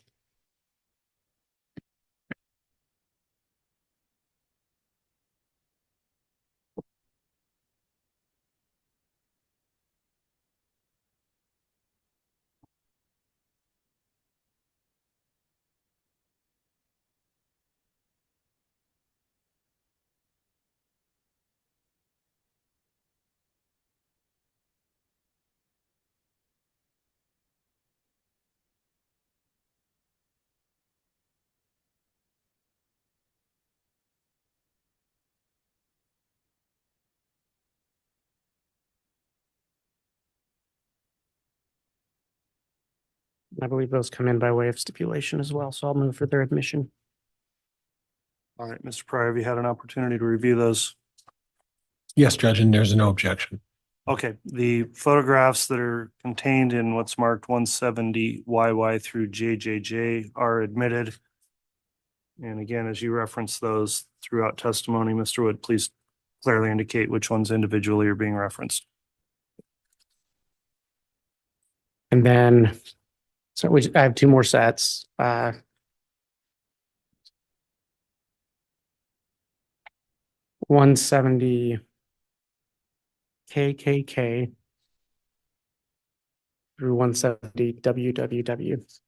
I believe those come in by way of stipulation as well, so I'll move for their admission. All right, Mr. Pryor, have you had an opportunity to review those? Yes, Judge, and there's no objection. Okay, the photographs that are contained in what's marked 170 YY through JJJ are admitted. And again, as you reference those throughout testimony, Mr. Wood, please clearly indicate which ones individually are being referenced. And then, so I have two more sets. 170 KKK through 170 WWW.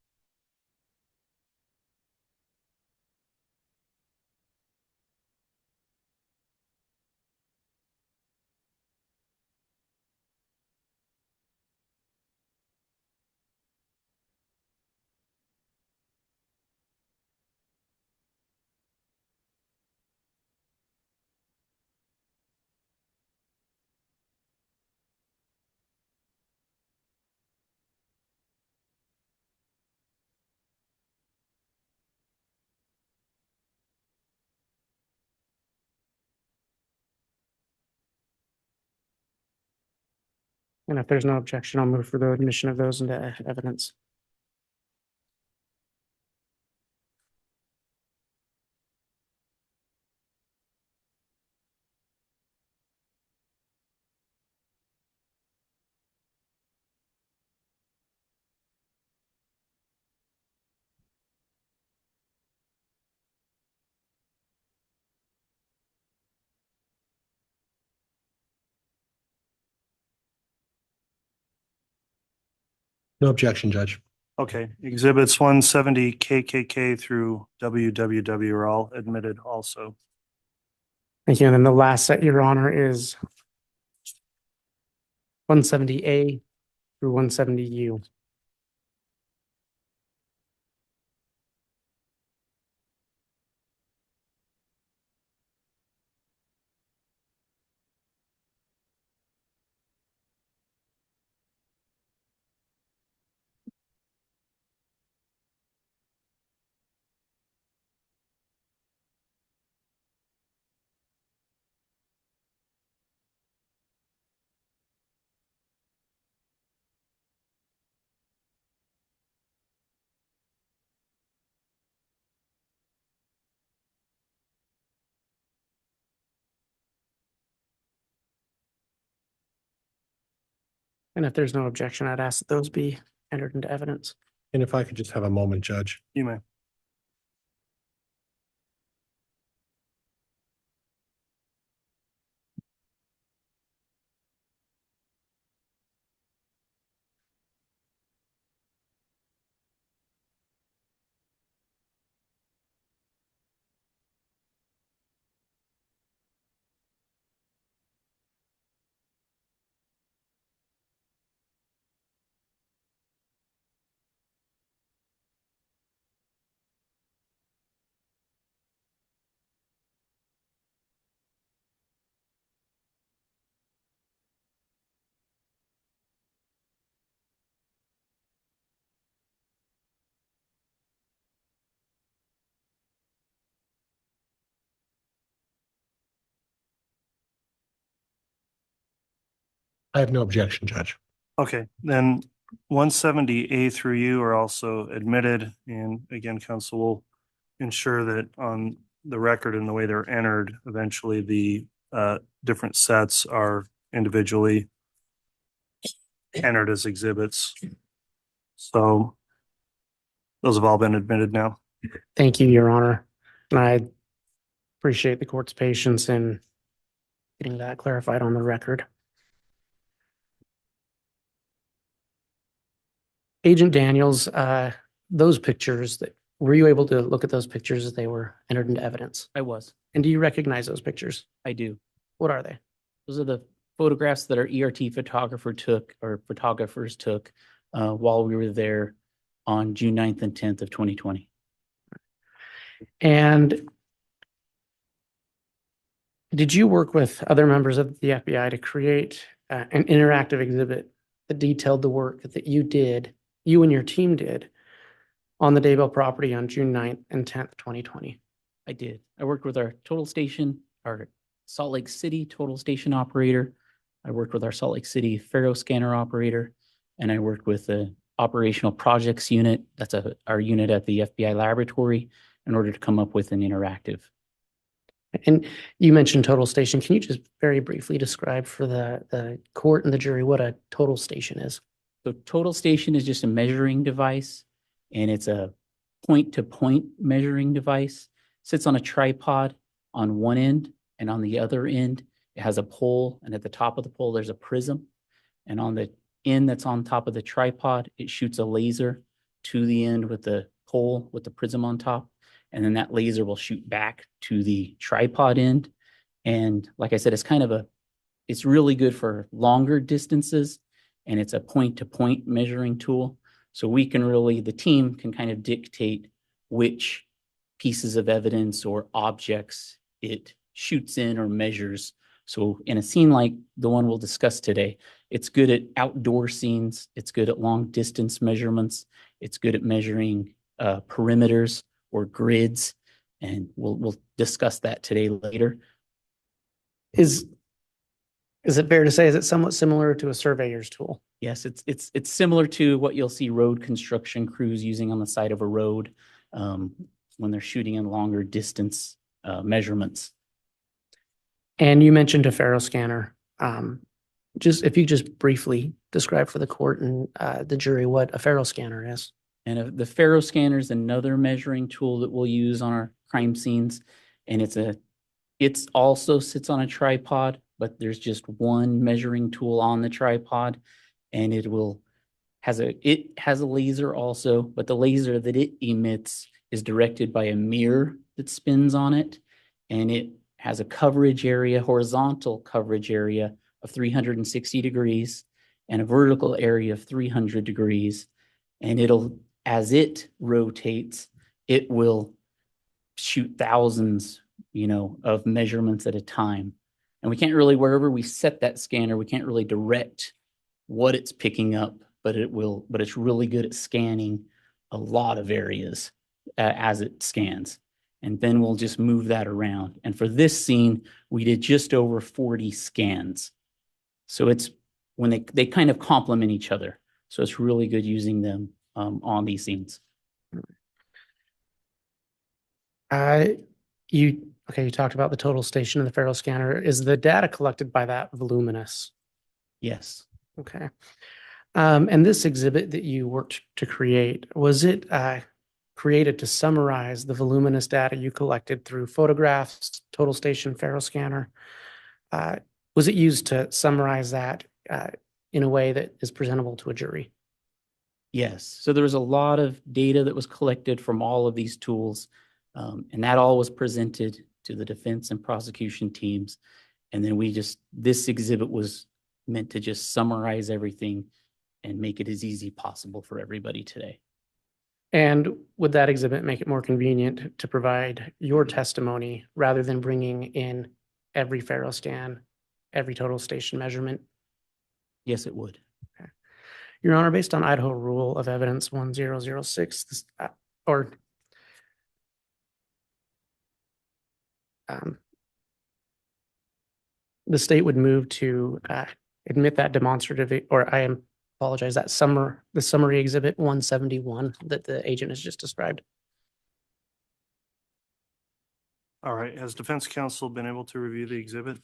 And if there's no objection, I'll move for the admission of those into evidence. No objection, Judge. Okay, exhibits 170 KKK through WWW are all admitted also. Thank you. And then the last set, Your Honor, is 170A through 170U. And if there's no objection, I'd ask that those be entered into evidence. And if I could just have a moment, Judge. You may. I have no objection, Judge. Okay, then 170A through U are also admitted. And again, council will ensure that on the record and the way they're entered, eventually the different sets are individually entered as exhibits. So those have all been admitted now. Thank you, Your Honor. And I appreciate the court's patience in getting that clarified on the record. Agent Daniels, those pictures, were you able to look at those pictures as they were entered into evidence? I was. And do you recognize those pictures? I do. What are they? Those are the photographs that our ERT photographers took while we were there on June 9th and 10th of 2020. And did you work with other members of the FBI to create an interactive exhibit that detailed the work that you did you and your team did on the Daybell property on June 9th and 10th, 2020. I did. I worked with our total station, our Salt Lake City total station operator. I worked with our Salt Lake City Faro scanner operator, and I worked with the operational projects unit. That's our unit at the FBI laboratory in order to come up with an interactive. And you mentioned total station. Can you just very briefly describe for the court and the jury what a total station is? So total station is just a measuring device, and it's a point-to-point measuring device. Sits on a tripod on one end, and on the other end, it has a pole, and at the top of the pole, there's a prism. And on the end that's on top of the tripod, it shoots a laser to the end with the pole with the prism on top. And then that laser will shoot back to the tripod end. And like I said, it's really good for longer distances, and it's a point-to-point measuring tool. So the team can kind of dictate which pieces of evidence or objects it shoots in or measures. So in a scene like the one we'll discuss today, it's good at outdoor scenes. It's good at long distance measurements. It's good at measuring perimeters or grids. And we'll discuss that today later. Is it fair to say, is it somewhat similar to a surveyor's tool? Yes, it's similar to what you'll see road construction crews using on the side of a road when they're shooting in longer distance measurements. And you mentioned a Faro scanner. If you just briefly describe for the court and the jury what a Faro scanner is. And the Faro scanner is another measuring tool that we'll use on our crime scenes. And it also sits on a tripod, but there's just one measuring tool on the tripod, and it has a laser also, but the laser that it emits is directed by a mirror that spins on it, and it has a horizontal coverage area of 360 degrees and a vertical area of 300 degrees. And as it rotates, it will shoot thousands, of measurements at a time. And wherever we set that scanner, we can't really direct what it's picking up, but it's really good at scanning a lot of areas as it scans. And then we'll just move that around. And for this scene, we did just over 40 scans. So it's when they kind of complement each other. So it's really good using them on these scenes. You talked about the total station and the Faro scanner. Is the data collected by that voluminous? Yes. Okay. And this exhibit that you worked to create, was it created to summarize the voluminous data you collected through photographs, total station, Faro scanner? Was it used to summarize that in a way that is presentable to a jury? Yes. So there was a lot of data that was collected from all of these tools, and that all was presented to the defense and prosecution teams. And then this exhibit was meant to just summarize everything and make it as easy possible for everybody today. And would that exhibit make it more convenient to provide your testimony rather than bringing in every Faro scan, every total station measurement? Yes, it would. Okay. Your Honor, based on Idaho Rule of Evidence 1006, the state would move to admit that demonstrative, or I apologize, the summary exhibit 171 that the agent has just described. All right. Has defense counsel been able to review the exhibit?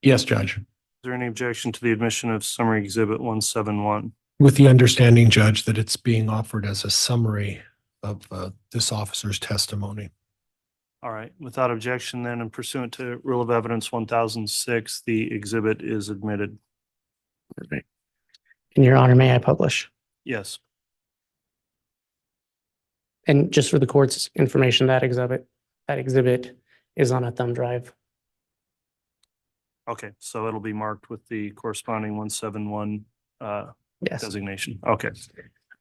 Yes, Judge. Is there any objection to the admission of summary exhibit 171? With the understanding, Judge, that it's being offered as a summary of this officer's testimony. All right. Without objection, then, and pursuant to Rule of Evidence 1006, the exhibit is admitted. Perfect. And Your Honor, may I publish? Yes. And just for the court's information, that exhibit is on a thumb drive. Okay. So it'll be marked with the corresponding 171 Yes. designation. Okay.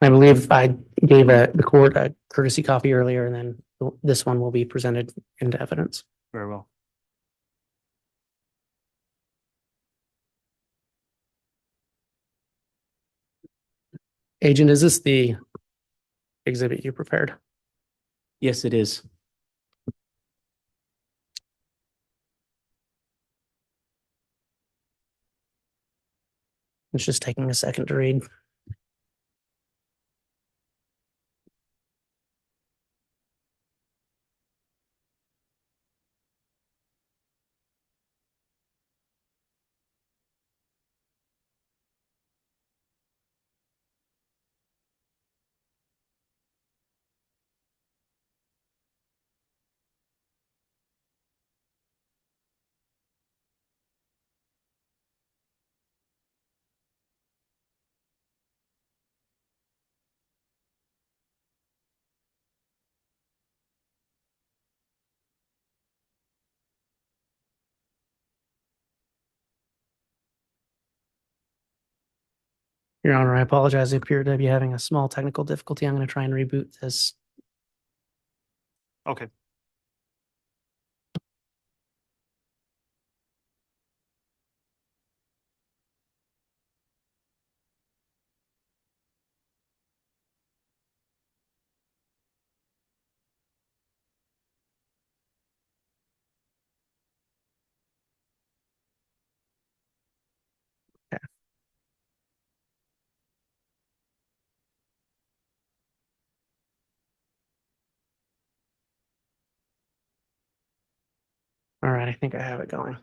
I believe I gave the court a courtesy copy earlier, and then this one will be presented into evidence. Very well. Agent, is this the exhibit you prepared? Yes, it is. It's just taking a second to read. Your Honor, I apologize. I appear to be having a small technical difficulty. I'm going to try and reboot this. Okay. All right, I think I have it going.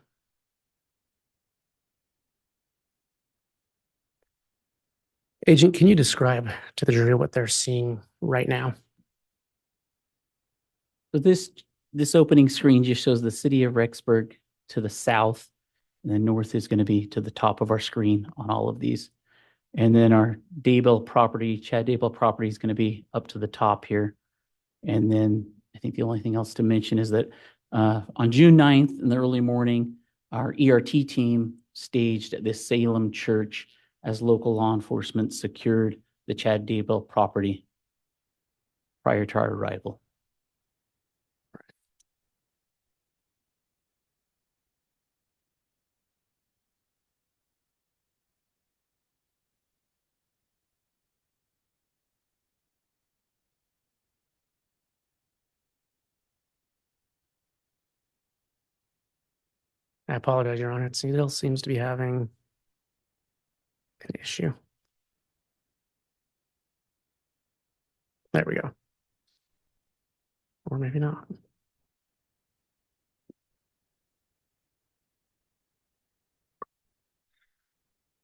Agent, can you describe to the jury what they're seeing right now? So this opening screen just shows the city of Rexburg to the south, and then north is going to be to the top of our screen on all of these. And then our Daybell property, Chad Daybell property, is going to be up to the top here. And then I think the only thing else to mention is that on June 9th in the early morning, our ERT team staged at this Salem church as local law enforcement secured the Chad Daybell property prior to our arrival. I apologize, Your Honor. It still seems to be having an issue. There we go. Or maybe not.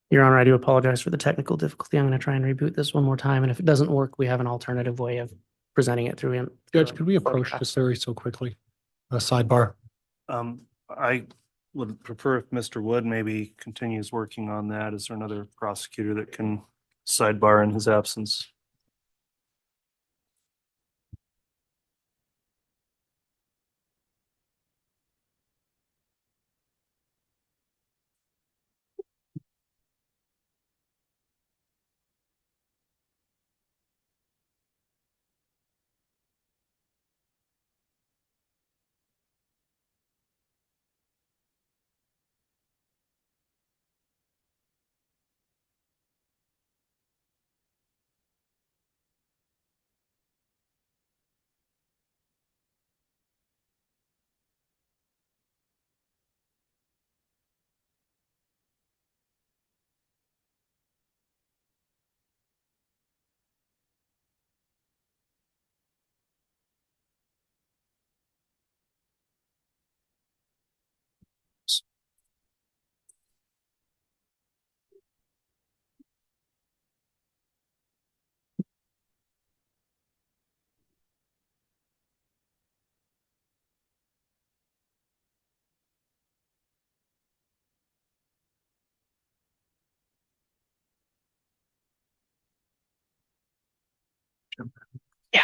Your Honor, I do apologize for the technical difficulty. I'm going to try and reboot this one more time. And if it doesn't work, we have an alternative way of presenting it through him. Judge, could we approach this area so quickly? A sidebar. I would prefer if Mr. Wood maybe continues working on that. Is there another prosecutor that can sidebar in his absence? Yeah.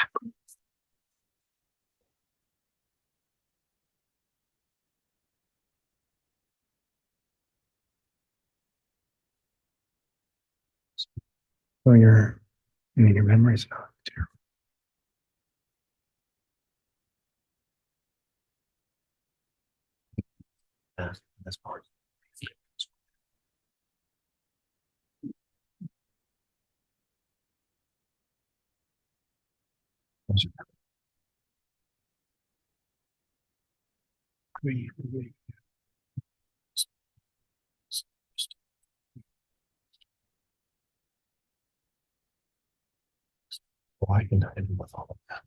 Well, your memory's not terrible. That's part. Why can I do with all of that?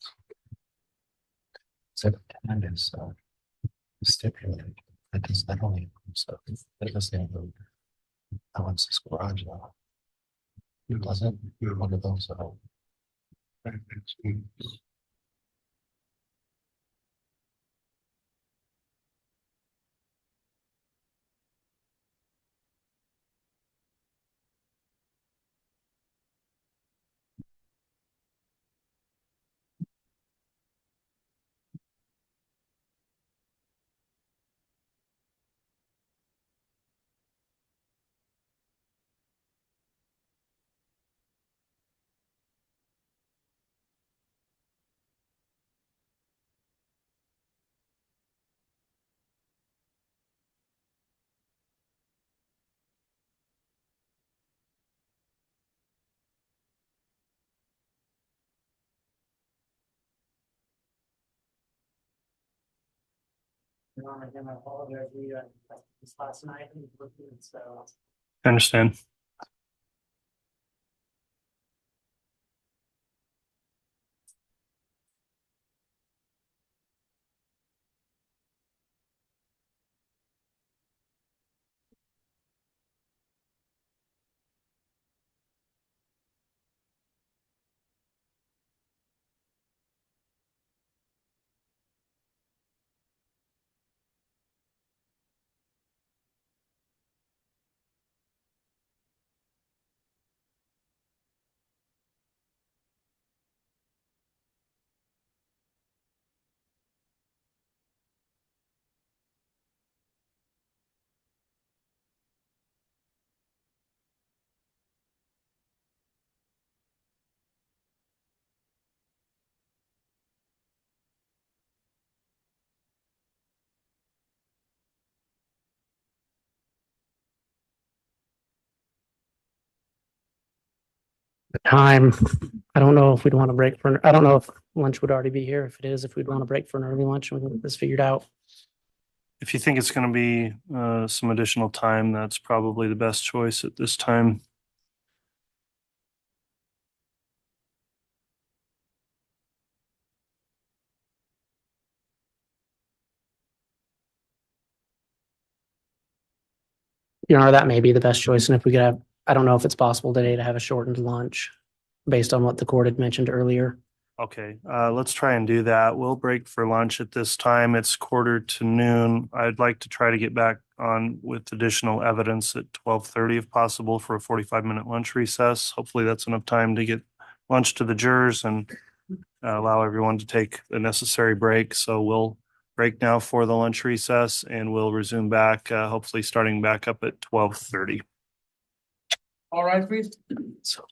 So that is stipulated. That does not only include stuff, that doesn't include Alex's garage now. It doesn't, one of those, Again, I apologize. We this last night, so. I understand. The time, I don't know if we'd want to break for, I don't know if lunch would already be here. If it is, if we'd want to break for an early lunch, we can get this figured out. If you think it's going to be some additional time, that's probably the best choice at this time. You know, that may be the best choice. And if we could have, I don't know if it's possible today to have a shortened lunch based on what the court had mentioned earlier. Okay, let's try and do that. We'll break for lunch at this time. It's 1:45 p.m. I'd like to try to get back on with additional evidence at 12:30 if possible for a 45-minute lunch recess. Hopefully that's enough time to get lunch to the jurors and allow everyone to take the necessary break. So we'll break now for the lunch recess and we'll resume back, hopefully starting back up at 12:30. All right, please. So.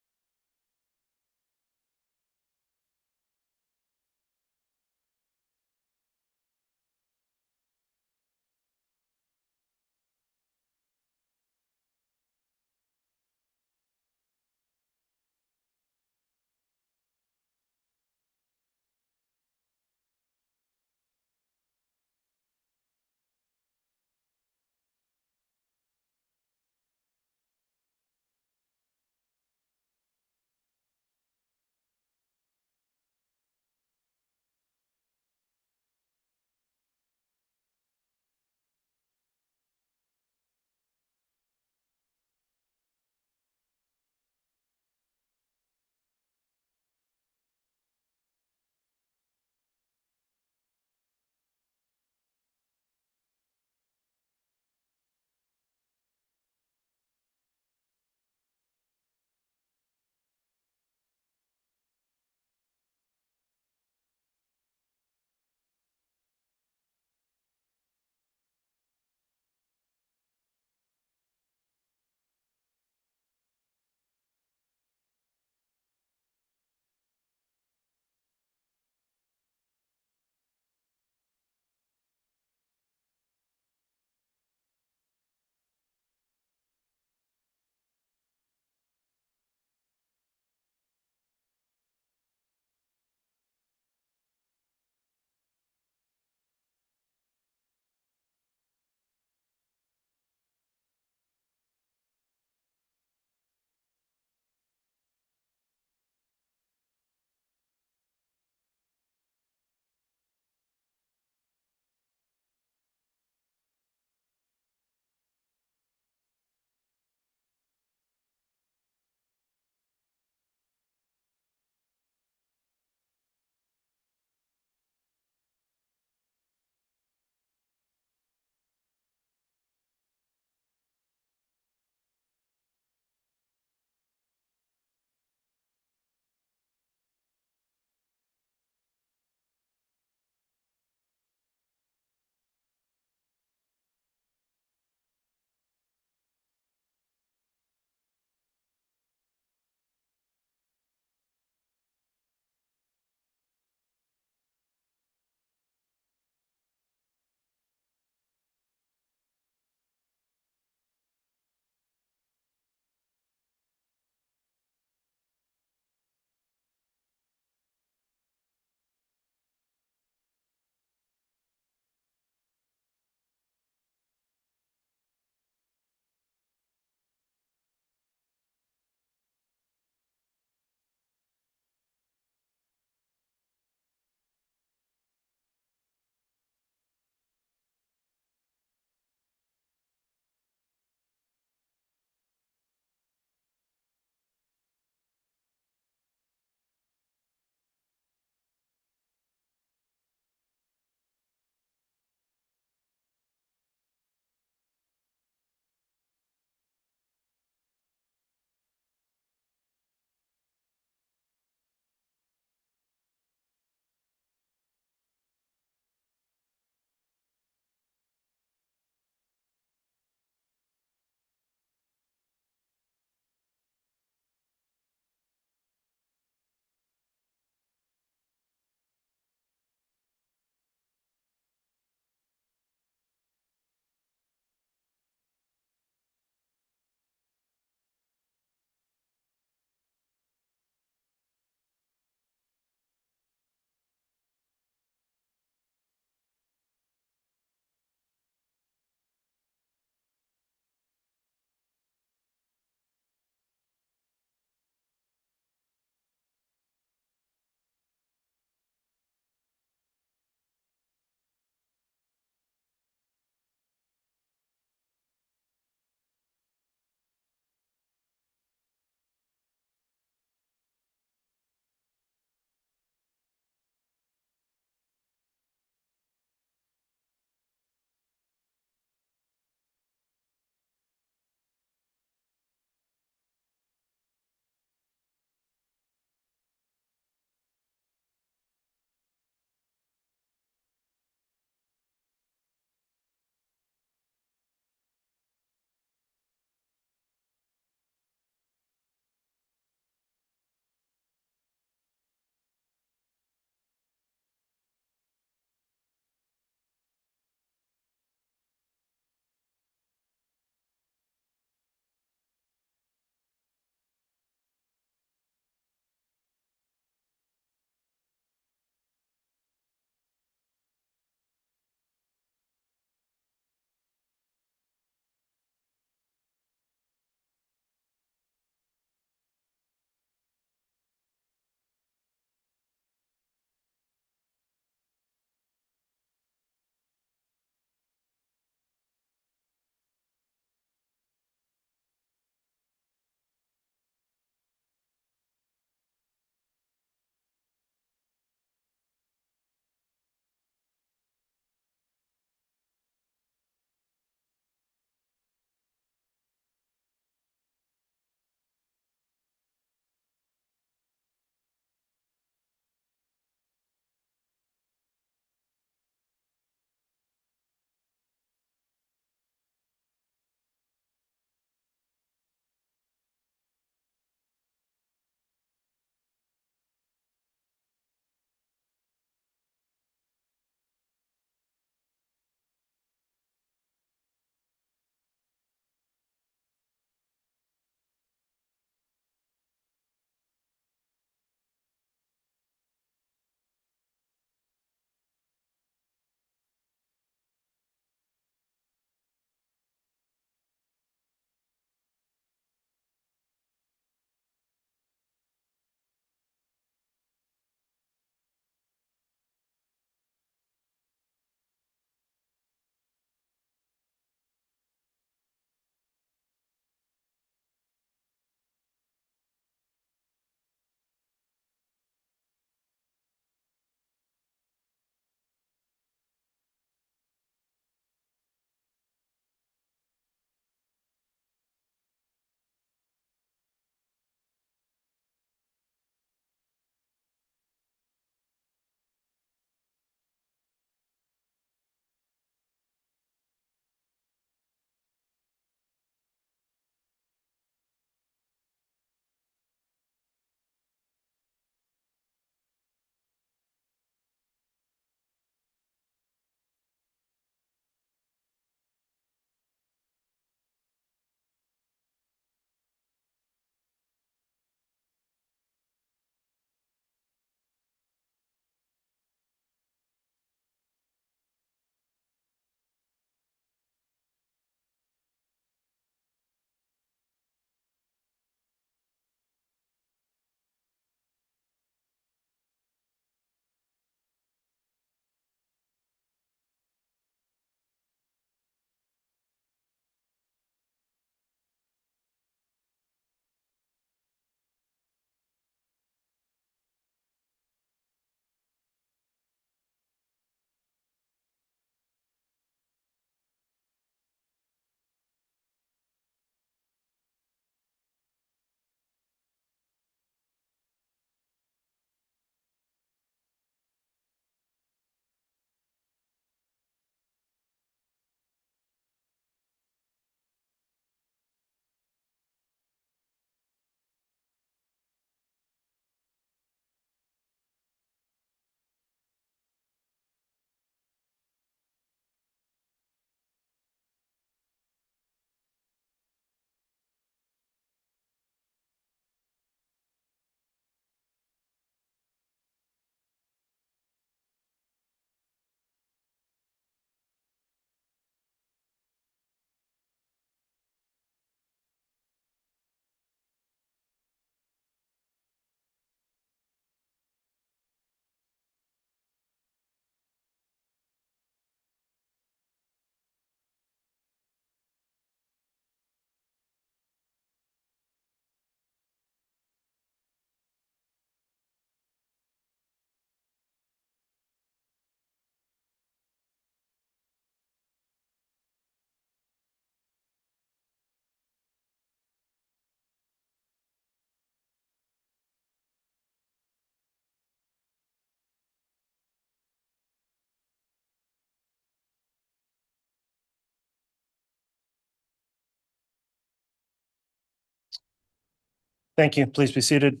Thank you. Please be seated.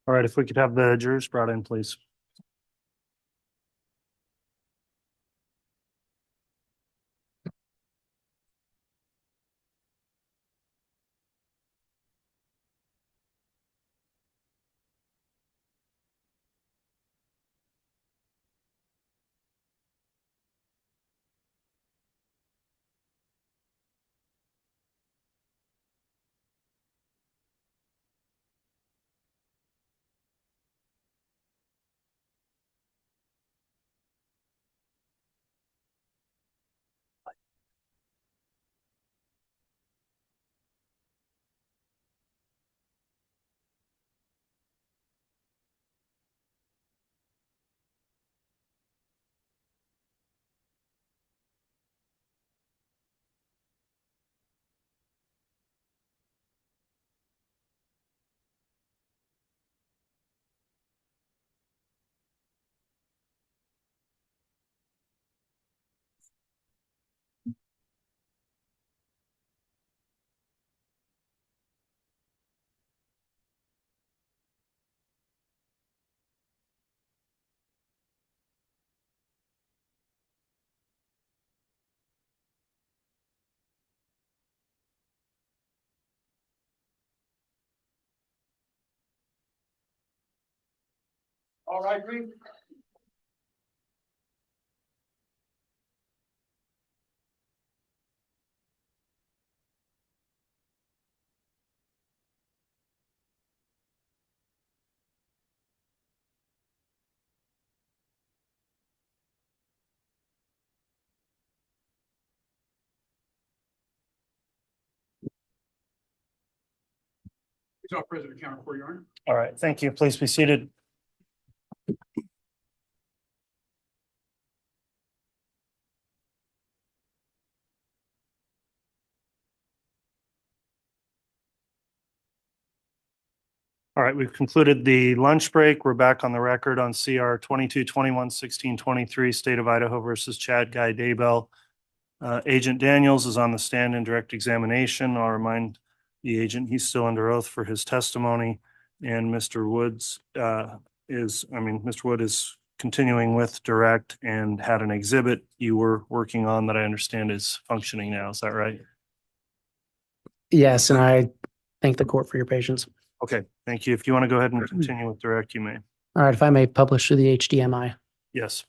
All right, if we could have the jurors brought in, please. All right, Reed. It's our President Counter for your honor. All right, thank you. Please be seated. All right, we've concluded the lunch break. We're back on the record on CR 22-21-16-23, State of Idaho versus Chad Guy Daybell. Agent Daniels is on the stand in direct examination. I'll remind the agent he's still under oath for his testimony. And Mr. Woods Mr. Wood is continuing with direct and had an exhibit you were working on that I understand is functioning now. Is that right? Yes, and I thank the court for your patience. Okay, thank you. If you want to go ahead and continue with direct, you may. All right, if I may publish through the HDMI. Yes.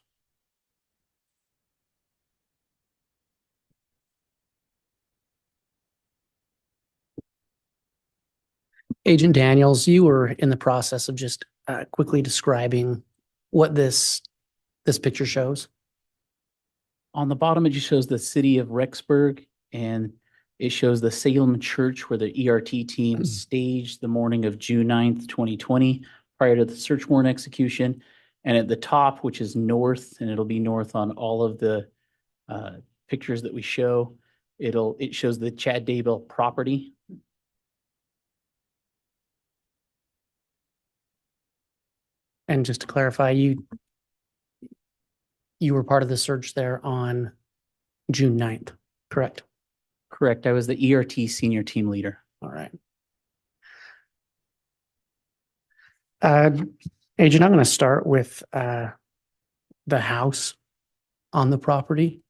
Agent Daniels, you were in the process of just quickly describing what this picture shows. On the bottom, it just shows the city of Rexburg, and it shows the Salem Church where the ERT team staged the morning of June 9th, 2020, prior to the search warrant execution. And at the top, which is north, and it'll be north on all of the pictures that we show, it shows the Chad Daybell property. And just to clarify, you were part of the search there on June 9th, correct? Correct. I was the ERT senior team leader. All right. Agent, I'm going to start with the house on the property.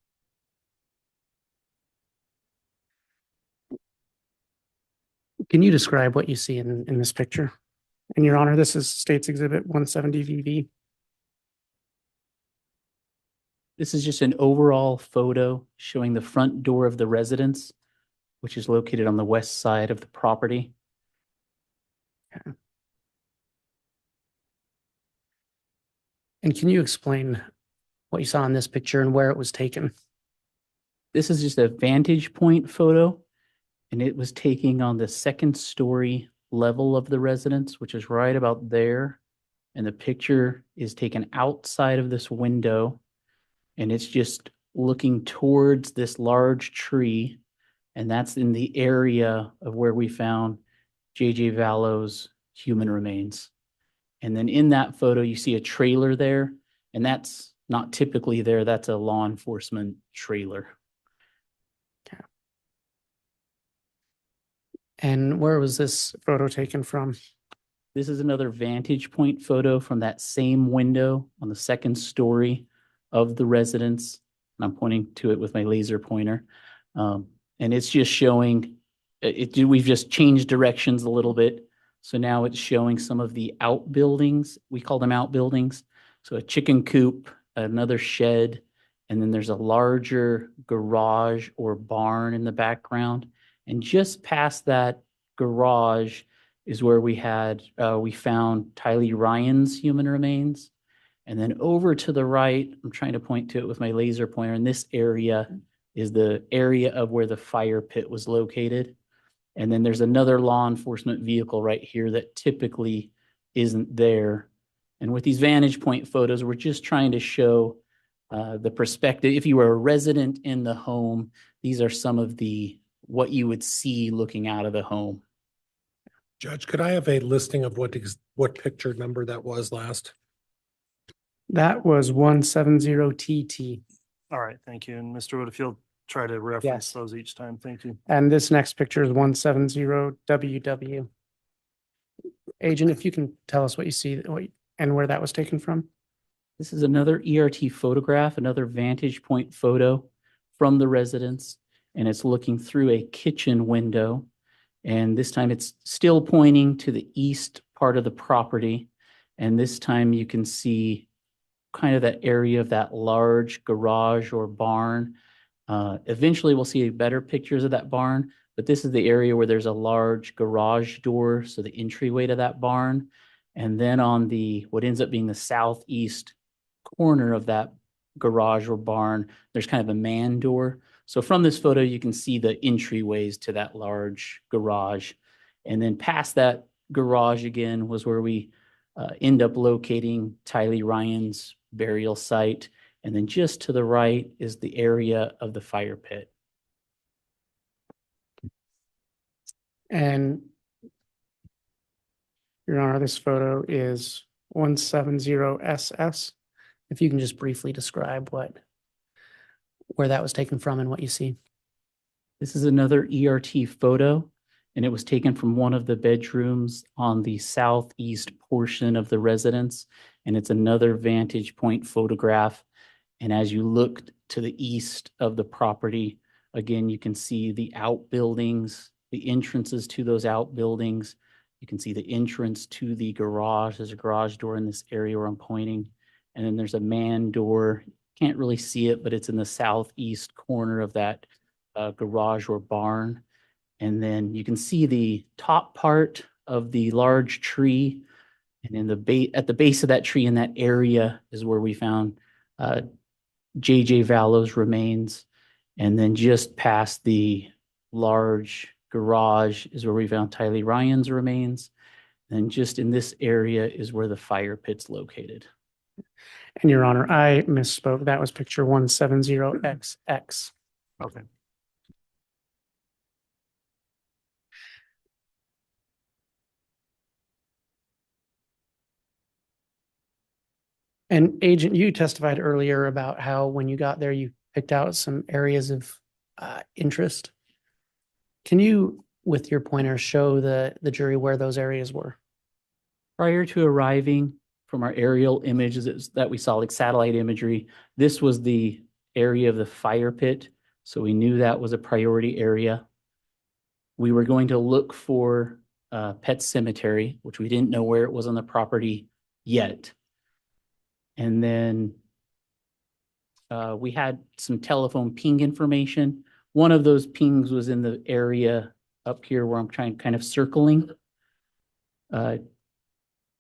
Can you describe what you see in this picture? And Your Honor, this is State's Exhibit 170 VV. This is just an overall photo showing the front door of the residence, which is located on the west side of the property. Okay. And can you explain what you saw in this picture and where it was taken? This is just a vantage point photo, and it was taken on the second story level of the residence, which is right about there. And the picture is taken outside of this window, and it's just looking towards this large tree. And that's in the area of where we found J.J. Vallow's human remains. And then in that photo, you see a trailer there, and that's not typically there. That's a law enforcement trailer. And where was this photo taken from? This is another vantage point photo from that same window on the second story of the residence. And I'm pointing to it with my laser pointer. And it's just showing, we've just changed directions a little bit. So now it's showing some of the outbuildings. We call them outbuildings. So a chicken coop, another shed, and then there's a larger garage or barn in the background. And just past that garage is where we found Tylee Ryan's human remains. And then over to the right, I'm trying to point to it with my laser pointer, and this area is the area of where the fire pit was located. And then there's another law enforcement vehicle right here that typically isn't there. And with these vantage point photos, we're just trying to show the perspective. If you were a resident in the home, these are some of what you would see looking out of the home. Judge, could I have a listing of what picture number that was last? That was 170TT. All right, thank you. And Mr. Wood, if you'll try to reference those each time, thank you. And this next picture is 170WW. Agent, if you can tell us what you see and where that was taken from. This is another ERT photograph, another vantage point photo from the residence, and it's looking through a kitchen window. And this time it's still pointing to the east part of the property. And this time you can see kind of that area of that large garage or barn. Eventually we'll see better pictures of that barn, but this is the area where there's a large garage door, so the entryway to that barn. And then on what ends up being the southeast corner of that garage or barn, there's kind of a man door. So from this photo, you can see the entryways to that large garage. And then past that garage again was where we end up locating Tylee Ryan's burial site. And then just to the right is the area of the fire pit. And Your Honor, this photo is 170SS. If you can just briefly describe where that was taken from and what you see. This is another ERT photo, and it was taken from one of the bedrooms on the southeast portion of the residence. And it's another vantage point photograph. And as you look to the east of the property, again, you can see the outbuildings, the entrances to those outbuildings. You can see the entrance to the garage. There's a garage door in this area where I'm pointing. And then there's a man door. Can't really see it, but it's in the southeast corner of that garage or barn. And then you can see the top part of the large tree. And in at the base of that tree in that area is where we found J.J. Vallow's remains. And then just past the large garage is where we found Tylee Ryan's remains. And just in this area is where the fire pit's located. And Your Honor, I misspoke. That was picture 170XX. Okay. And Agent, you testified earlier about how when you got there, you picked out some areas of interest. Can you, with your pointer, show the jury where those areas were? Prior to arriving from our aerial images that we saw, like satellite imagery, this was the area of the fire pit. So we knew that was a priority area. We were going to look for Pet Cemetery, which we didn't know where it was on the property yet. And then we had some telephone ping information. One of those pings was in the area up here where I'm trying kind of circling.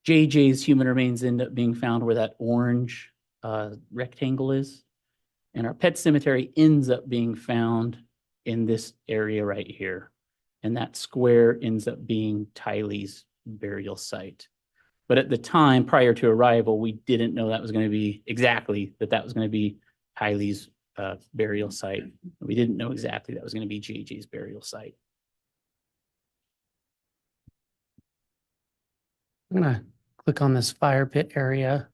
JJ's human remains end up being found where that orange rectangle is. And our pet cemetery ends up being found in this area right here. And that square ends up being Tylee's burial site. But at the time, prior to arrival, we didn't know that was going to be exactly that was going to be Tylee's burial site. We didn't know exactly that was going to be JJ's burial site. I'm going to click on this fire pit area.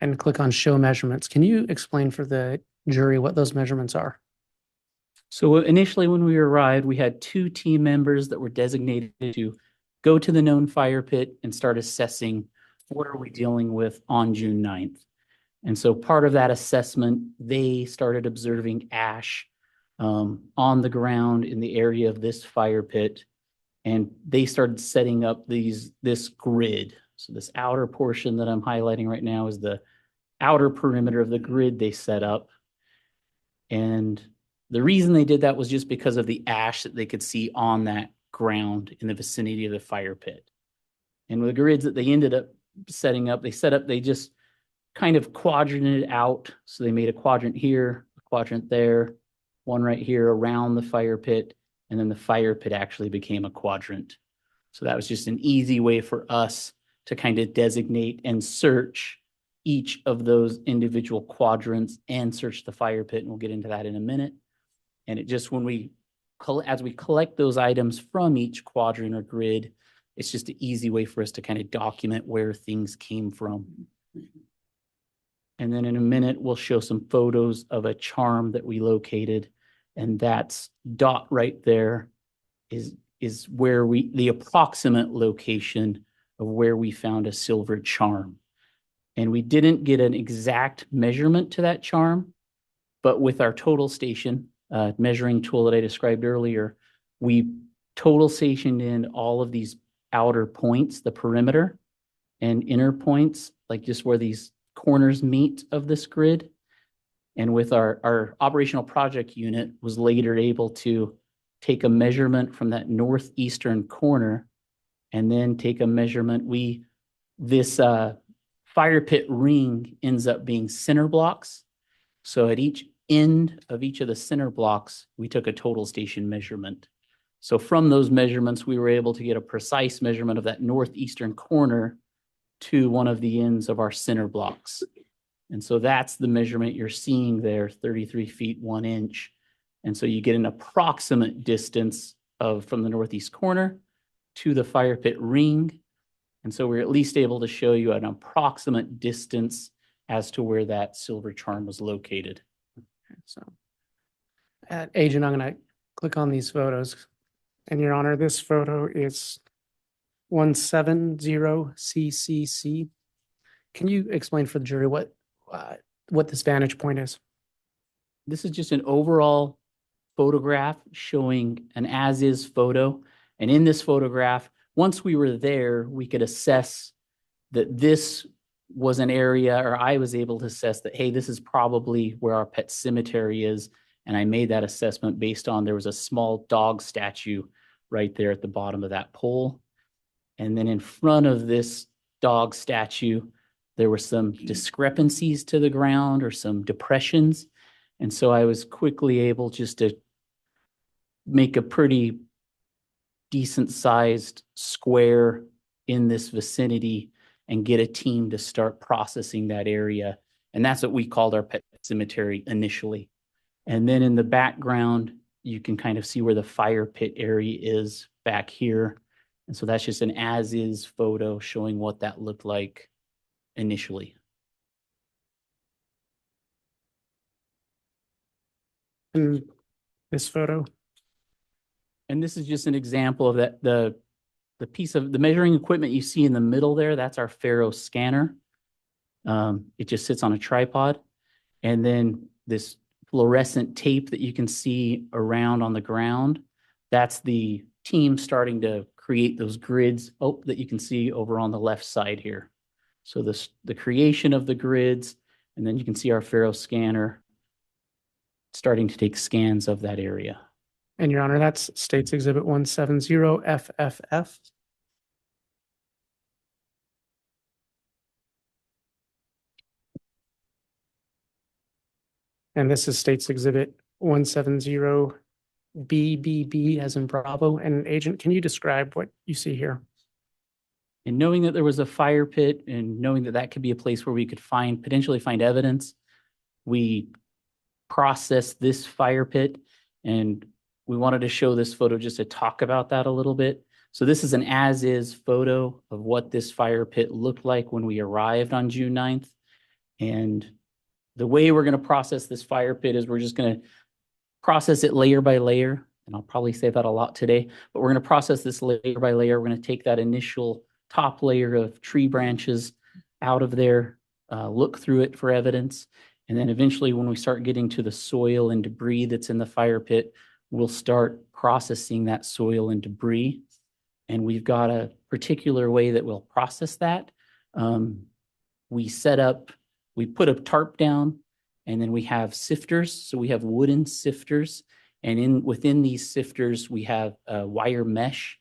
and click on show measurements. Can you explain for the jury what those measurements are? So initially, when we arrived, we had 2 team members that were designated to go to the known fire pit and start assessing what are we dealing with on June 9th. And so part of that assessment, they started observing ash on the ground in the area of this fire pit. And they started setting up this grid. So this outer portion that I'm highlighting right now is the outer perimeter of the grid they set up. And the reason they did that was just because of the ash that they could see on that ground in the vicinity of the fire pit. And with the grids that they ended up setting up, they just kind of quadranted out. So they made a quadrant here, a quadrant there, one right here around the fire pit, and then the fire pit actually became a quadrant. So that was just an easy way for us to kind of designate and search each of those individual quadrants and search the fire pit, and we'll get into that in a minute. And it just, as we collect those items from each quadrant or grid, it's just an easy way for us to kind of document where things came from. And then in a minute, we'll show some photos of a charm that we located. And that's dot right there is where the approximate location of where we found a silver charm. And we didn't get an exact measurement to that charm, but with our total station measuring tool that I described earlier, we total stationed in all of these outer points, the perimeter and inner points, like just where these corners meet of this grid. And with our operational project unit was later able to take a measurement from that northeastern corner and then take a measurement. This fire pit ring ends up being center blocks. So at each end of each of the center blocks, we took a total station measurement. So from those measurements, we were able to get a precise measurement of that northeastern corner to one of the ends of our center blocks. And so that's the measurement you're seeing there, 33 feet, 1 inch. And so you get an approximate distance from the northeast corner to the fire pit ring. And so we're at least able to show you an approximate distance as to where that silver charm was located. So, Agent, I'm going to click on these photos. And Your Honor, this photo is 170CCC. Can you explain for the jury what this vantage point is? This is just an overall photograph showing an as-is photo. And in this photograph, once we were there, we could assess that this was an area, or I was able to assess that, hey, this is probably where our pet cemetery is. And I made that assessment based on there was a small dog statue right there at the bottom of that pole. And then in front of this dog statue, there were some discrepancies to the ground or some depressions. And so I was quickly able just to make a pretty decent sized square in this vicinity and get a team to start processing that area. And that's what we called our pet cemetery initially. And then in the background, you can kind of see where the fire pit area is back here. And so that's just an as-is photo showing what that looked like initially. And this photo? And this is just an example of that, the piece of the measuring equipment you see in the middle there, that's our Faro scanner. It just sits on a tripod. And then this fluorescent tape that you can see around on the ground, that's the team starting to create those grids that you can see over on the left side here. So the creation of the grids, and then you can see our Faro scanner starting to take scans of that area. And Your Honor, that's States Exhibit 170FFF. And this is States Exhibit 170BBB as in Bravo. And Agent, can you describe what you see here? And knowing that there was a fire pit and knowing that that could be a place where we could potentially find evidence, we processed this fire pit, and we wanted to show this photo just to talk about that a little bit. So this is an as-is photo of what this fire pit looked like when we arrived on June 9th. And the way we're going to process this fire pit is we're just going to process it layer by layer. And I'll probably say that a lot today, but we're going to process this layer by layer. We're going to take that initial top layer of tree branches out of there, look through it for evidence. And then eventually when we start getting to the soil and debris that's in the fire pit, we'll start processing that soil and debris. And we've got a particular way that we'll process that. We put a tarp down, and then we have sifters. So we have wooden sifters, and within these sifters, we have wire mesh.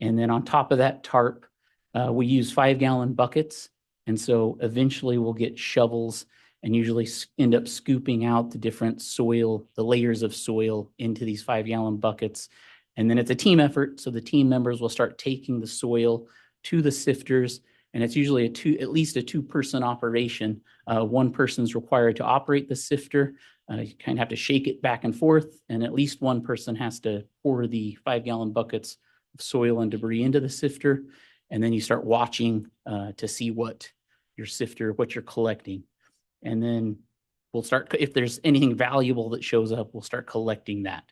And then on top of that tarp, we use 5-gallon buckets. And so eventually we'll get shovels and usually end up scooping out the different soil, the layers of soil into these 5-gallon buckets. And then it's a team effort. So the team members will start taking the soil to the sifters. And it's usually at least a 2-person operation. One person's required to operate the sifter. You kind of have to shake it back and forth. And at least one person has to pour the 5-gallon buckets of soil and debris into the sifter. And then you start watching to see what you're collecting. And then we'll start, if there's anything valuable that shows up, we'll start collecting that.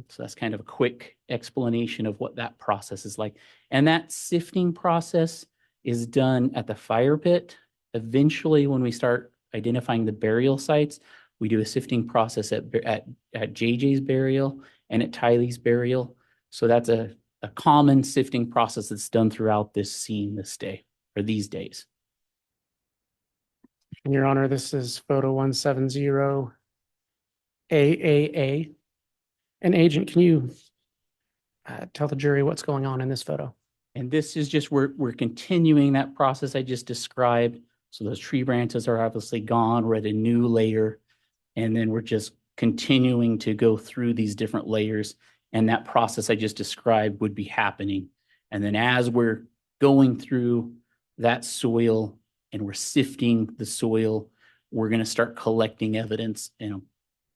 So that's kind of a quick explanation of what that process is like. And that sifting process is done at the fire pit. Eventually, when we start identifying the burial sites, we do a sifting process at JJ's burial and at Tylee's burial. So that's a common sifting process that's done throughout this scene this day, or these days. Your Honor, this is photo 170 AAA. And Agent, can you tell the jury what's going on in this photo? And this is just, we're continuing that process I just described. So those tree branches are obviously gone. We're at a new layer. And then we're just continuing to go through these different layers. And that process I just described would be happening. And then as we're going through that soil and we're sifting the soil, we're going to start collecting evidence. And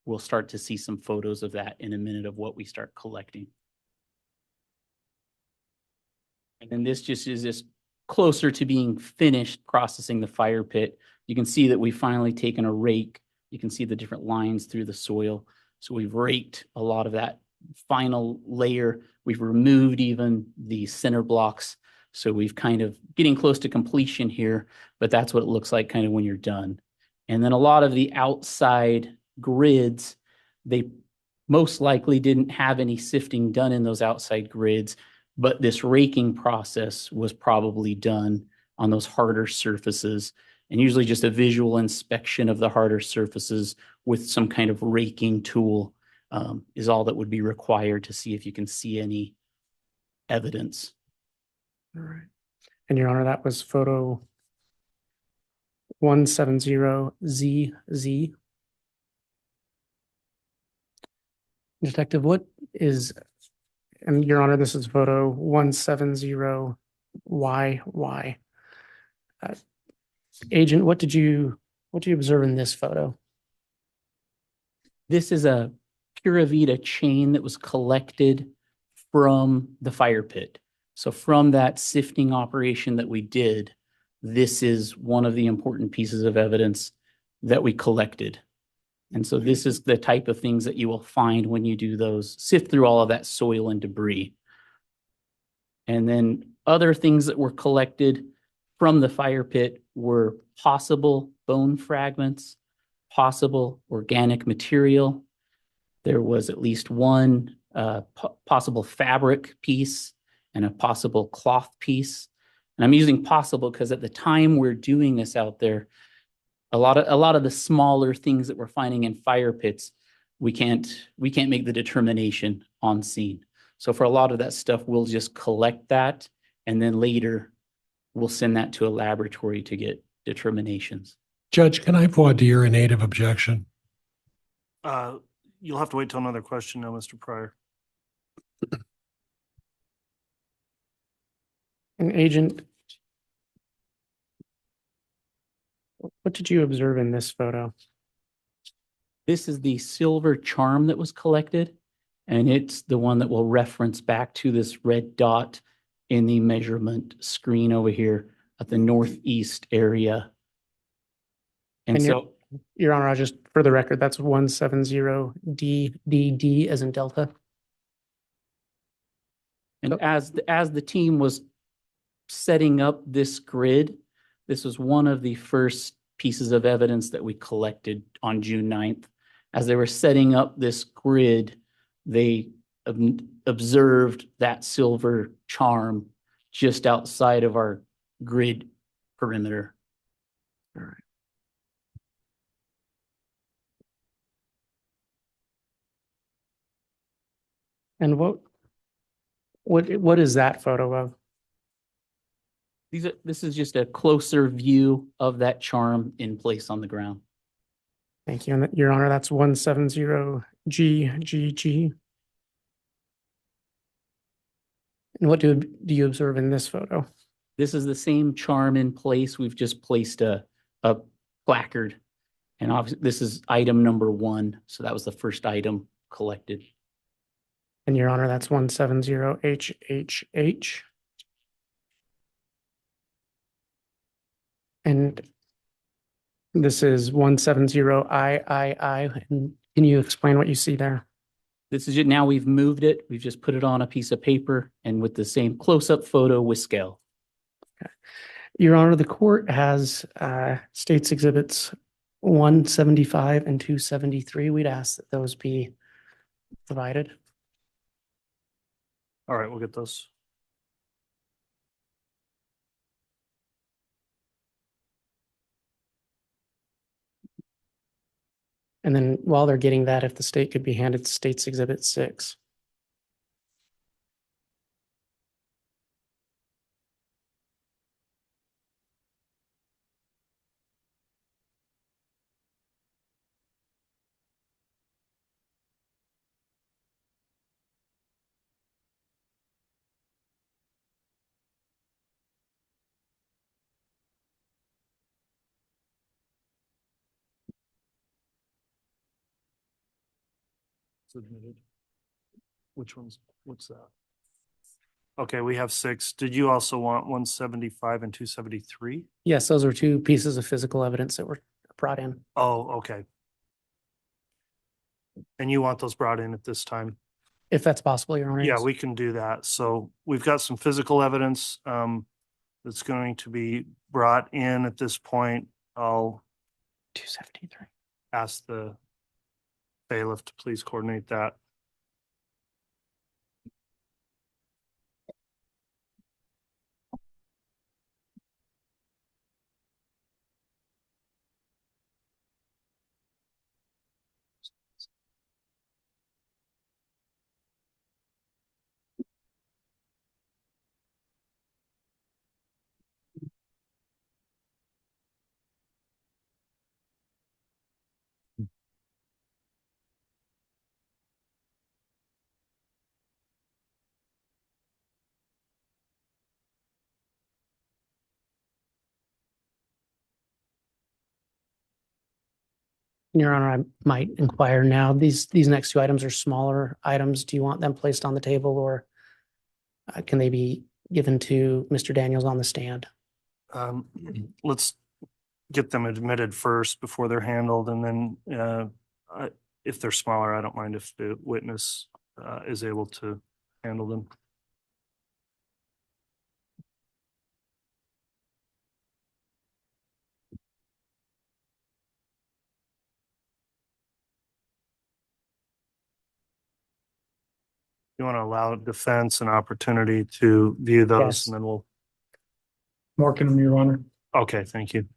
we'll start to see some photos of that in a minute of what we start collecting. And then this just is this closer to being finished processing the fire pit. You can see that we've finally taken a rake. You can see the different lines through the soil. So we've raked a lot of that final layer. We've removed even the center blocks. So we've kind of getting close to completion here, but that's what it looks like kind of when you're done. And then a lot of the outside grids, they most likely didn't have any sifting done in those outside grids, but this raking process was probably done on those harder surfaces, and usually just a visual inspection of the harder surfaces with some kind of raking tool is all that would be required to see if you can see any evidence. All right. And Your Honor, that was photo 170ZZ. Detective, what is, and Your Honor, this is photo 170YY. Agent, what did you observe in this photo? This is a Pura Vida chain that was collected from the fire pit. So from that sifting operation that we did, this is one of the important pieces of evidence that we collected. And so this is the type of things that you will find when you do those, sift through all of that soil and debris. And then other things that were collected from the fire pit were possible bone fragments, possible organic material. There was at least one possible fabric piece and a possible cloth piece. And I'm using possible because at the time we're doing this out there, a lot of the smaller things that we're finding in fire pits, we can't make the determination on scene. So for a lot of that stuff, we'll just collect that, and then later we'll send that to a laboratory to get determinations. Judge, can I voir dire a native objection? You'll have to wait till another question now, Mr. Pryor. And Agent, what did you observe in this photo? This is the silver charm that was collected, and it's the one that will reference back to this red dot in the measurement screen over here at the northeast area. And And so, Your Honor, I just, for the record, that's 170 as in Delta. and as the team was setting up this grid, this was one of the first pieces of evidence that we collected on June 9th. As they were setting up this grid, they observed that silver charm just outside of our grid perimeter. All right. And what is that photo of? This is just a closer view of that charm in place on the ground. Thank you. And Your Honor, that's 170GGG. And what do you observe in this photo? This is the same charm in place. We've just placed a placard. And obviously, this is item number 1. So that was the first item collected. And Your Honor, that's 170HHH. And this is 170III. And can you explain what you see there? This is it. Now we've moved it. We've just put it on a piece of paper and with the same close-up photo with scale. Okay. Your Honor, the court has States Exhibits 175 and 273. We'd ask that those be provided. All right, we'll get those. And then while they're getting that, if the state could be handed States Exhibit 6. Submitted. What's that? Okay, we have 6. Did you also want 175 and 273? Yes, those are 2 pieces of physical evidence that were brought in. Oh, okay. And you want those brought in at this time? If that's possible, Your Honor. Yeah, yes. we can do that. So we've got some physical evidence that's going to be brought in at this point. I'll 273. ask the bailiff to please coordinate that. Your Honor, I might inquire now. These next 2 items are smaller items. Do you want them placed on the table or can they be given to Mr. Daniels on the stand? Let's get them admitted first before they're handled, and then if they're smaller, I don't mind if the witness is able to handle them. You want to allow defense an opportunity to view those, Yes. and then we'll, Marking them, Your Honor. okay, thank you.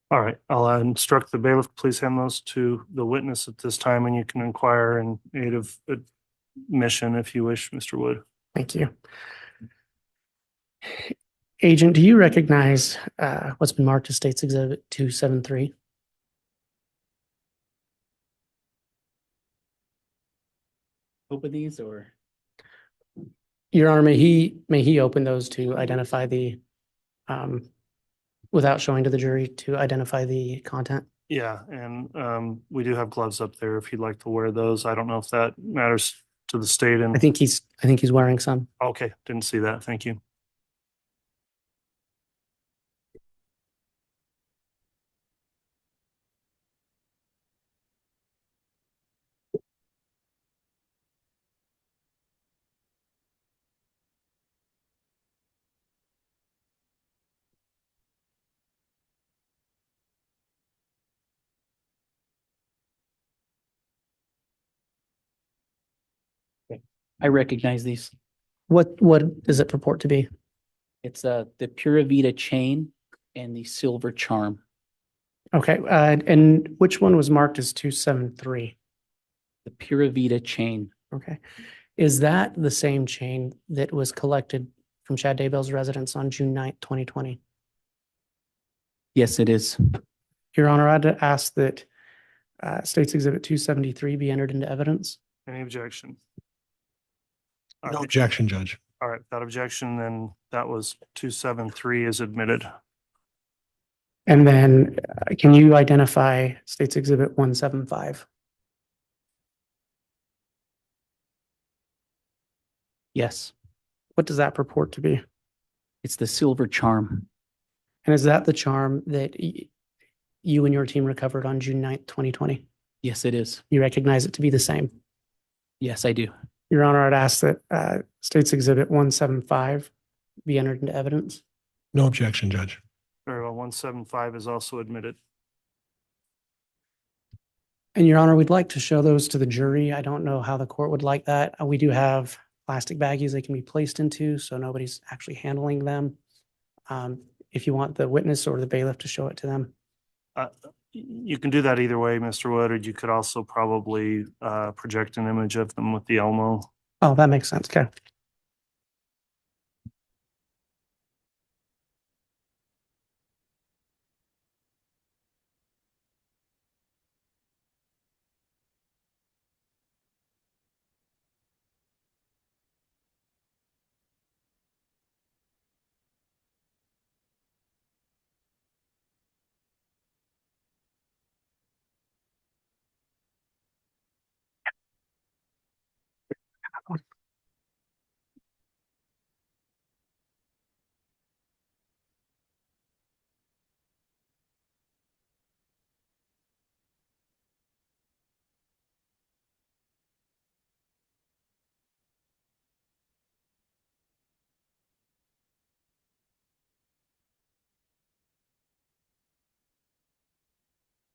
All right, I'll instruct the bailiff, please hand those to the witness at this time, and you can inquire in aid of admission if you wish, Mr. Wood. Thank you. Agent, do you recognize what's been marked as State's Exhibit 273? Open these or? Your Honor, may he open those to identify the, without showing to the jury, to identify the content? Yeah, and we do have gloves up there if you'd like to wear those. I don't know if that matters to the state and. I think he's wearing some. Okay, didn't see that. Thank you. I recognize these. What does it purport to be? It's the Pura Vida chain and the silver charm. Okay, and which one was marked as 273? The Pura Vida chain. Okay. Is that the same chain that was collected from Chad Daybell's residence on June 9th, 2020? Yes, it is. Your Honor, I'd ask that State's Exhibit 273 be entered into evidence. Any objection? All No right. objection, Judge. All right, without objection, then that was 273 is admitted. And then can you identify State's Exhibit 175? Yes, What does that purport to be? it's the silver charm. And is that the charm that you and your team recovered on June 9th, 2020? Yes, it is. You recognize it to be the same? Yes, I do. Your Honor, I'd ask that State's Exhibit 175 be entered into evidence. No objection, Judge. Very well, 175 is also admitted. And Your Honor, we'd like to show those to the jury. I don't know how the court would like that. We do have plastic baggies they can be placed into, so nobody's actually handling them. If you want the witness or the bailiff to show it to them. You can do that either way, Mr. Wood, or you could also probably project an image of them with the Elmo. Oh, that makes sense. Okay.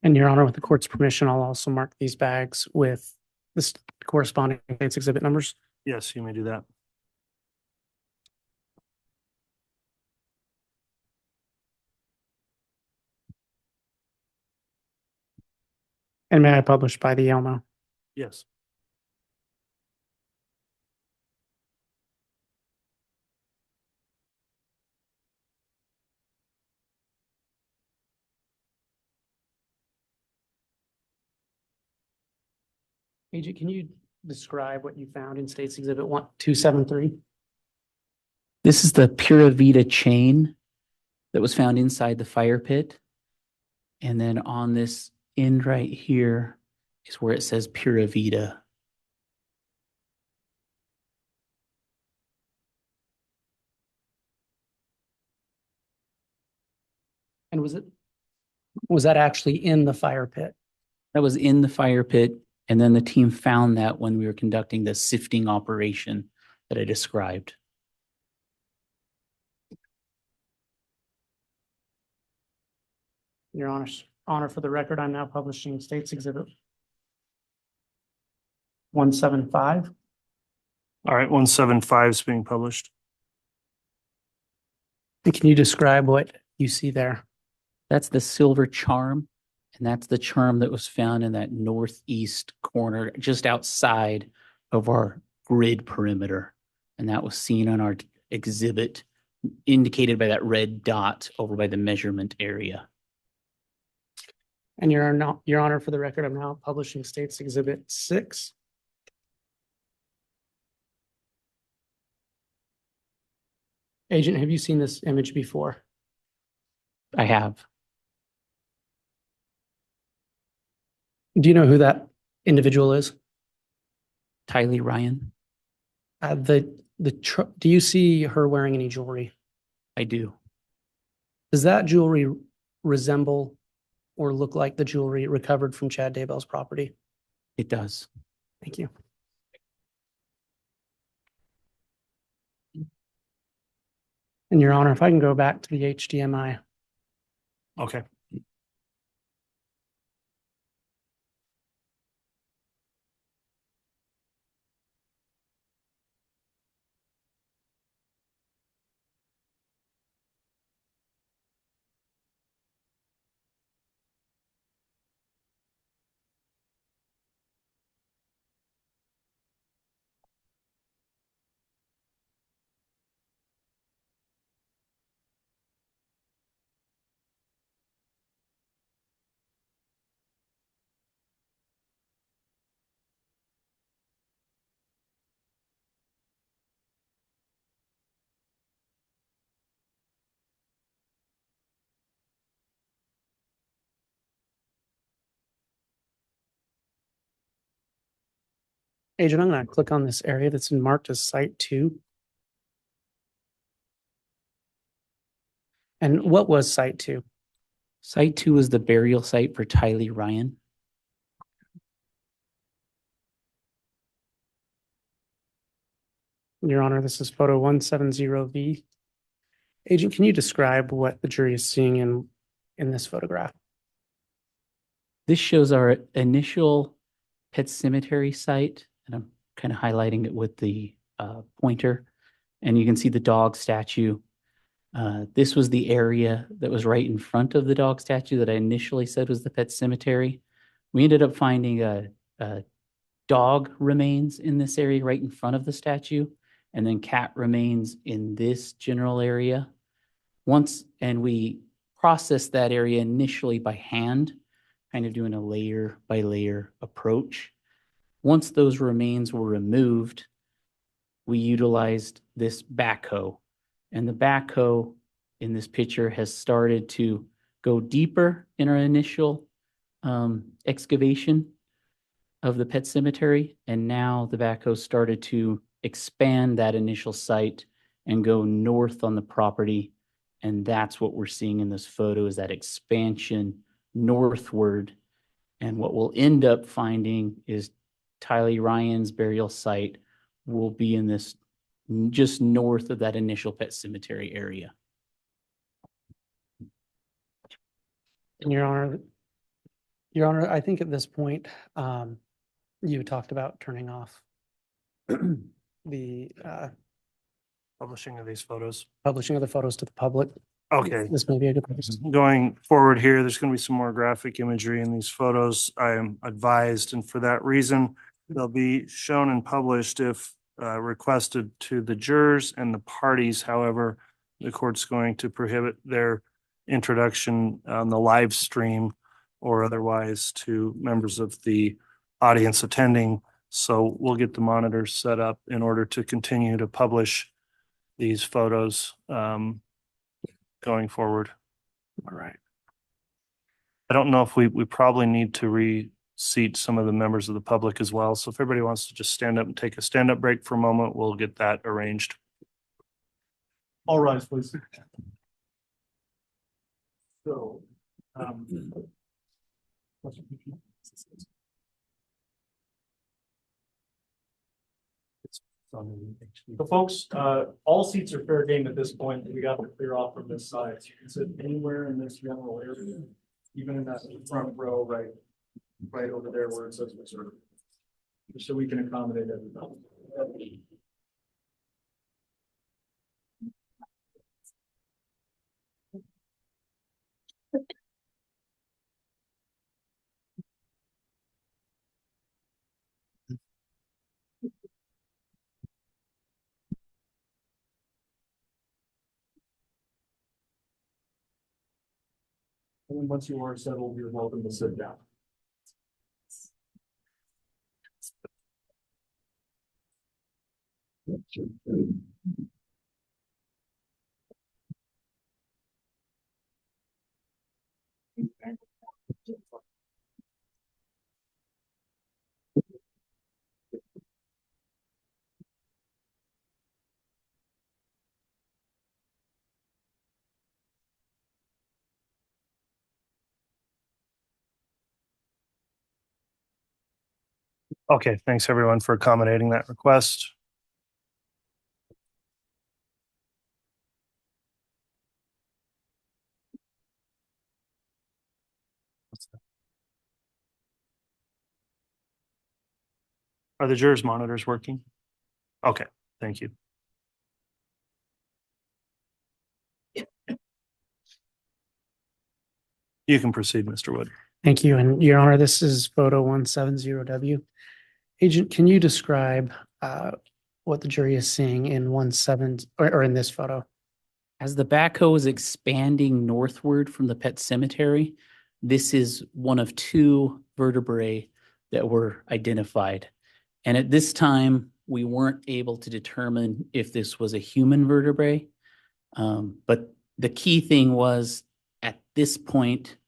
And Your Honor, with the court's permission, I'll also mark these bags with the corresponding State's Exhibit numbers. Yes, you may do that. And may I publish by the Elmo? Yes. Agent, can you describe what you found in State's Exhibit 273? This is the Pura Vida chain that was found inside the fire pit. And then on this end right here is where it says Pura Vida. And was that actually in the fire pit? That was in the fire pit. And then the team found that when we were conducting the sifting operation that I described. Your Honor, for the record, I'm now publishing State's Exhibit 175. All right, 175 is being published. And can you describe what you see there? That's the silver charm. And that's the charm that was found in that northeast corner, just outside of our grid perimeter. And that was seen on our exhibit, indicated by that red dot over by the measurement area. And Your Honor, for the record, I'm now publishing State's Exhibit 6. Agent, have you seen this image before? I have. Do you know who that individual is? Tylee Ryan, Do you see her wearing any jewelry? I do. Does that jewelry resemble or look like the jewelry recovered from Chad Daybell's property? It does. Thank you. And Your Honor, if I can go back to the HDMI. Okay. Agent, I'm going to click on this area that's marked as Site 2. And what was Site 2? Site 2 is the burial site for Tylee Ryan. Your Honor, this is photo 170V. Agent, can you describe what the jury is seeing in this photograph? This shows our initial pet cemetery site, and I'm kind of highlighting it with the pointer. And you can see the dog statue. This was the area that was right in front of the dog statue that I initially said was the pet cemetery. We ended up finding a dog remains in this area right in front of the statue, and then cat remains in this general area. And we processed that area initially by hand, kind of doing a layer by layer approach. Once those remains were removed, we utilized this backhoe. And the backhoe in this picture has started to go deeper in our initial excavation of the pet cemetery. And now the backhoe started to expand that initial site and go north on the property. And that's what we're seeing in this photo, is that expansion northward. And what we'll end up finding is Tylee Ryan's burial site will be in this just north of that initial pet cemetery area. And Your Honor, I think at this point, you talked about turning off the Publishing of these photos. publishing of the photos to the public. Okay. This may be a good place. Going forward here, there's going to be some more graphic imagery in these photos. I am advised, and for that reason, they'll be shown and published if requested to the jurors and the parties. However, the court's going to prohibit their introduction on the live stream or otherwise to members of the audience attending. So we'll get the monitors set up in order to continue to publish these photos going forward. All right. I don't know if we probably need to reseat some of the members of the public as well. So if everybody wants to just stand up and take a stand-up break for a moment, we'll get that arranged. All rise, please. So, so folks, all seats are fair game at this point. We got to clear off from this side. So you can sit anywhere in this general area, even in that front row, right over there where it says reserve. So we can accommodate everybody. And then once you are settled, you're welcome to sit down. Okay, thanks everyone for accommodating that request. Are the jurors' monitors working? Okay, thank you. You can proceed, Mr. Wood. Thank you. And Your Honor, this is photo 170W. Agent, can you describe what the jury is seeing in 17 or in this photo? As the backhoe is expanding northward from the pet cemetery, this is one of two vertebrae that were identified. And at this time, we weren't able to determine if this was a human vertebrae. But the key thing was at this point,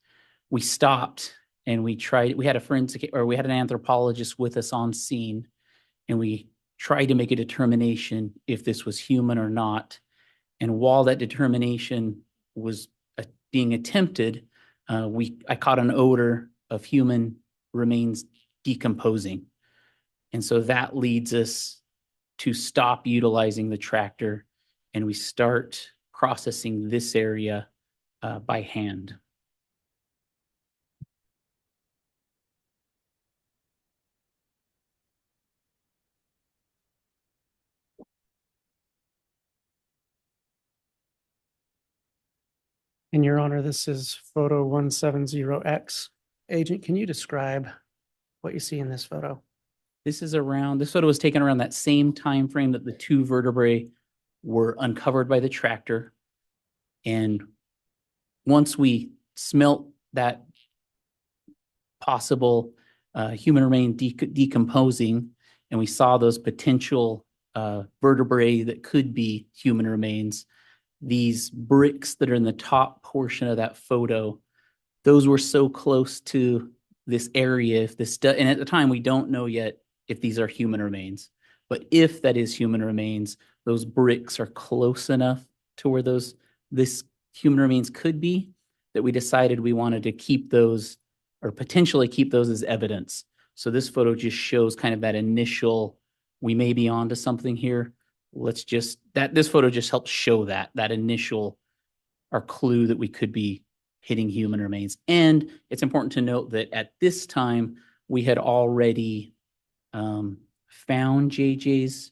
we stopped and we had a forensic, or we had an anthropologist with us on scene, and we tried to make a determination if this was human or not. And while that determination was being attempted, I caught an odor of human remains decomposing. And so that leads us to stop utilizing the tractor, and we start processing this area by hand. And Your Honor, this is photo 170X. Agent, can you describe what you see in this photo? This photo was taken around that same time frame that the two vertebrae were uncovered by the tractor. And once we smelt that possible human remain decomposing, and we saw those potential vertebrae that could be human remains, these bricks that are in the top portion of that photo, those were so close to this area. And at the time, we don't know yet if these are human remains. But if that is human remains, those bricks are close enough to where this human remains could be, that we decided we wanted to keep those, or potentially keep those as evidence. So this photo just shows kind of that initial, we may be onto something here. This photo just helps show that initial, our clue that we could be hitting human remains. And it's important to note that at this time, we had already found JJ's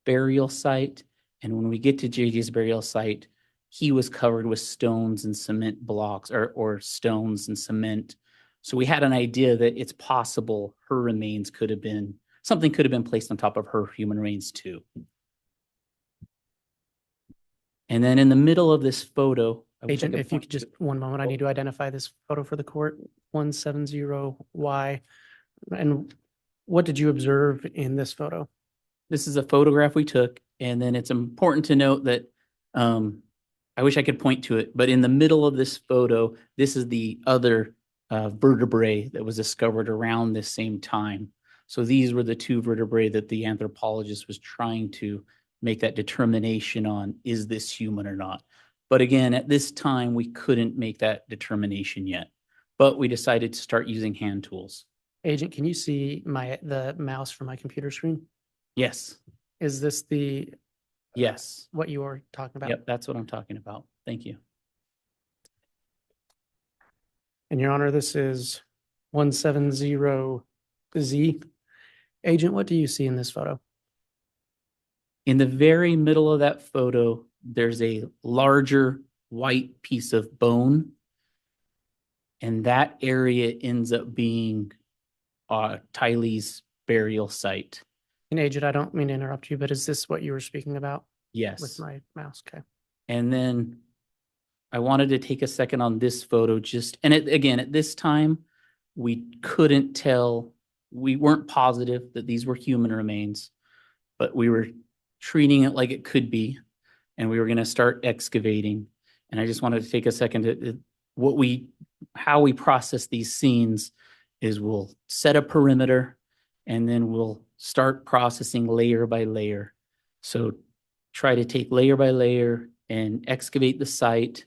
burial site. And when we get to JJ's burial site, he was covered with stones and cement blocks, or stones and cement. So we had an idea that it's possible her remains something could have been placed on top of her human remains too. And then in the middle of this photo, Agent, if you could just, one moment, I need to identify this photo for the court, 170Y. And what did you observe in this photo? This is a photograph we took, and then it's important to note that I wish I could point to it, but in the middle of this photo, this is the other vertebrae that was discovered around this same time. So these were the two vertebrae that the anthropologist was trying to make that determination on, is this human or not? But again, at this time, we couldn't make that determination yet, but we decided to start using hand tools. Agent, can you see the mouse from my computer screen? Yes. Is this Yes. what you were talking about? Yep, that's what I'm talking about. Thank you. And Your Honor, this is 170Z. Agent, what do you see in this photo? In the very middle of that photo, there's a larger white piece of bone, and that area ends up being Tylee's burial site. And Agent, I don't mean to interrupt you, but is this what you were speaking about? Yes. With my mouse, okay. And then I wanted to take a second on this photo again, at this time, we couldn't tell, we weren't positive that these were human remains, but we were treating it like it could be, and we were going to start excavating. And I just wanted to take a second to, how we process these scenes is we'll set a perimeter and then we'll start processing layer by layer. So try to take layer by layer and excavate the site,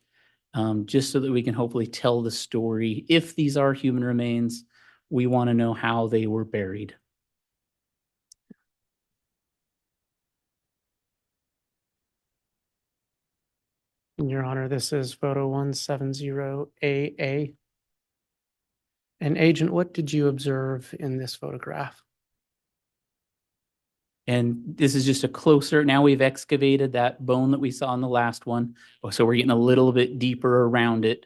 just so that we can hopefully tell the story. If these are human remains, we want to know how they were buried. Your Honor, this is photo 170AA. And Agent, what did you observe in this photograph? And this is just a closer, now we've excavated that bone that we saw in the last one. So we're getting a little bit deeper around it.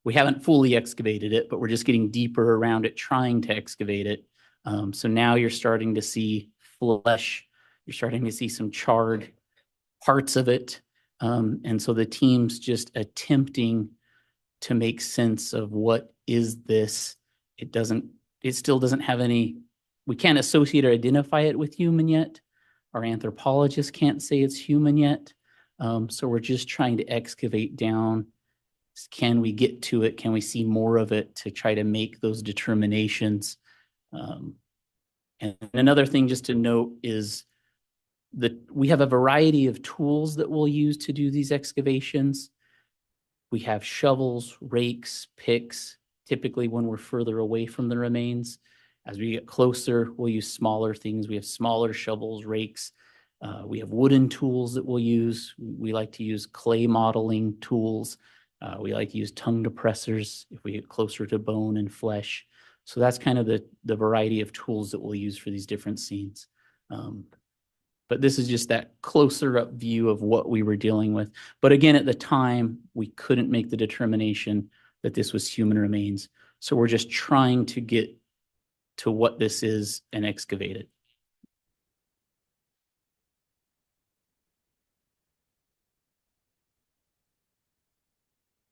We haven't fully excavated it, but we're just getting deeper around it, trying to excavate it. So now you're starting to see flesh. You're starting to see some charred parts of it. And so the team's just attempting to make sense of what is this. It still doesn't have any, we can't associate or identify it with human yet. Our anthropologists can't say it's human yet. So we're just trying to excavate down. Can we get to it? Can we see more of it to try to make those determinations? And another thing just to note is that we have a variety of tools that we'll use to do these excavations. We have shovels, rakes, picks, typically when we're further away from the remains. As we get closer, we'll use smaller things. We have smaller shovels, rakes. We have wooden tools that we'll use. We like to use clay modeling tools. We like to use tongue depressors if we get closer to bone and flesh. So that's kind of the variety of tools that we'll use for these different scenes. But this is just that closer up view of what we were dealing with. But again, at the time, we couldn't make the determination that this was human remains. So we're just trying to get to what this is and excavate it.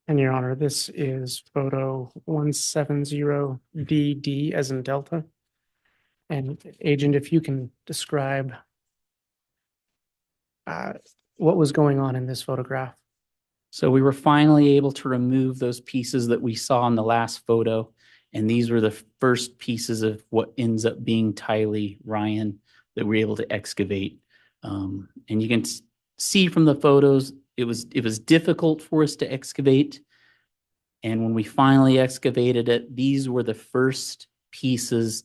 And Your Honor, this is photo 170DD as in Delta. And Agent, if you can describe what was going on in this photograph. So we were finally able to remove those pieces that we saw in the last photo. And these were the first pieces of what ends up being Tylee Ryan that we're able to excavate. And you can see from the photos, it was difficult for us to excavate. And when we finally excavated it, these were the first pieces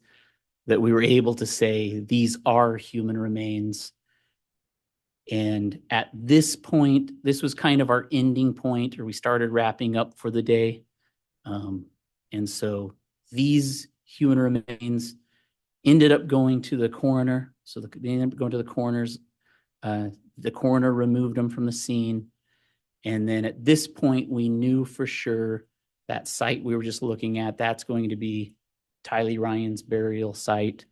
that we were able to say, these are human remains. And at this point, this was kind of our ending point, or we started wrapping up for the day. And so these human remains ended up going to the coroner. So they ended up going to the coroner's. The coroner removed them from the scene. And then at this point, we knew for sure that site we were just looking at, that's going to be Tylee Ryan's burial site.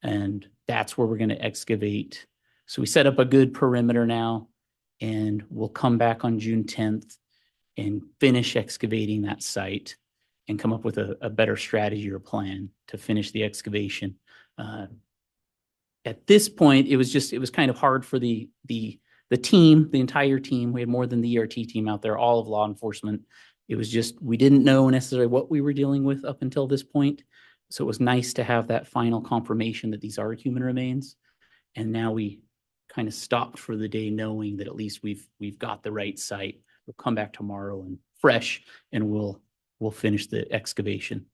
And that's where we're going to excavate. So we set up a good perimeter now, and we'll come back on June 10th and finish excavating that site and come up with a better strategy or plan to finish the excavation. At this point, it was kind of hard for the team, the entire team. We had more than the ERT team out there, all of law enforcement. It was just, we didn't know necessarily what we were dealing with up until this point. So it was nice to have that final confirmation that these are human remains. And now we kind of stopped for the day knowing that at least we've got the right site. We'll come back tomorrow and fresh, and we'll finish the excavation.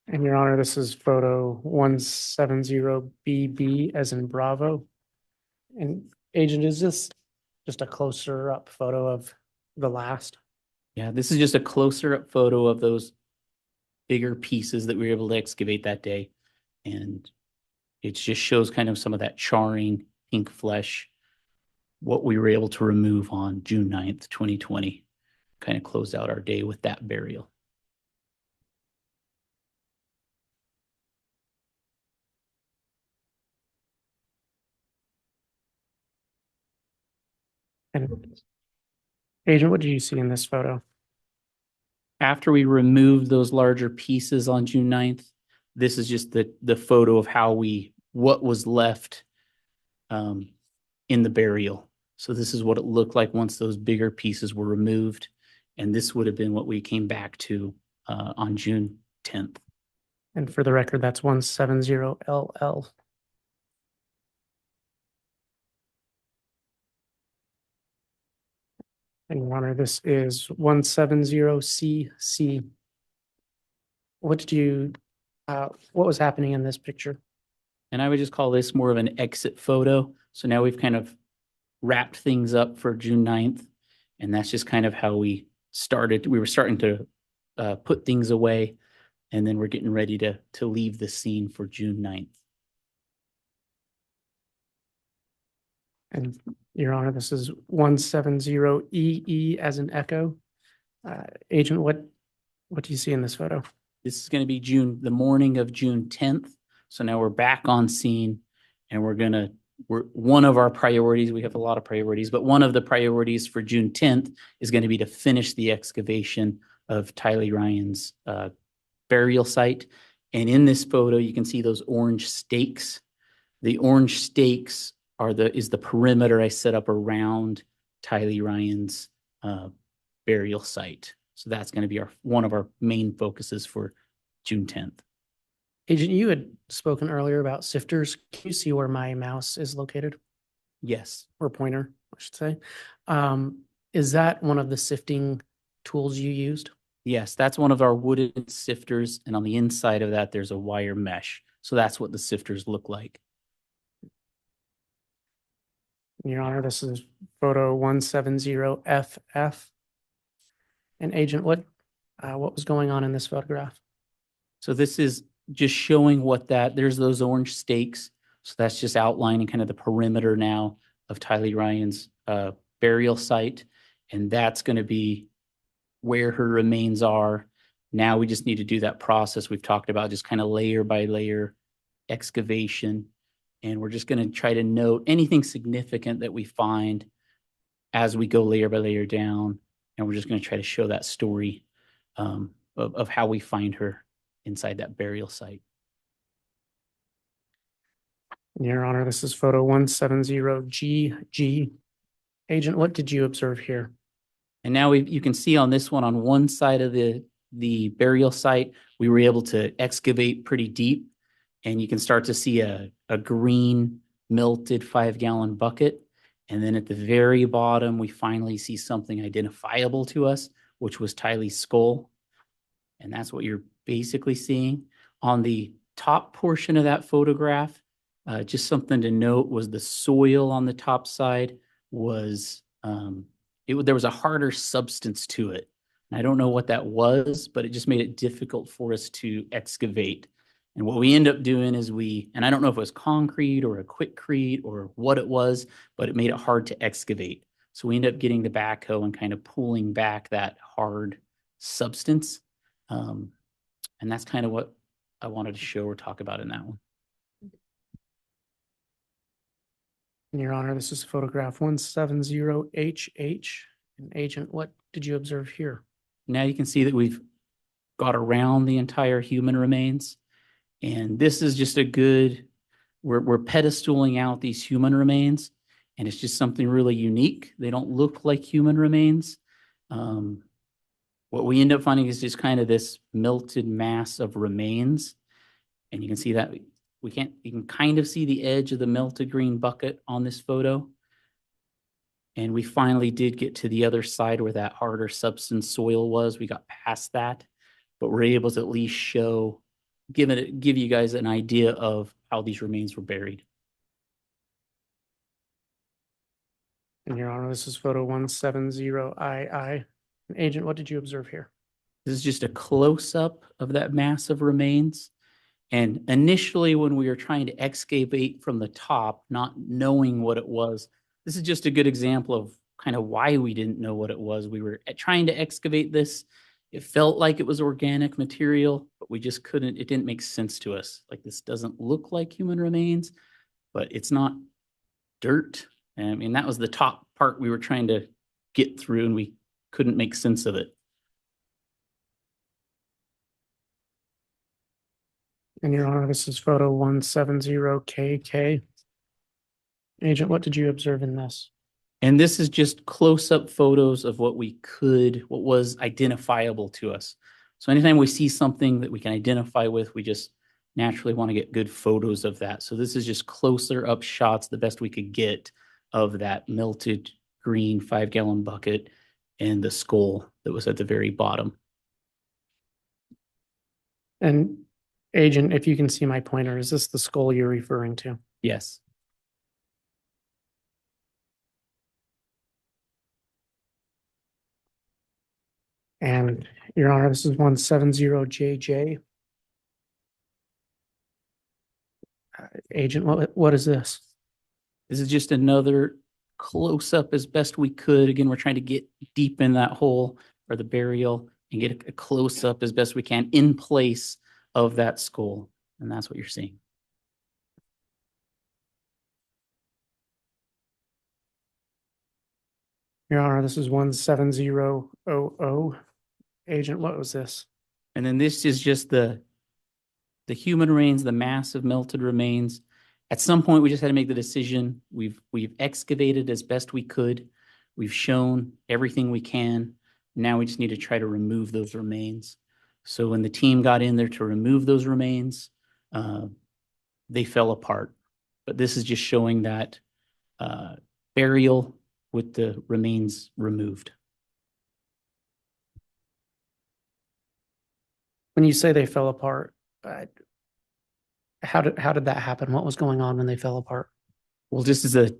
And Your Honor, this is photo 170BB as in Bravo. And Agent, is this just a closer up photo of the last? Yeah, this is just a closer up photo of those bigger pieces that we were able to excavate that day. And it just shows kind of some of that charring pink flesh, what we were able to remove on June 9th, 2020. Kind of closed out our day with that burial. And Agent, what did you see in this photo? After we removed those larger pieces on June 9th, this is just the photo of what was left in the burial. So this is what it looked like once those bigger pieces were removed. And this would have been what we came back to on June 10th. And for the record, that's 170LL. And Your Honor, this is 170CC. What was happening in this picture? And I would just call this more of an exit photo. So now we've kind of wrapped things up for June 9th. And that's just kind of how we started. We were starting to put things away. And then we're getting ready to leave the scene for June 9th. And Your Honor, this is 170EE as in echo. Agent, what do you see in this photo? This is going to be the morning of June 10th. So now we're back on scene and we're one of our priorities, we have a lot of priorities, but one of the priorities for June 10th is going to be to finish the excavation of Tylee Ryan's burial site. And in this photo, you can see those orange stakes. The orange stakes is the perimeter I set up around Tylee Ryan's burial site. So that's going to be one of our main focuses for June 10th. Agent, you had spoken earlier about sifters. Can you see where my mouse is located? Yes. Or pointer, I should say. Is that one of the sifting tools you used? Yes, that's one of our wooden sifters. And on the inside of that, there's a wire mesh. So that's what the sifters look like. Your Honor, this is photo 170FF. And Agent, what was going on in this photograph? So this is just showing there's those orange stakes. So that's just outlining kind of the perimeter now of Tylee Ryan's burial site. And that's going to be where her remains are. Now we just need to do that process we've talked about, just kind of layer by layer excavation. And we're just going to try to note anything significant that we find as we go layer by layer down. And we're just going to try to show that story of how we find her inside that burial site. Your Honor, this is photo 170GG. Agent, what did you observe here? And now you can see on this one, on one side of the burial site, we were able to excavate pretty deep. And you can start to see a green melted 5-gallon bucket. And then at the very bottom, we finally see something identifiable to us, which was Tylee's skull. And that's what you're basically seeing. On the top portion of that photograph, just something to note was the soil on the top side was, there was a harder substance to it. And I don't know what that was, but it just made it difficult for us to excavate. And what we end up doing is and I don't know if it was concrete or a quickcrete or what it was, but it made it hard to excavate. So we end up getting the backhoe and kind of pulling back that hard substance. And that's kind of what I wanted to show or talk about in that one. Your Honor, this is photograph 170HH. And Agent, what did you observe here? Now you can see that we've got around the entire human remains. And this is just we're pedestaling out these human remains, and it's just something really unique. They don't look like human remains. What we end up finding is just kind of this melted mass of remains. And you can see that you can kind of see the edge of the melted green bucket on this photo. And we finally did get to the other side where that harder substance soil was. We got past that, but we're able to at least give you guys an idea of how these remains were buried. And Your Honor, this is photo 170II. Agent, what did you observe here? This is just a close-up of that mass of remains. And initially, when we were trying to excavate from the top, not knowing what it was, this is just a good example of kind of why we didn't know what it was. We were trying to excavate this. It felt like it was organic material, but we just couldn't, it didn't make sense to us. Like, this doesn't look like human remains, but it's not dirt. I mean, that was the top part we were trying to get through, and we couldn't make sense of it. And Your Honor, this is photo 170KK. Agent, what did you observe in this? And this is just close-up photos of what was identifiable to us. So anytime we see something that we can identify with, we just naturally want to get good photos of that. So this is just closer up shots, the best we could get of that melted green 5-gallon bucket and the skull that was at the very bottom. And Agent, if you can see my pointer, is this the skull you're referring to? Yes. And Your Honor, this is 170JJ. Agent, what is this? This is just another close-up as best we could. Again, we're trying to get deep in that hole or the burial and get a close-up as best we can in place of that skull. And that's what you're seeing. Your Honor, this is 17000. Agent, what was this? And then this is just the human remains, the massive melted remains. At some point, we just had to make the decision. We've excavated as best we could. We've shown everything we can. Now we just need to try to remove those remains. So when the team got in there to remove those remains, they fell apart. But this is just showing that burial with the remains removed. When you say they fell apart, how did that happen? What was going on when they fell apart? Well, just as a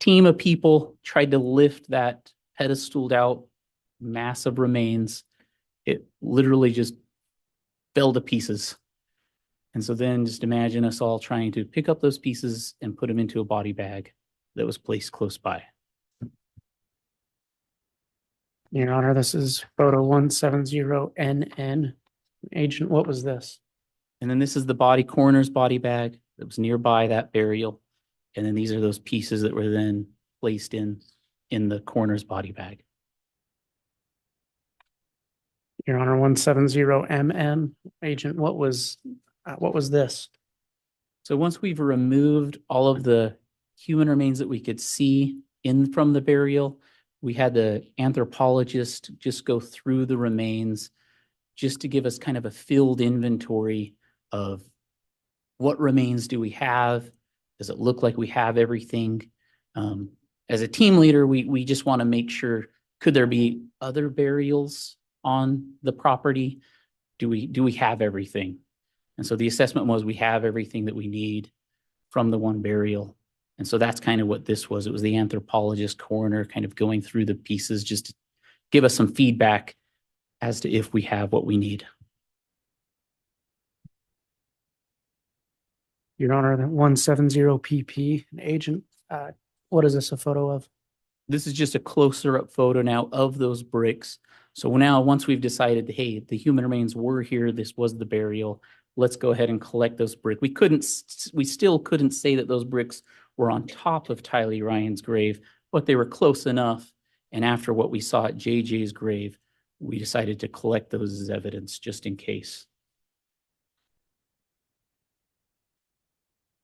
team of people tried to lift that pedestaled out mass of remains, it literally just fell to pieces. And so then just imagine us all trying to pick up those pieces and put them into a body bag that was placed close by. Your Honor, this is photo 170NN. Agent, what was this? And then this is the coroner's body bag that was nearby that burial. And then these are those pieces that were then placed in the coroner's body bag. Your Honor, 170MM. Agent, what was this? So once we've removed all of the human remains that we could see in from the burial, we had the anthropologist just go through the remains just to give us kind of a filled inventory of what remains do we have? Does it look like we have everything? As a team leader, we just want to make sure, could there be other burials on the property? Do we have everything? And so the assessment was we have everything that we need from the one burial. And so that's kind of what this was. It was the anthropologist coroner kind of going through the pieces just to give us some feedback as to if we have what we need. Your Honor, the 170PP. Agent, what is this a photo of? This is just a closer up photo now of those bricks. So now once we've decided, hey, the human remains were here, this was the burial, let's go ahead and collect those bricks. We still couldn't say that those bricks were on top of Tylee Ryan's grave, but they were close enough. And after what we saw at JJ's grave, we decided to collect those as evidence just in case.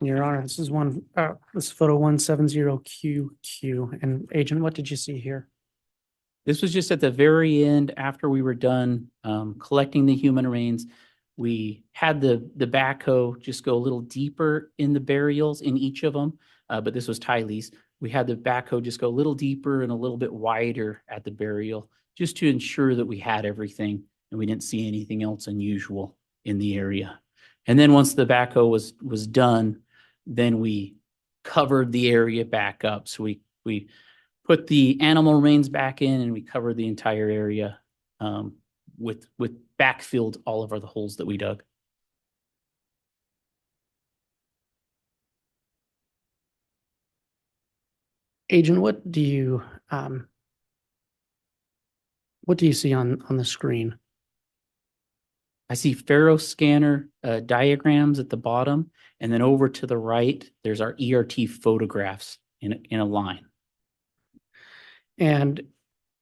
Your Honor, this is photo 170QQ. And Agent, what did you see here? This was just at the very end after we were done collecting the human remains. We had the backhoe just go a little deeper in the burials in each of them, but this was Tylee's. We had the backhoe just go a little deeper and a little bit wider at the burial just to ensure that we had everything and we didn't see anything else unusual in the area. And then once the backhoe was done, then we covered the area back up. So we put the animal remains back in and we covered the entire area with backfilled all of the holes that we dug. Agent, what do you see on the screen? I see Faro scanner diagrams at the bottom, and then over to the right, there's our ERT photographs in a line. And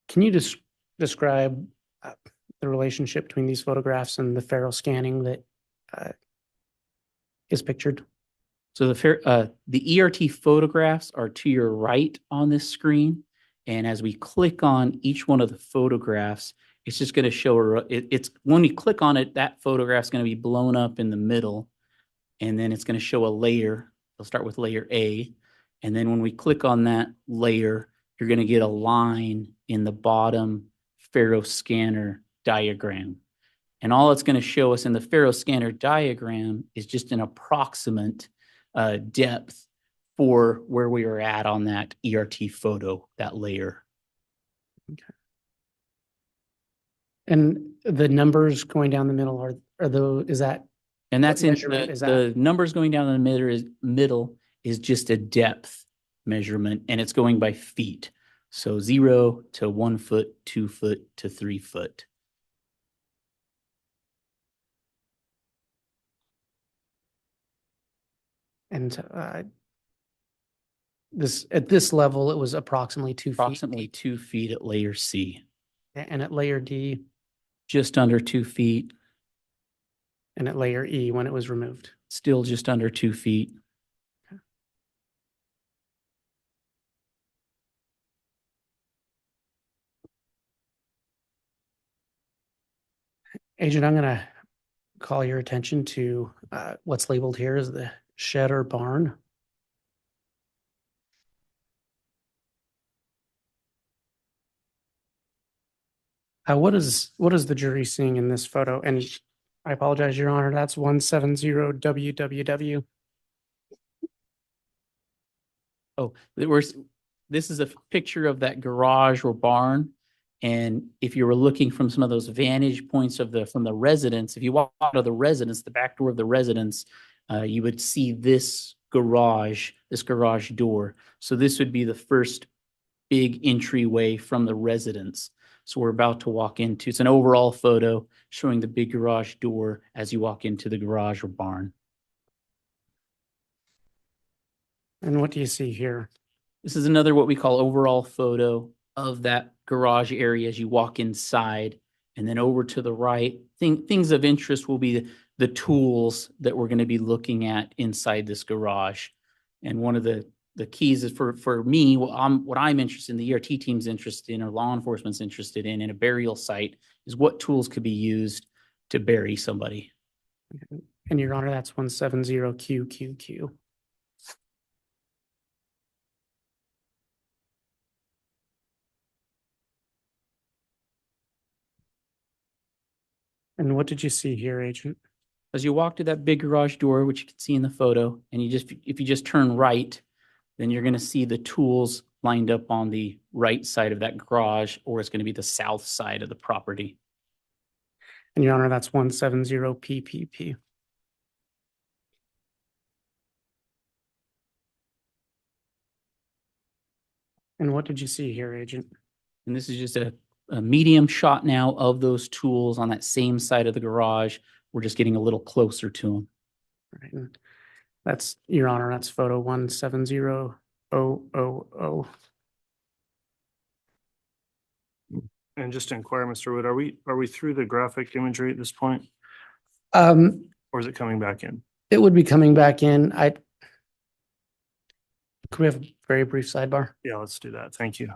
can you just describe the relationship between these photographs and the Faro scanning that is pictured? So the ERT photographs are to your right on this screen. And as we click on each one of the photographs, it's just going to show it's when we click on it, that photograph's going to be blown up in the middle. And then it's going to show a layer. They'll start with layer A. And then when we click on that layer, you're going to get a line in the bottom Faro scanner diagram. And all it's going to show us in the Faro scanner diagram is just an approximate depth for where we are at on that ERT photo, that layer. Okay. And the numbers going down the middle is that? And that's in the numbers going down the middle is just a depth measurement, and it's going by feet. So 0 to 1 foot, 2 foot to 3 foot. And at this level, it was approximately 2 feet. Approximately 2 feet at layer C. And at layer D? Just under 2 feet. And at layer E when it was removed? Still just under 2 feet. Okay. Agent, I'm going to call your attention to what's labeled here as the shed or barn. What is the jury seeing in this photo? And I apologize, Your Honor, that's 170 WWW. Oh, this is a picture of that garage or barn. And if you were looking from some of those vantage points from the residence, if you walk out of the residence, the back door of the residence, you would see this garage door. So this would be the first big entryway from the residence. So we're about to walk into, it's an overall photo showing the big garage door as you walk into the garage or barn. And what do you see here? This is another what we call overall photo of that garage area as you walk inside. And then over to the right, things of interest will be the tools that we're going to be looking at inside this garage. And one of the keys is for me, what I'm interested in, the ERT team's interested in, or law enforcement's interested in a burial site, is what tools could be used to bury somebody. And Your Honor, that's 170QQQ. And what did you see here, Agent? As you walk to that big garage door, which you can see in the photo, and if you just turn right, then you're going to see the tools lined up on the right side of that garage, or it's going to be the south side of the property. And Your Honor, that's 170PPP. And what did you see here, Agent? And this is just a medium shot now of those tools on that same side of the garage. We're just getting a little closer to them. Right. And that's, Your Honor, that's photo 170000. And just to inquire, Mr. Wood, are we through the graphic imagery at this point, It or is it coming back in? would be coming back in. Could we have a very brief sidebar? Yeah, let's do that. Thank you.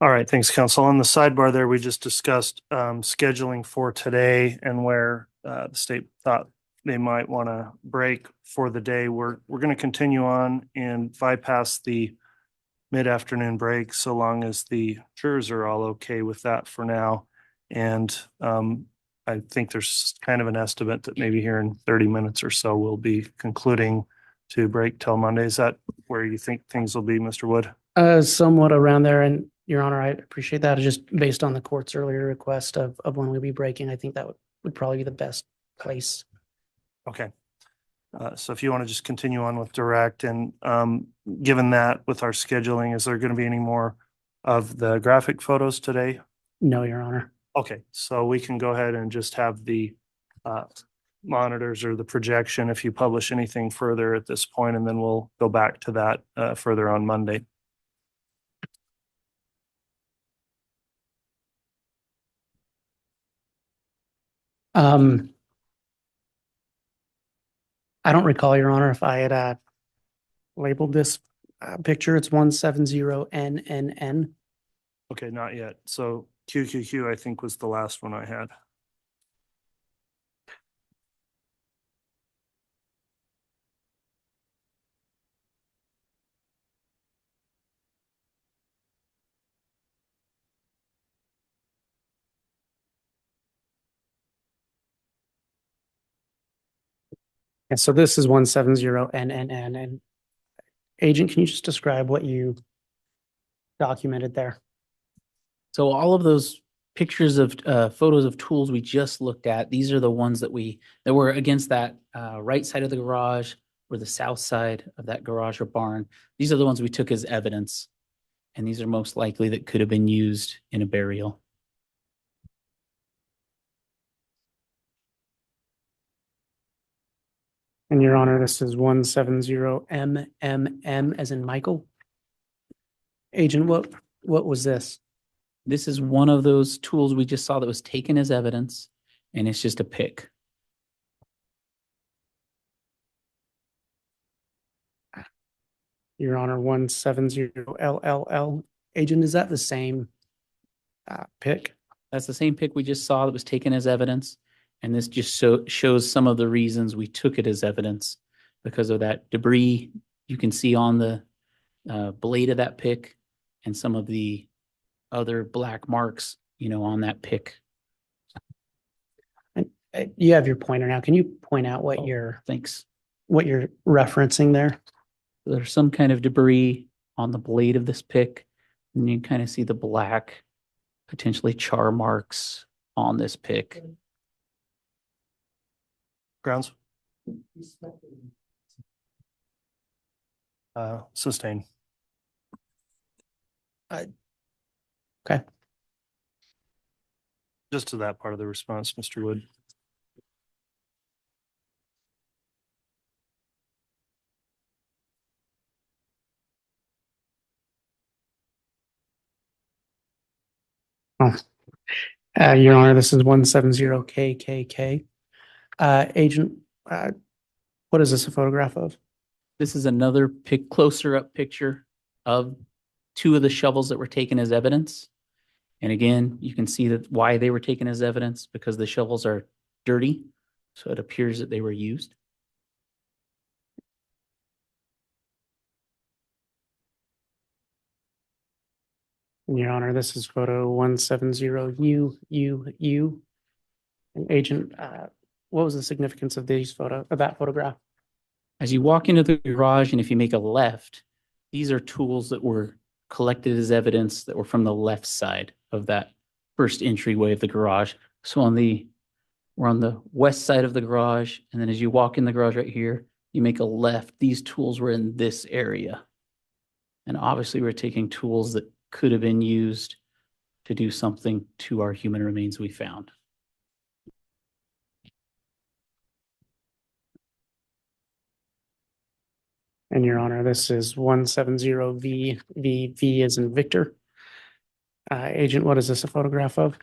All right, thanks, counsel. On the sidebar there, we just discussed scheduling for today and where the state thought they might want to break for the day. We're going to continue on and bypass the mid-afternoon break so long as the jurors are all okay with that for now. And I think there's kind of an estimate that maybe here in 30 minutes or so we'll be concluding to break till Monday. Is that where you think things will be, Mr. Wood? Somewhat around there, and Your Honor, I appreciate that. Just based on the court's earlier request of when we'll be breaking, I think that would probably be the best place. Okay. So if you want to just continue on with direct and given that with our scheduling, is there going to be any more of the graphic photos today? No, Your Honor. Okay, so we can go ahead and just have the monitors or the projection if you publish anything further at this point, and then we'll go back to that further on Monday. I don't recall, Your Honor, if I had labeled this picture. It's 170NNN. Okay, not yet. So QQQ, I think, was the last one I had. And so this is 170NNN. And Agent, can you just describe what you documented there? So all of those pictures of photos of tools we just looked at, these are the ones that were against that right side of the garage or the south side of that garage or barn. These are the ones we took as evidence. And these are most likely that could have been used in a burial. And Your Honor, this is 170MMM as in Michael. Agent, what was this? This is one of those tools we just saw that was taken as evidence, and it's just a pick. Your Honor, 170LLL. Agent, is that the same pick? That's the same pick we just saw that was taken as evidence. And this just shows some of the reasons we took it as evidence because of that debris you can see on the blade of that pick and some of the other black marks, on that pick. And you have your pointer now. Can you point out what you're referencing there? There's some kind of debris on the blade of this pick, and you can kind of see the black, potentially char marks on this pick. Grounds? Sustain. Okay. Just to that part of the response, Mr. Wood. Your Honor, this is 170KKK. Agent, what is this a photograph of? This is another closer up picture of two of the shovels that were taken as evidence. And again, you can see that why they were taken as evidence because the shovels are dirty. So it appears that they were used. Your Honor, this is photo 170UUU. And Agent, what was the significance of that photograph? As you walk into the garage and if you make a left, these are tools that were collected as evidence that were from the left side of that first entryway of the garage. So we're on the west side of the garage. And then as you walk in the garage right here, you make a left. These tools were in this area. And obviously we're taking tools that could have been used to do something to our human remains we found. And Your Honor, this is 170V as in Victor. Agent, what is this a photograph of?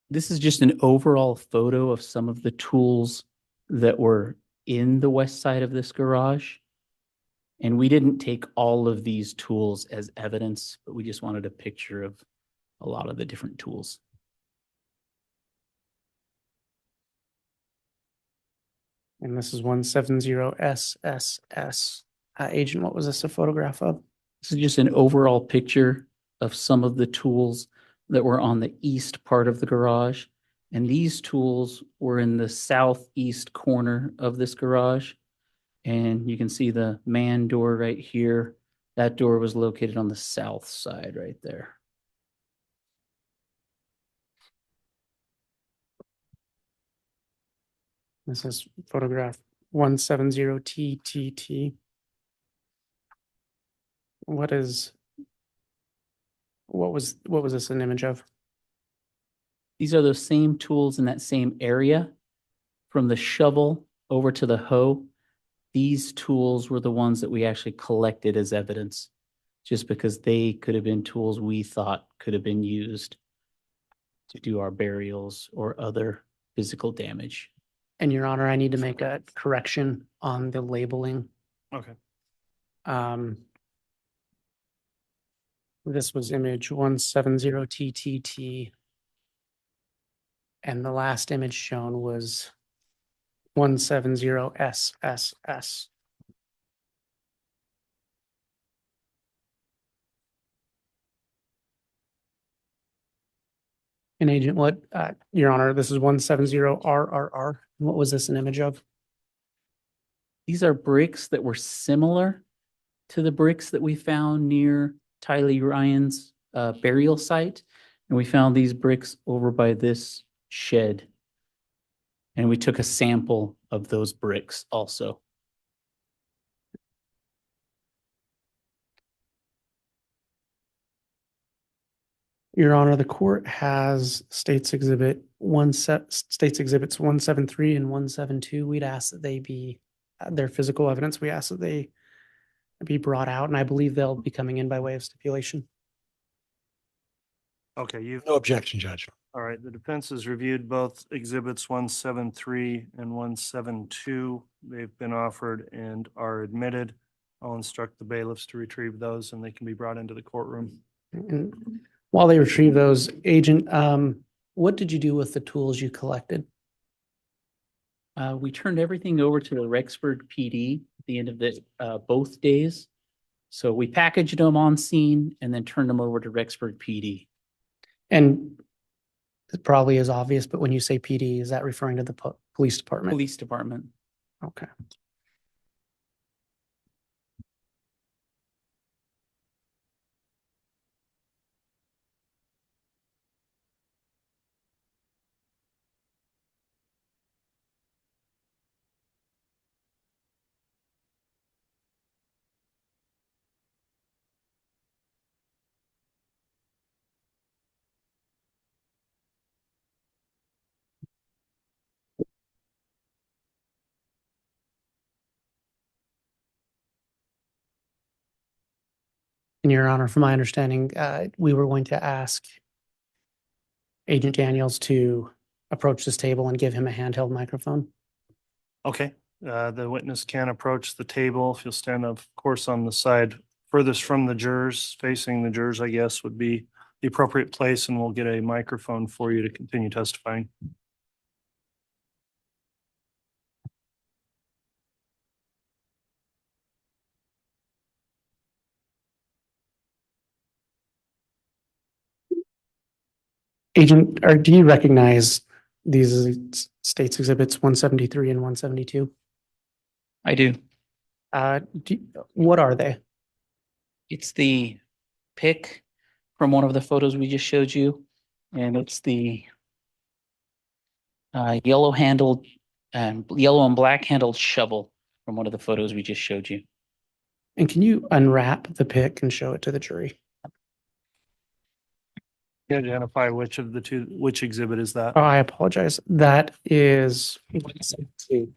This is just an overall photo of some of the tools that were in the west side of this garage. And we didn't take all of these tools as evidence, but we just wanted a picture of a lot of the different tools. And this is 170SSS. Agent, what was this a photograph of? This is just an overall picture of some of the tools that were on the east part of the garage. And these tools were in the southeast corner of this garage. And you can see the man door right here. That door was located on the south side right there. This is photograph 170TTT. What was this an image of? These are those same tools in that same area. From the shovel over to the hoe, these tools were the ones that we actually collected as evidence, just because they could have been tools we thought could have been used to do our burials or other physical damage. And Your Honor, I need to make a correction on the labeling. Okay. This was image 170TTT. And the last image shown was 170SSS. And Agent, Your Honor, this is 170RRR. What was this an image of? These are bricks that were similar to the bricks that we found near Tylee Ryan's burial site. And we found these bricks over by this shed. And we took a sample of those bricks also. Your Honor, the court has states exhibits 173 and 172. We'd ask that they be their physical evidence. We ask that they be brought out, and I believe they'll be coming in by way of stipulation. Okay, No objection, Judge. all right, the defense has reviewed both exhibits 173 and 172. They've been offered and are admitted. I'll instruct the bailiffs to retrieve those and they can be brought into the courtroom. And while they retrieve those, Agent, what did you do with the tools you collected? We turned everything over to the Rexburg PD at the end of the both days. So we packaged them on scene and then turned them over to Rexburg PD. And it probably is obvious, but when you say PD, is that referring to the police department? Police department. Okay. And Your Honor, from my understanding, we were going to ask Agent Daniels to approach this table and give him a handheld microphone. Okay, the witness can approach the table. If you'll stand, of course, on the side furthest from the jurors, facing the jurors, I guess, would be the appropriate place, and we'll get a microphone for you to continue testifying. Agent, or do you recognize these states exhibits 173 and 172? I do. What are they? It's the pick from one of the photos we just showed you. And it's the yellow and black handled shovel from one of the photos we just showed you. And can you unwrap the pick and show it to the jury? Can you identify which of the two, which exhibit is that? Oh, I apologize. That is 172.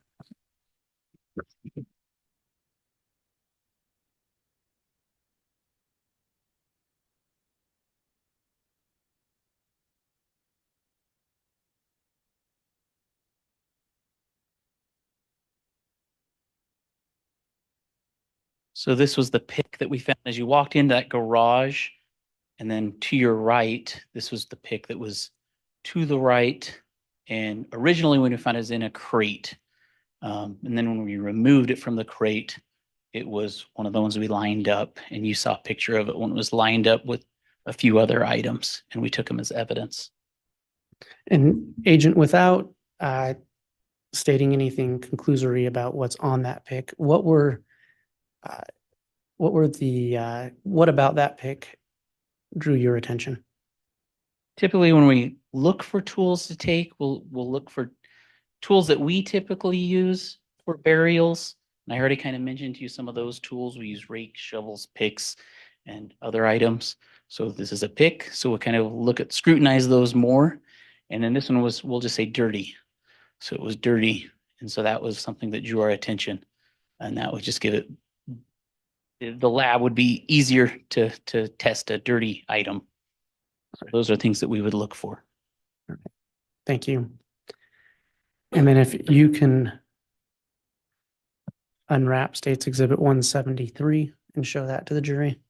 So this was the pick that we found as you walked into that garage And then to your right, this was the pick that was to the right. And originally when we found it was in a crate. And then when we removed it from the crate, it was one of the ones we lined up, and you saw a picture of it when it was lined up with a few other items, and we took them as evidence. And Agent, without stating anything conclusory about what's on that pick, what about that pick drew your attention? Typically, when we look for tools to take, we'll look for tools that we typically use for burials. And I already kind of mentioned to you some of those tools. We use rakes, shovels, picks, and other items. So this is a pick. So we'll kind of scrutinize those more. And then this one was, we'll just say dirty. So it was dirty. And so that was something that drew our attention. And that would just give it, the lab would be easier to test a dirty item. So those are things that we would look for. Thank you. And then if you can unwrap State's Exhibit 173 and show that to the jury.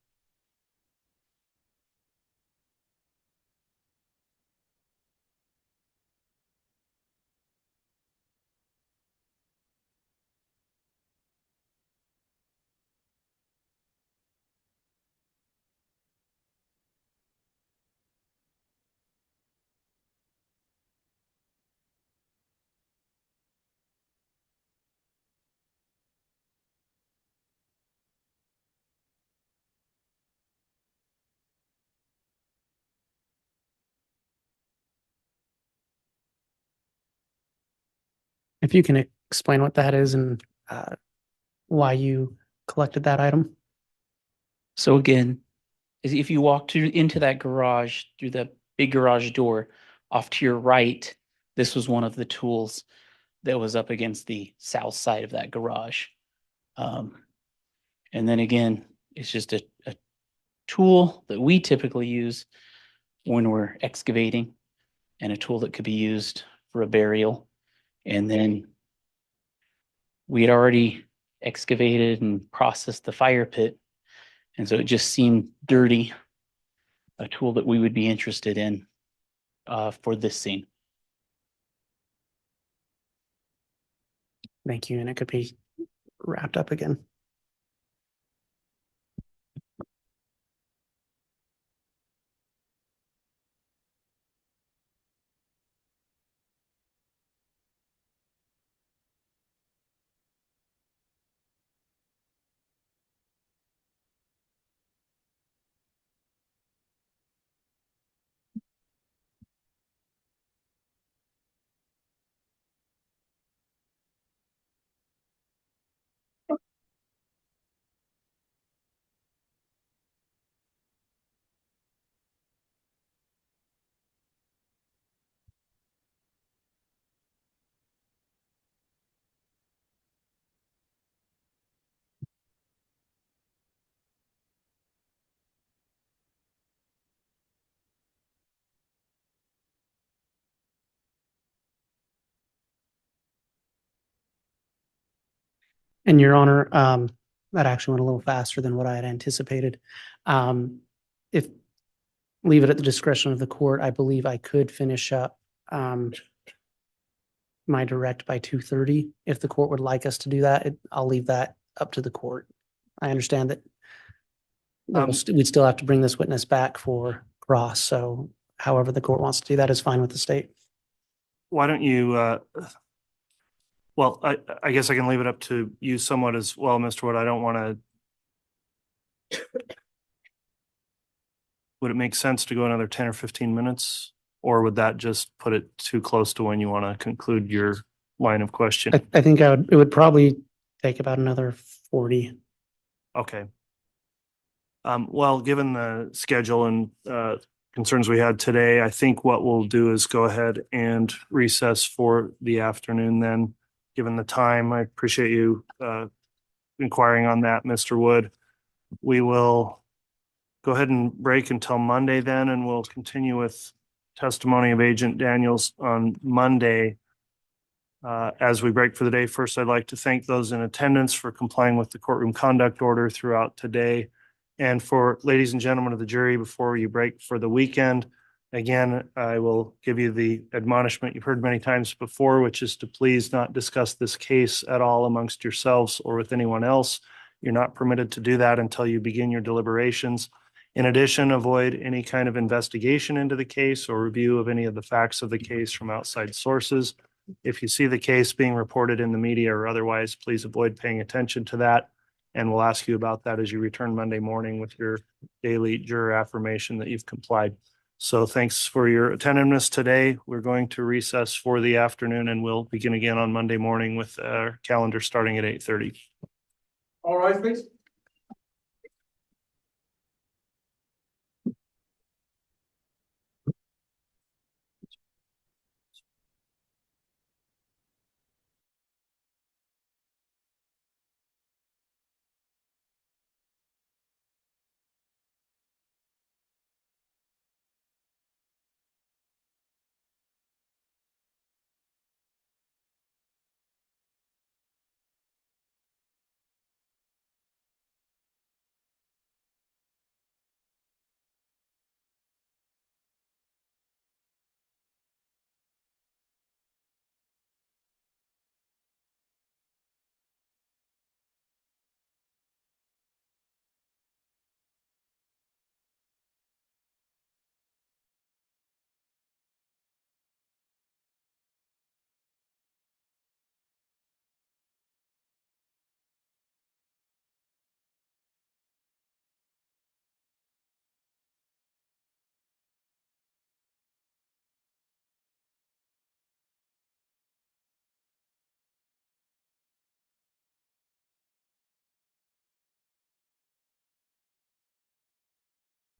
If you can explain what that is and why you collected that item. So again, if you walk into that garage through the big garage door, off to your right, this was one of the tools that was up against the south side of that garage. And then again, it's just a tool that we typically use when we're excavating, and a tool that could be used for a burial. And then we had already excavated and processed the fire pit. And so it just seemed dirty, a tool that we would be interested in for this scene. Thank you. And it could be wrapped up again. And Your Honor, that actually went a little faster than what I had anticipated. If leave it at the discretion of the court, I believe I could finish up my direct by 2:30. If the court would like us to do that, I'll leave that up to the court. I understand that we'd still have to bring this witness back for cross. So however the court wants to do that is fine with the state. Why don't you, well, I guess I can leave it up to you somewhat as well, Mr. Wood. I don't want to. Would it make sense to go another 10 or 15 minutes? Or would that just put it too close to when you want to conclude your line of question? I think it would probably take about another 40. Okay. Well, given the schedule and concerns we had today, I think what we'll do is go ahead and recess for the afternoon then, given the time. I appreciate you inquiring on that, Mr. Wood. We will go ahead and break until Monday then, and we'll continue with testimony of Agent Daniels on Monday. As we break for the day, first, I'd like to thank those in attendance for complying with the courtroom conduct order throughout today. And for ladies and gentlemen of the jury, before you break for the weekend, again, I will give you the admonishment you've heard many times before, which is to please not discuss this case at all amongst yourselves or with anyone else. You're not permitted to do that until you begin your deliberations. In addition, avoid any kind of investigation into the case or review of any of the facts of the case from outside sources. If you see the case being reported in the media or otherwise, please avoid paying attention to that. And we'll ask you about that as you return Monday morning with your daily juror affirmation that you've complied. So thanks for your attentiveness today. We're going to recess for the afternoon and we'll begin again on Monday morning with our calendar starting at 8:30. All right, please.